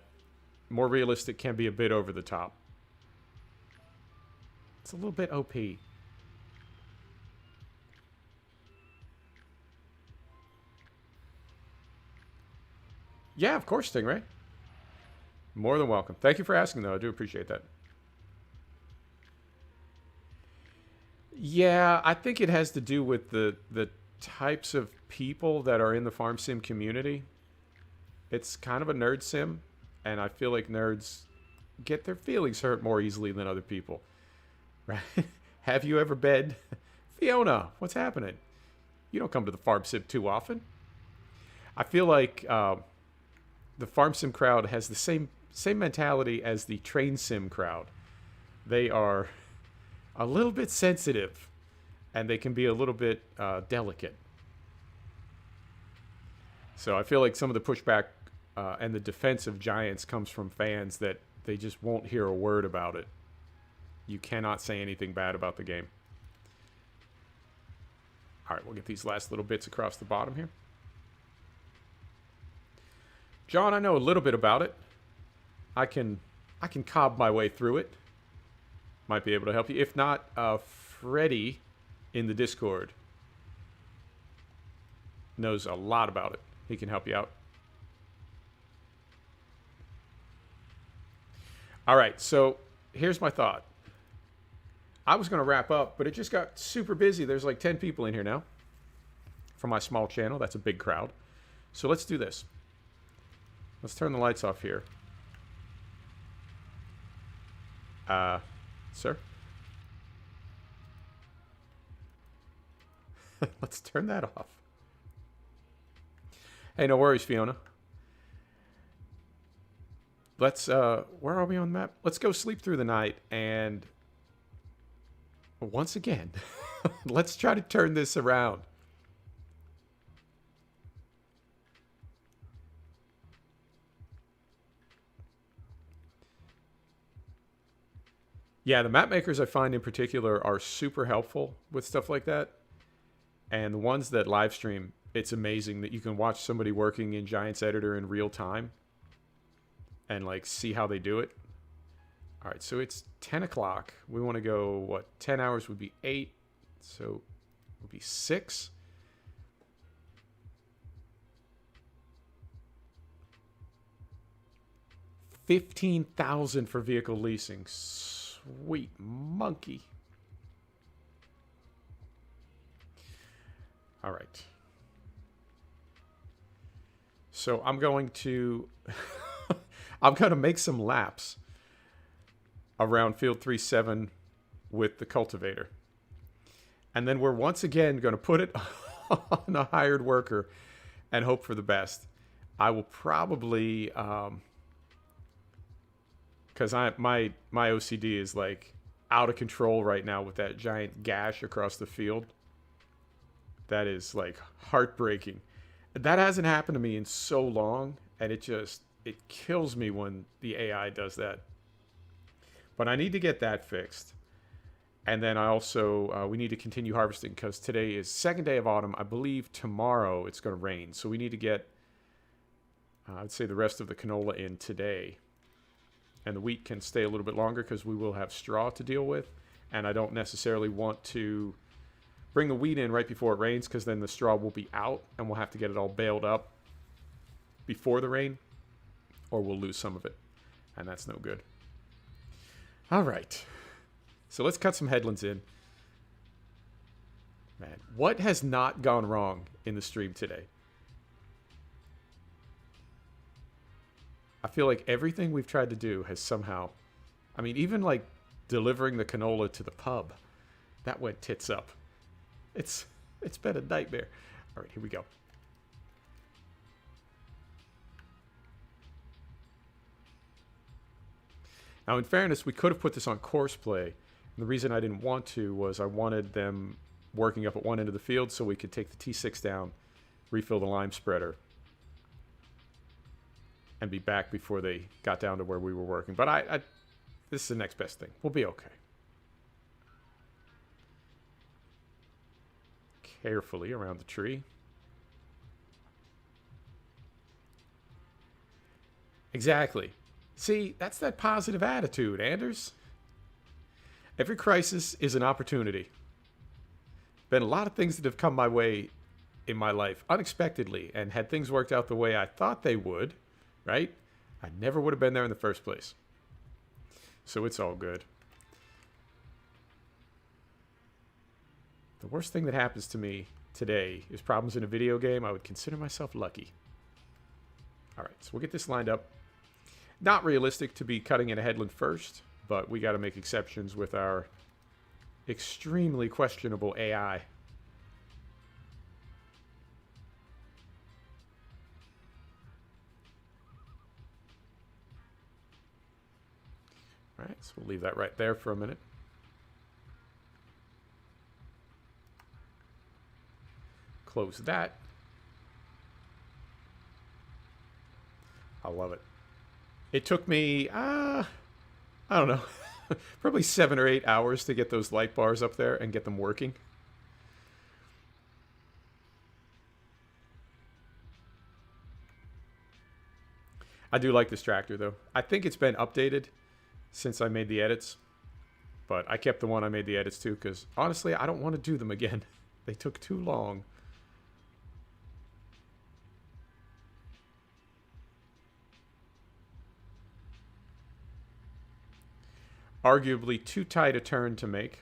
more realistic can be a bit over the top. It's a little bit OP. Yeah, of course, Stingray. More than welcome. Thank you for asking, though. I do appreciate that. Yeah, I think it has to do with the types of people that are in the farm sim community. It's kind of a nerd sim, and I feel like nerds get their feelings hurt more easily than other people. Right? Have you ever been... Fiona, what's happening? You don't come to the farm sim too often. I feel like the farm sim crowd has the same mentality as the train sim crowd. They are a little bit sensitive, and they can be a little bit delicate. So I feel like some of the pushback and the defense of Giants comes from fans that they just won't hear a word about it. You cannot say anything bad about the game. All right, we'll get these last little bits across the bottom here. John, I know a little bit about it. I can cob my way through it. Might be able to help you. If not, Freddie in the Discord knows a lot about it. He can help you out. All right, so here's my thought. I was going to wrap up, but it just got super busy. There's like 10 people in here now for my small channel. That's a big crowd. So let's do this. Let's turn the lights off here. Sir? Let's turn that off. Hey, no worries, Fiona. Let's, where are we on the map? Let's go sleep through the night, and once again, let's try to turn this around. Yeah, the map makers I find in particular are super helpful with stuff like that. And the ones that live stream, it's amazing that you can watch somebody working in Giants Editor in real time and like see how they do it. All right, so it's 10 o'clock. We want to go, what, 10 hours would be 8. So it would be 6. $15,000 for vehicle leasing. Sweet monkey. All right. So I'm going to make some laps around field 3-7 with the cultivator. And then we're once again going to put it on a hired worker and hope for the best. I will probably, because my OCD is like out of control right now with that giant gash across the field. That is like heartbreaking. That hasn't happened to me in so long, and it kills me when the AI does that. But I need to get that fixed. And then I also, we need to continue harvesting because today is second day of autumn. I believe tomorrow it's going to rain. So we need to get, I'd say, the rest of the canola in today. And the wheat can stay a little bit longer because we will have straw to deal with. And I don't necessarily want to bring the wheat in right before it rains because then the straw will be out and we'll have to get it all baled up before the rain or we'll lose some of it. And that's no good. All right. So let's cut some headlands in. Man, what has not gone wrong in the stream today? I feel like everything we've tried to do has somehow... I mean, even like delivering the canola to the pub, that went tits up. It's been a nightmare. All right, here we go. Now, in fairness, we could have put this on course play. And the reason I didn't want to was I wanted them working up at one end of the field so we could take the T6 down, refill the lime spreader, and be back before they got down to where we were working. But this is the next best thing. We'll be okay. Carefully around the tree. Exactly. See, that's that positive attitude, Anders. Every crisis is an opportunity. Been a lot of things that have come my way in my life unexpectedly, and had things worked out the way I thought they would, right? I never would have been there in the first place. So it's all good. The worst thing that happens to me today is problems in a video game. I would consider myself lucky. All right, so we'll get this lined up. Not realistic to be cutting in a headland first, but we got to make exceptions with our extremely questionable AI. All right, so we'll leave that right there for a minute. Close that. I love it. It took me, I don't know, probably 7 or 8 hours to get those light bars up there and get them working. I do like this tractor, though. I think it's been updated since I made the edits. But I kept the one I made the edits to because, honestly, I don't want to do them again. They took too long. Arguably too tight a turn to make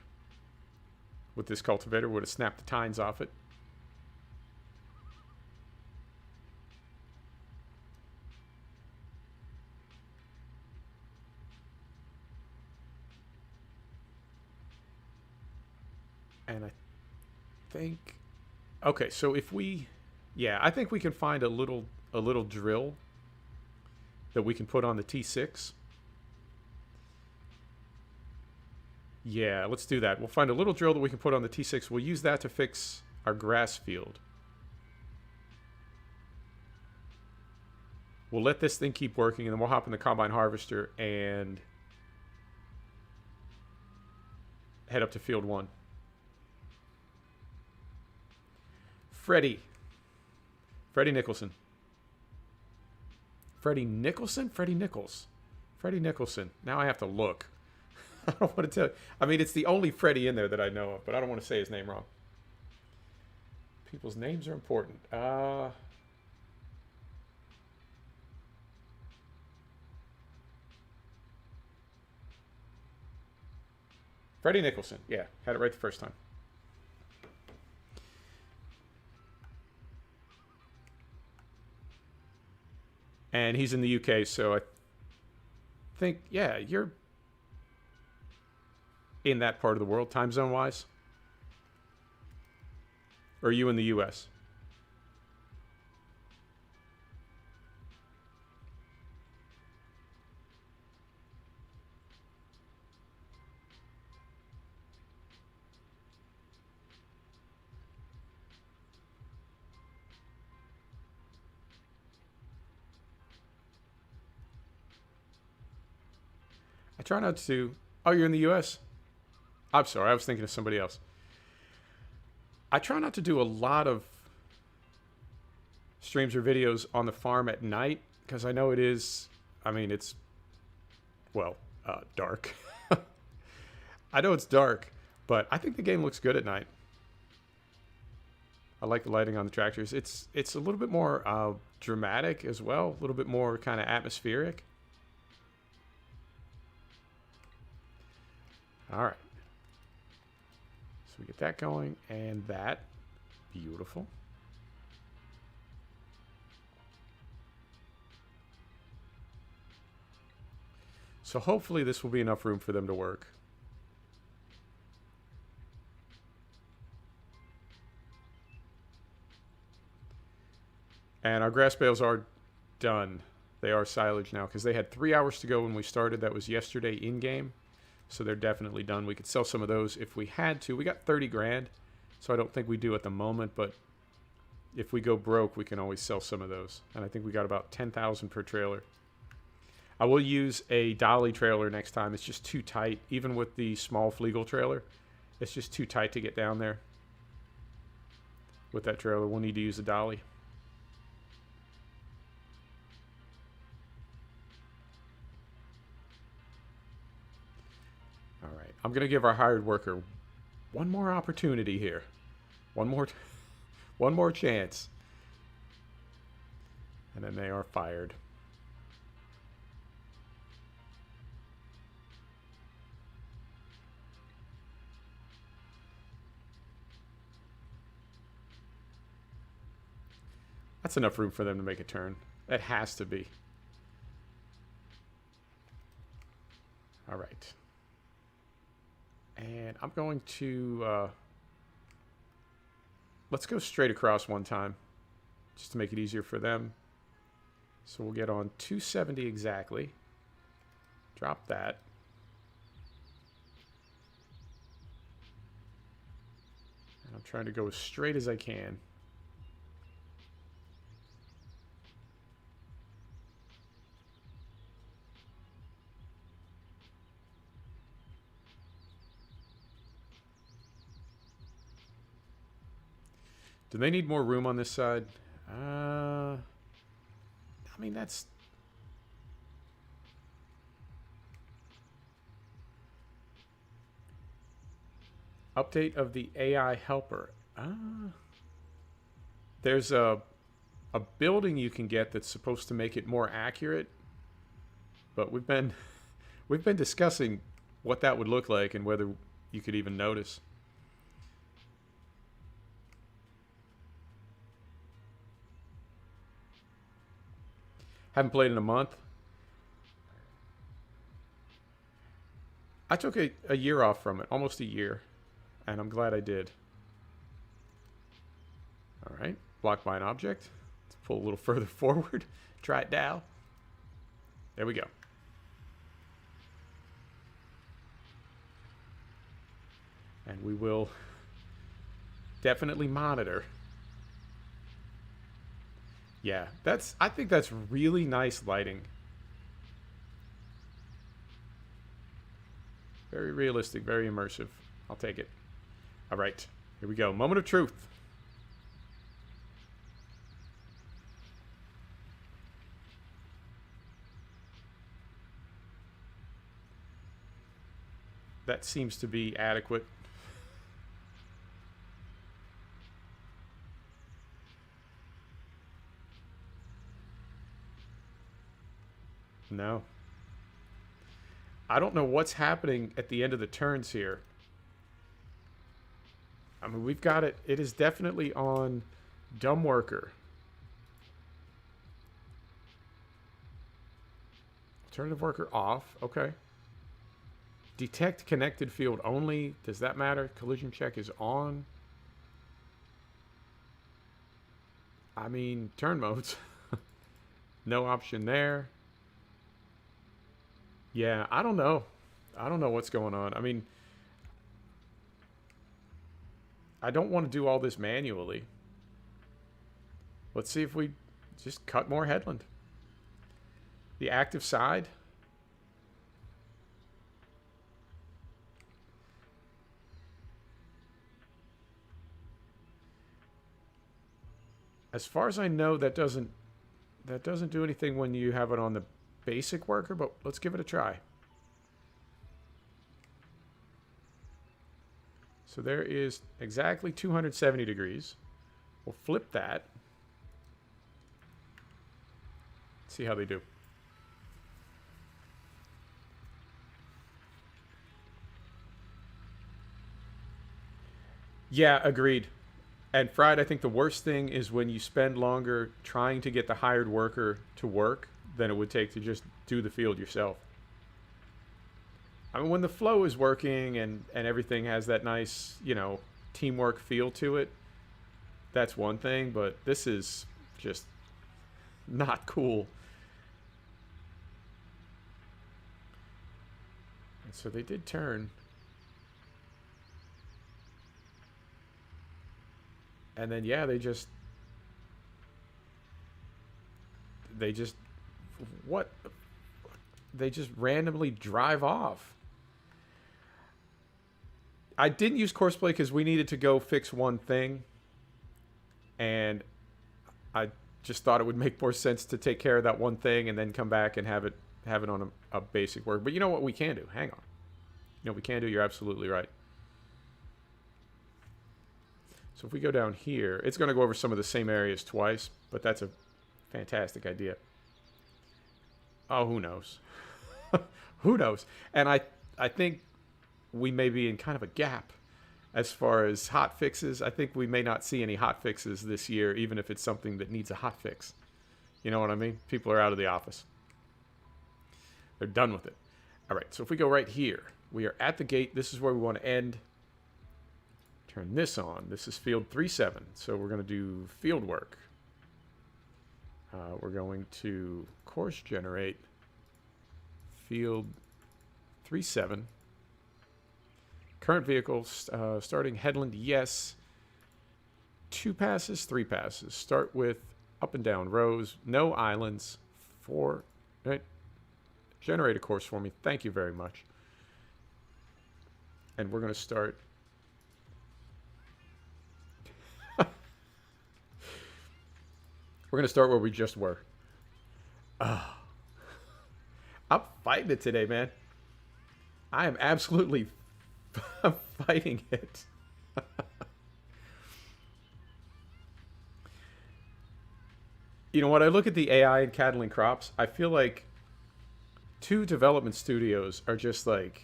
with this cultivator. Would have snapped the tines off it. And I think, okay, so if we, yeah, I think we can find a little drill that we can put on the T6. Yeah, let's do that. We'll find a little drill that we can put on the T6. We'll use that to fix our grass field. We'll let this thing keep working, and then we'll hop in the combine harvester and head up to field 1. Freddie. Freddie Nicholson. Freddie Nicholson? Freddie Nichols. Freddie Nicholson. Now I have to look. I don't want to tell you. I mean, it's the only Freddie in there that I know of, but I don't want to say his name wrong. People's names are important. Freddie Nicholson. Yeah, had it right the first time. And he's in the UK, so I think, yeah, you're in that part of the world, time zone wise. Or are you in the US? I try not to. Oh, you're in the US? I'm sorry, I was thinking of somebody else. I try not to do a lot of streams or videos on the farm at night because I know it is, I mean, it's, well, dark. I know it's dark, but I think the game looks good at night. I like the lighting on the tractors. It's a little bit more dramatic as well, a little bit more kind of atmospheric. All right. So we get that going and that. Beautiful. So hopefully this will be enough room for them to work. And our grass bales are done. They are silage now because they had 3 hours to go when we started. That was yesterday in game. So they're definitely done. We could sell some of those if we had to. We got 30 grand, so I don't think we do at the moment, but if we go broke, we can always sell some of those. And I think we got about 10,000 per trailer. I will use a dolly trailer next time. It's just too tight. Even with the small Flegel trailer, it's just too tight to get down there. With that trailer, we'll need to use a dolly. All right, I'm going to give our hired worker one more opportunity here. One more chance. And then they are fired. That's enough room for them to make a turn. That has to be. All right. And I'm going to... let's go straight across one time, just to make it easier for them. So we'll get on 270 exactly. Drop that. And I'm trying to go as straight as I can. Do they need more room on this side? I mean, that's... Update of the AI helper. There's a building you can get that's supposed to make it more accurate, but we've been discussing what that would look like and whether you could even notice. Haven't played in a month. I took a year off from it, almost a year, and I'm glad I did. All right, blocked by an object. Let's pull a little further forward. Try it down. There we go. And we will definitely monitor. Yeah, I think that's really nice lighting. Very realistic, very immersive. I'll take it. All right, here we go. Moment of truth. that seems to be adequate. No. I don't know what's happening at the end of the turns here. I mean, we've got it. It is definitely on dumb worker. Alternative worker off. Okay. Detect connected field only. Does that matter? Collision check is on. I mean, turn modes. No option there. Yeah, I don't know. I don't know what's going on. I mean, I don't want to do all this manually. Let's see if we just cut more headland. The active side. As far as I know, that doesn't do anything when you have it on the basic worker, but let's give it a try. So there is exactly 270 degrees. We'll flip that. See how they do. Yeah, agreed. And Fried, I think the worst thing is when you spend longer trying to get the hired worker to work than it would take to just do the field yourself. I mean, when the flow is working and everything has that nice, you know, teamwork feel to it, that's one thing, but this is just not cool. And so they did turn. And then, yeah, they just what? They just randomly drive off. I didn't use Courseplay because we needed to go fix one thing. And I just thought it would make more sense to take care of that one thing and then come back and have it on a basic work. But you know what we can do? Hang on. You know what we can do? You're absolutely right. So if we go down here, it's going to go over some of the same areas twice, but that's a fantastic idea. Oh, who knows? Who knows? And I think we may be in kind of a gap as far as hot fixes. I think we may not see any hot fixes this year, even if it's something that needs a hot fix. You know what I mean? People are out of the office. They're done with it. All right, so if we go right here, we are at the gate. This is where we want to end. Turn this on. This is field 3-7. So we're going to do field work. We're going to course generate field 3-7. Current vehicle starting headland, yes. 2 passes, 3 passes. Start with up and down rows, no islands. 4. Right. Generate a course for me. Thank you very much. And we're going to start. We're going to start where we just were. Oh. I'm fighting it today, man. I am absolutely fighting it. You know, when I look at the AI in Catalan crops, I feel like 2 development studios are just like,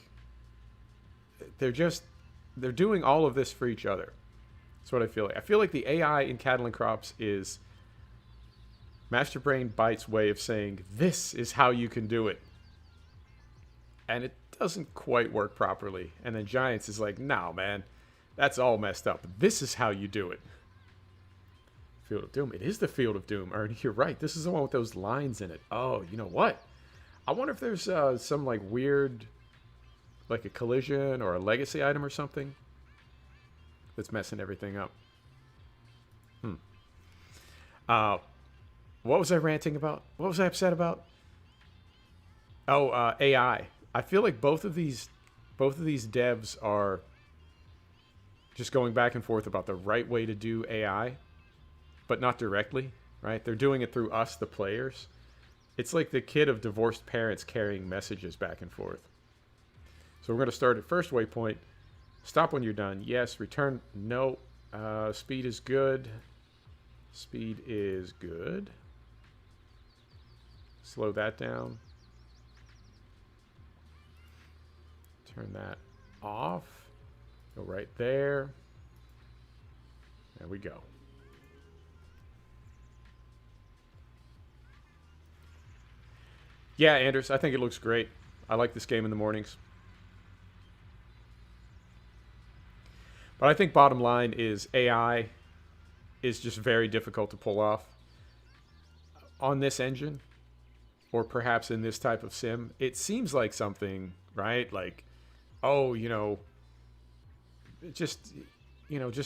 they're doing all of this for each other. That's what I feel like. I feel like the AI in Catalan crops is Master Brain Byte's way of saying, this is how you can do it. And it doesn't quite work properly. And then Giants is like, no, man, that's all messed up. This is how you do it. Field of Doom. It is the Field of Doom, Ernie. You're right. This is the one with those lines in it. Oh, you know what? I wonder if there's some like weird, like a collision or a legacy item or something that's messing everything up. What was I ranting about? What was I upset about? Oh, AI. I feel like both of these devs are just going back and forth about the right way to do AI, but not directly, right? They're doing it through us, the players. It's like the kid of divorced parents carrying messages back and forth. So we're going to start at first waypoint. Stop when you're done. Yes. Return. No. Speed is good. Speed is good. Slow that down. Turn that off. Go right there. There we go. Yeah, Anders, I think it looks great. I like this game in the mornings. But I think bottom line is AI is just very difficult to pull off on this engine, or perhaps in this type of sim. It seems like something, right? Like, oh, just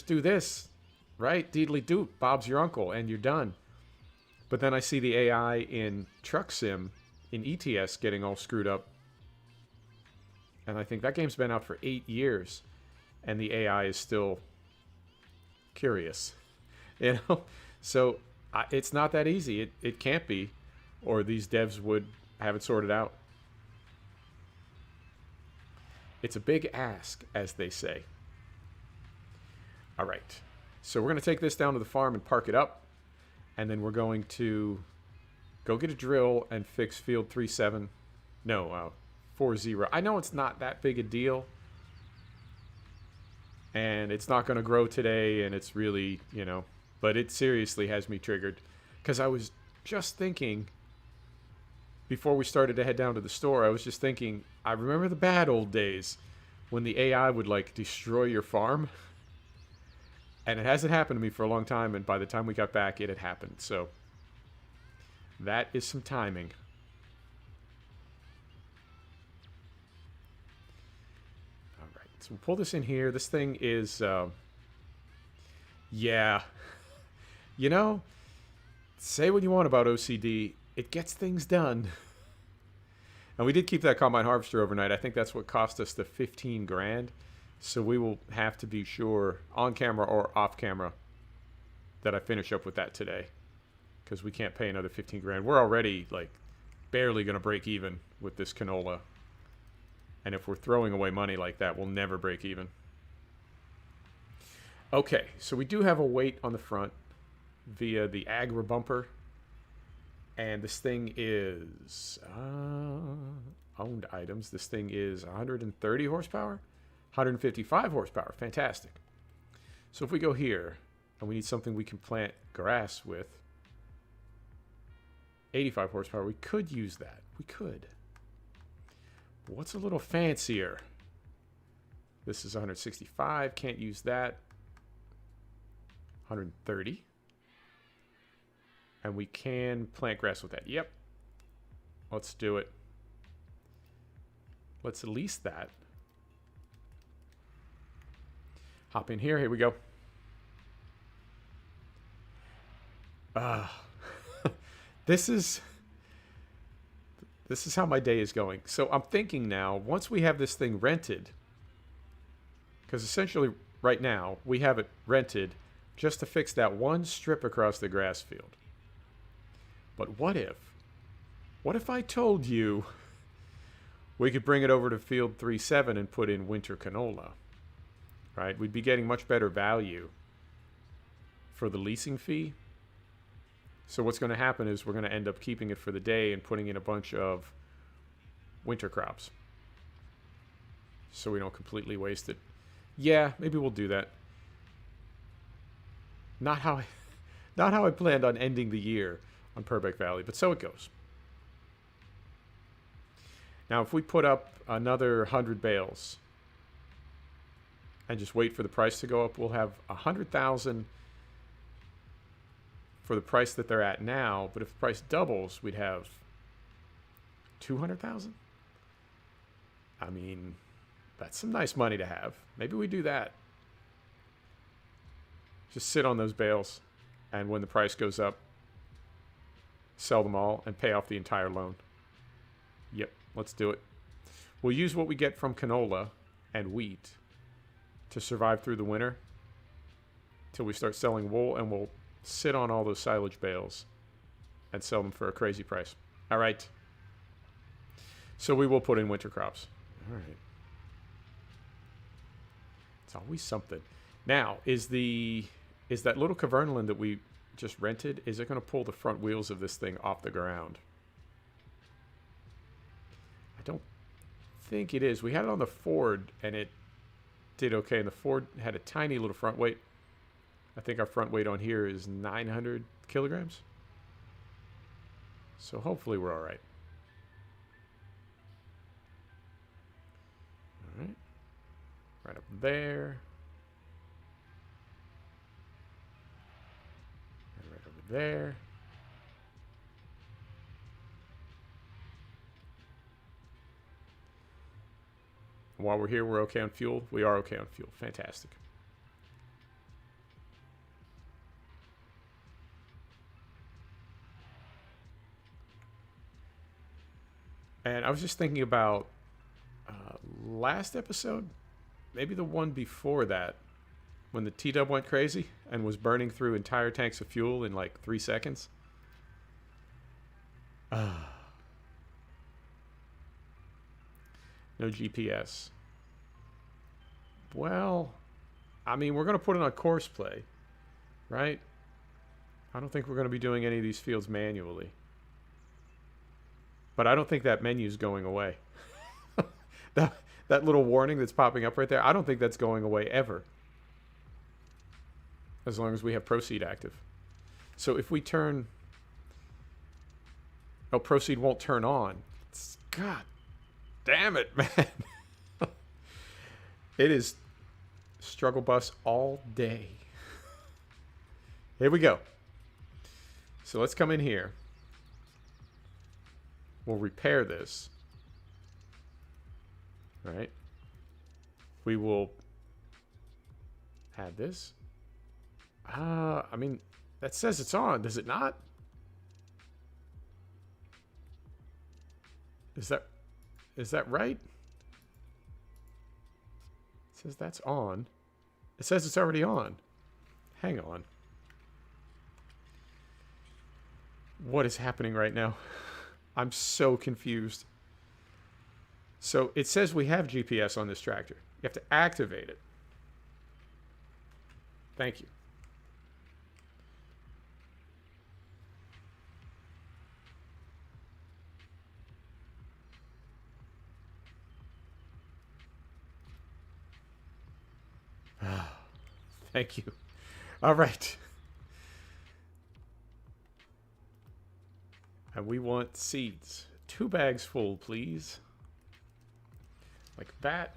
do this, right? Deedly doot, Bob's your uncle, and you're done. But then I see the AI in truck sim, in ETS, getting all screwed up. And I think that game's been out for 8 years, and the AI is still curious. So it's not that easy. It can't be, or these devs would have it sorted out. It's a big ask, as they say. All right. So we're going to take this down to the farm and park it up. And then we're going to go get a drill and fix field 3-7. No, 4-0. I know it's not that big a deal. And it's not going to grow today. And it's really, but it seriously has me triggered. Because I was just thinking, before we started to head down to the store, I was just thinking, I remember the bad old days when the AI would like destroy your farm. And it hasn't happened to me for a long time, and by the time we got back, it had happened. So that is some timing. All right, so we'll pull this in here. This thing is, yeah. Say what you want about OCD. It gets things done. And we did keep that combine harvester overnight. I think that's what cost us the 15 grand. So we will have to be sure, on camera or off camera, that I finish up with that today. Because we can't pay another 15 grand. We're already, barely going to break even with this canola. And if we're throwing away money like that, we'll never break even. Okay, so we do have a weight on the front via the Agra bumper. And this thing is owned items. This thing is 130 horsepower. 155 horsepower. Fantastic. So if we go here, and we need something we can plant grass with, 85 horsepower, we could use that. We could. But what's a little fancier? This is 165. Can't use that. 130. And we can plant grass with that. Yep. Let's do it. Let's lease that. Hop in here. Here we go. This is how my day is going. So I'm thinking now, once we have this thing rented, because essentially right now we have it rented just to fix that one strip across the grass field. But what if I told you we could bring it over to field 3-7 and put in winter canola? Right? We'd be getting much better value for the leasing fee. So what's going to happen is we're going to end up keeping it for the day and putting in a bunch of winter crops. So we don't completely waste it. Yeah, maybe we'll do that. Not how I planned on ending the year on Purbeck Valley, but so it goes. Now, if we put up another 100 bales and just wait for the price to go up, we'll have 100,000 for the price that they're at now. But if the price doubles, we'd have 200,000. I mean, that's some nice money to have. Maybe we do that. Just sit on those bales, and when the price goes up, sell them all and pay off the entire loan. Yep, let's do it. We'll use what we get from canola and wheat to survive through the winter till we start selling wool, and we'll sit on all those silage bales and sell them for a crazy price. All right. So we will put in winter crops. All right. It's always something. Now, is that little Cavernaland that we just rented, is it going to pull the front wheels of this thing off the ground? I don't think it is. We had it on the Ford, and it did okay. And the Ford had a tiny little front weight. I think our front weight on here is 900 kilograms. So hopefully we're all right. All right. Right up there. And right over there. While we're here, we're okay on fuel. We are okay on fuel. Fantastic. And I was just thinking about last episode, maybe the one before that, when the T-Dub went crazy and was burning through entire tanks of fuel in like 3 seconds. No GPS. Well, I mean, we're going to put it on course play, right? I don't think we're going to be doing any of these fields manually. But I don't think that menu's going away. That little warning that's popping up right there, I don't think that's going away ever. As long as we have proceed active. So if we turn... Oh, proceed won't turn on. God damn it, man. It is struggle bus all day. Here we go. So let's come in here. We'll repair this. All right. We will add this. I mean, that says it's on, does it not? Is that right? It says that's on. It says it's already on. Hang on. What is happening right now? I'm so confused. So it says we have GPS on this tractor. You have to activate it. Thank you. Thank you. All right. And we want seeds. 2 bags full, please. Like that.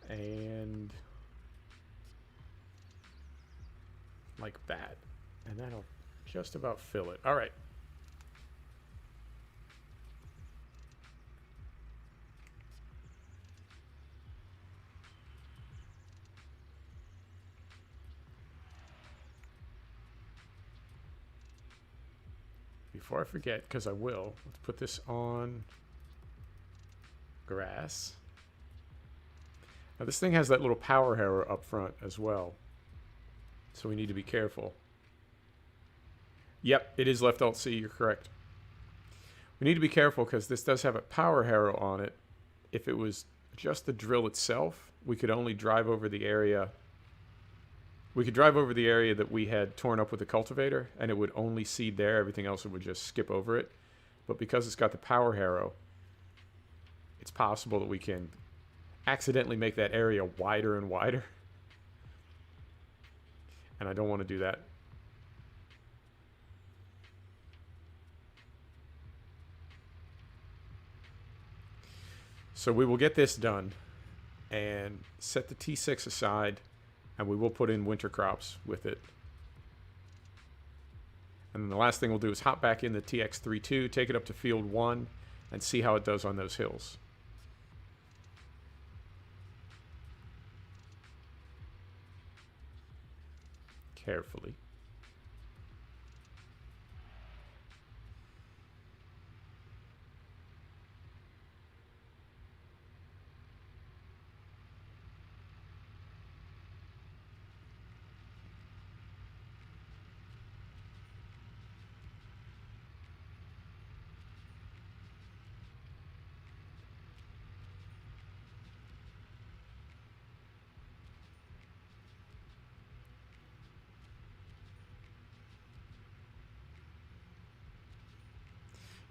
And like that. And that'll just about fill it. All right. Before I forget, because I will, let's put this on grass. Now this thing has that little power harrow up front as well. So we need to be careful. Yep, it is left Alt C, you're correct. We need to be careful because this does have a power harrow on it. If it was just the drill itself, we could only drive over the area. We could drive over the area that we had torn up with the cultivator, and it would only seed there. Everything else would just skip over it. But because it's got the power harrow, it's possible that we can accidentally make that area wider and wider. And I don't want to do that. So we will get this done and set the T6 aside. And we will put in winter crops with it. And then the last thing we'll do is hop back in the TX32, take it up to field 1, and see how it does on those hills. Carefully.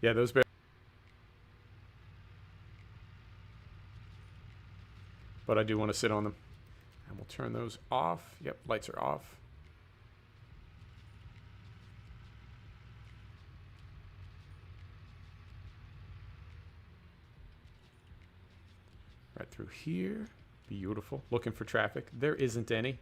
Yeah, those bears. But I do want to sit on them. And we'll turn those off. Yep, lights are off. Right through here. Beautiful. Looking for traffic. There isn't any.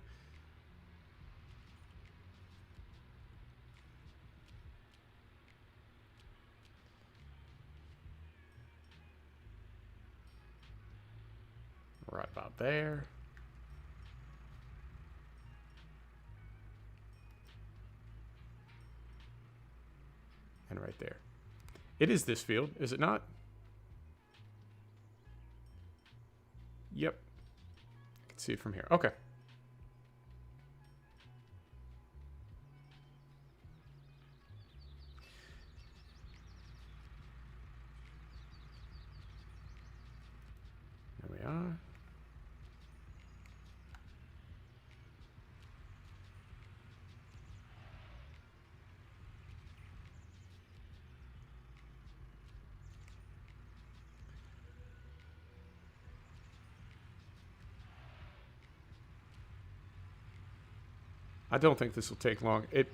Right about there. And right there. It is this field, is it not? Yep. I can see it from here. Okay. There we are. I don't think this will take long. It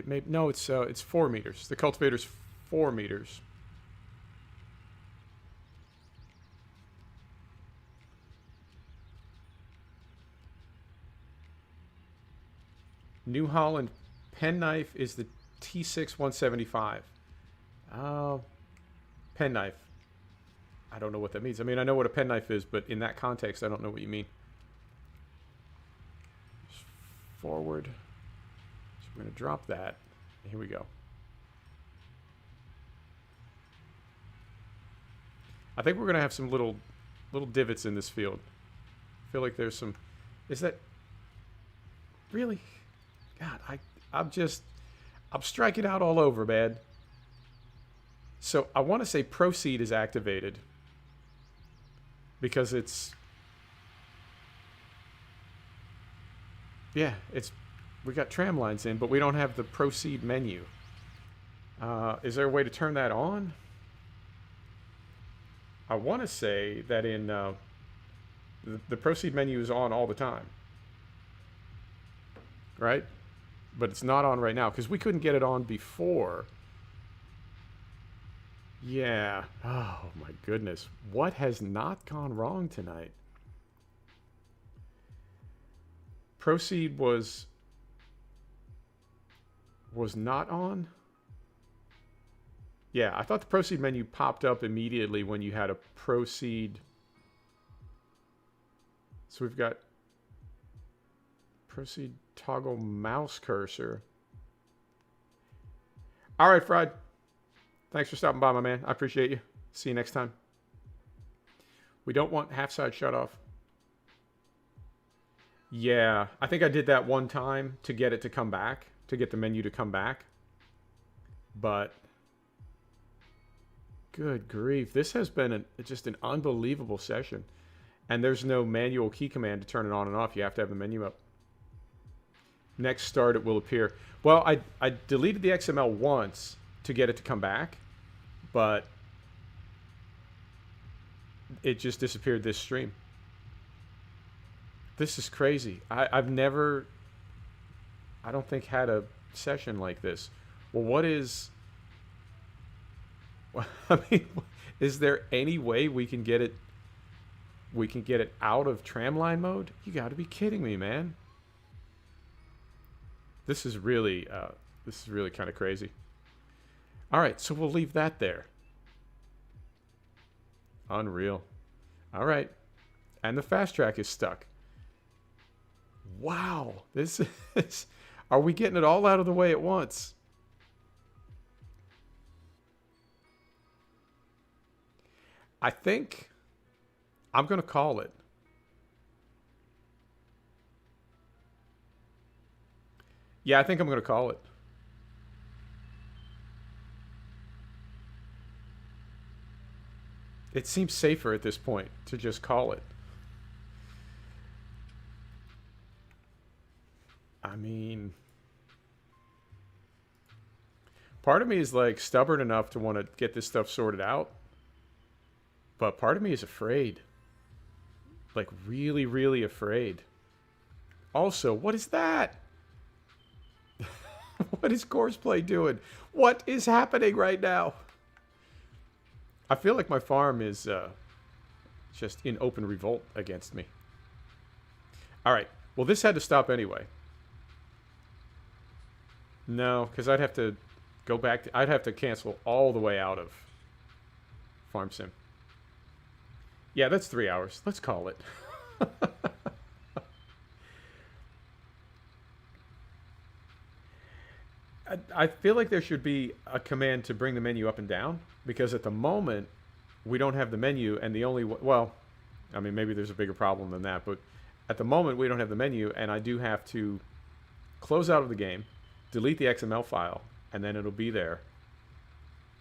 may no. It's 4 meters. The cultivator's 4 meters. New Holland penknife is the T6 175. Penknife. I don't know what that means. I mean, I know what a penknife is, but in that context, I don't know what you mean. Forward. So we're going to drop that. Here we go. I think we're going to have some little divots in this field. I feel like there's some... Is that... Really? God, I'm striking out all over, man. So I want to say Proceed is activated. Because it's... Yeah, we got tram lines in, but we don't have the Proceed menu. Is there a way to turn that on? I want to say that in the Proceed menu is on all the time. Right? But it's not on right now because we couldn't get it on before. Yeah. Oh, my goodness. What has not gone wrong tonight? Proceed was not on. Yeah, I thought the Proceed menu popped up immediately when you had a Proceed. So we've got Proceed toggle mouse cursor. All right, Fried. Thanks for stopping by, my man. I appreciate you. See you next time. We don't want half side shut off. Yeah, I think I did that one time to get it to come back, to get the menu to come back. But good grief, this has been just an unbelievable session. And there's no manual key command to turn it on and off. You have to have the menu up. Next start, it will appear. Well, I deleted the XML once to get it to come back, but it just disappeared this stream. This is crazy. I've never, I don't think, had a session like this. Well, what is... I mean, is there any way we can get it out of tramline mode? You got to be kidding me, man. This is really kind of crazy. All right, so we'll leave that there. Unreal. All right. And the fast track is stuck. Wow. This is... Are we getting it all out of the way at once? I think I'm going to call it. Yeah, I think I'm going to call it. It seems safer at this point to just call it. I mean, Part of me is like stubborn enough to want to get this stuff sorted out. But part of me is afraid. Like really, really afraid. Also, what is that? What is Courseplay doing? What is happening right now? I feel like my farm is just in open revolt against me. All right. Well, this had to stop anyway. No, because I'd have to go back to... I'd have to cancel all the way out of Farm Sim. Yeah, that's 3 hours. Let's call it. I feel like there should be a command to bring the menu up and down, because at the moment we don't have the menu, and the only... Well, I mean, maybe there's a bigger problem than that, but at the moment we don't have the menu, and I do have to close out of the game, delete the XML file, and then it'll be there.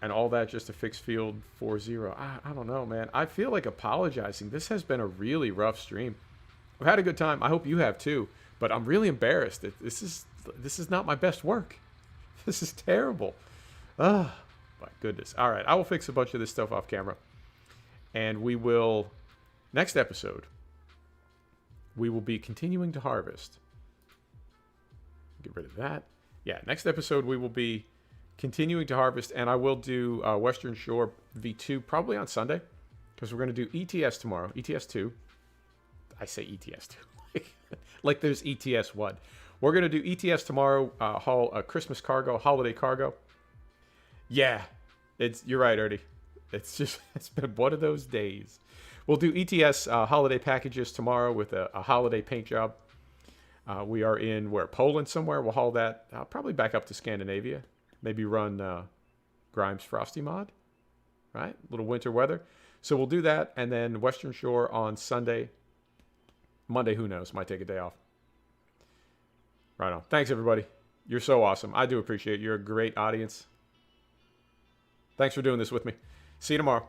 And all that just to fix field 40. I don't know, man. I feel like apologizing. This has been a really rough stream. I've had a good time. I hope you have too. But I'm really embarrassed. This is not my best work. This is terrible. Oh, my goodness. All right. I will fix a bunch of this stuff off camera. And we will, next episode, we will be continuing to harvest. Get rid of that. Yeah, next episode we will be continuing to harvest, and I will do Western Shore V2 probably on Sunday, because we're going to do ETS tomorrow. ETS 2. I say ETS 2. like there's ETS 1. We're going to do ETS tomorrow, haul a Christmas cargo, holiday cargo. Yeah, you're right, Ernie. It's been one of those days. We'll do ETS holiday packages tomorrow with a holiday paint job. We are in, Poland somewhere. We'll haul that probably back up to Scandinavia. Maybe run Grimes Frosty mod, right? A little winter weather. So we'll do that, and then Western Shore on Sunday. Monday, who knows? Might take a day off. Right on. Thanks, everybody. You're so awesome. I do appreciate it. You're a great audience. Thanks for doing this with me. See you tomorrow.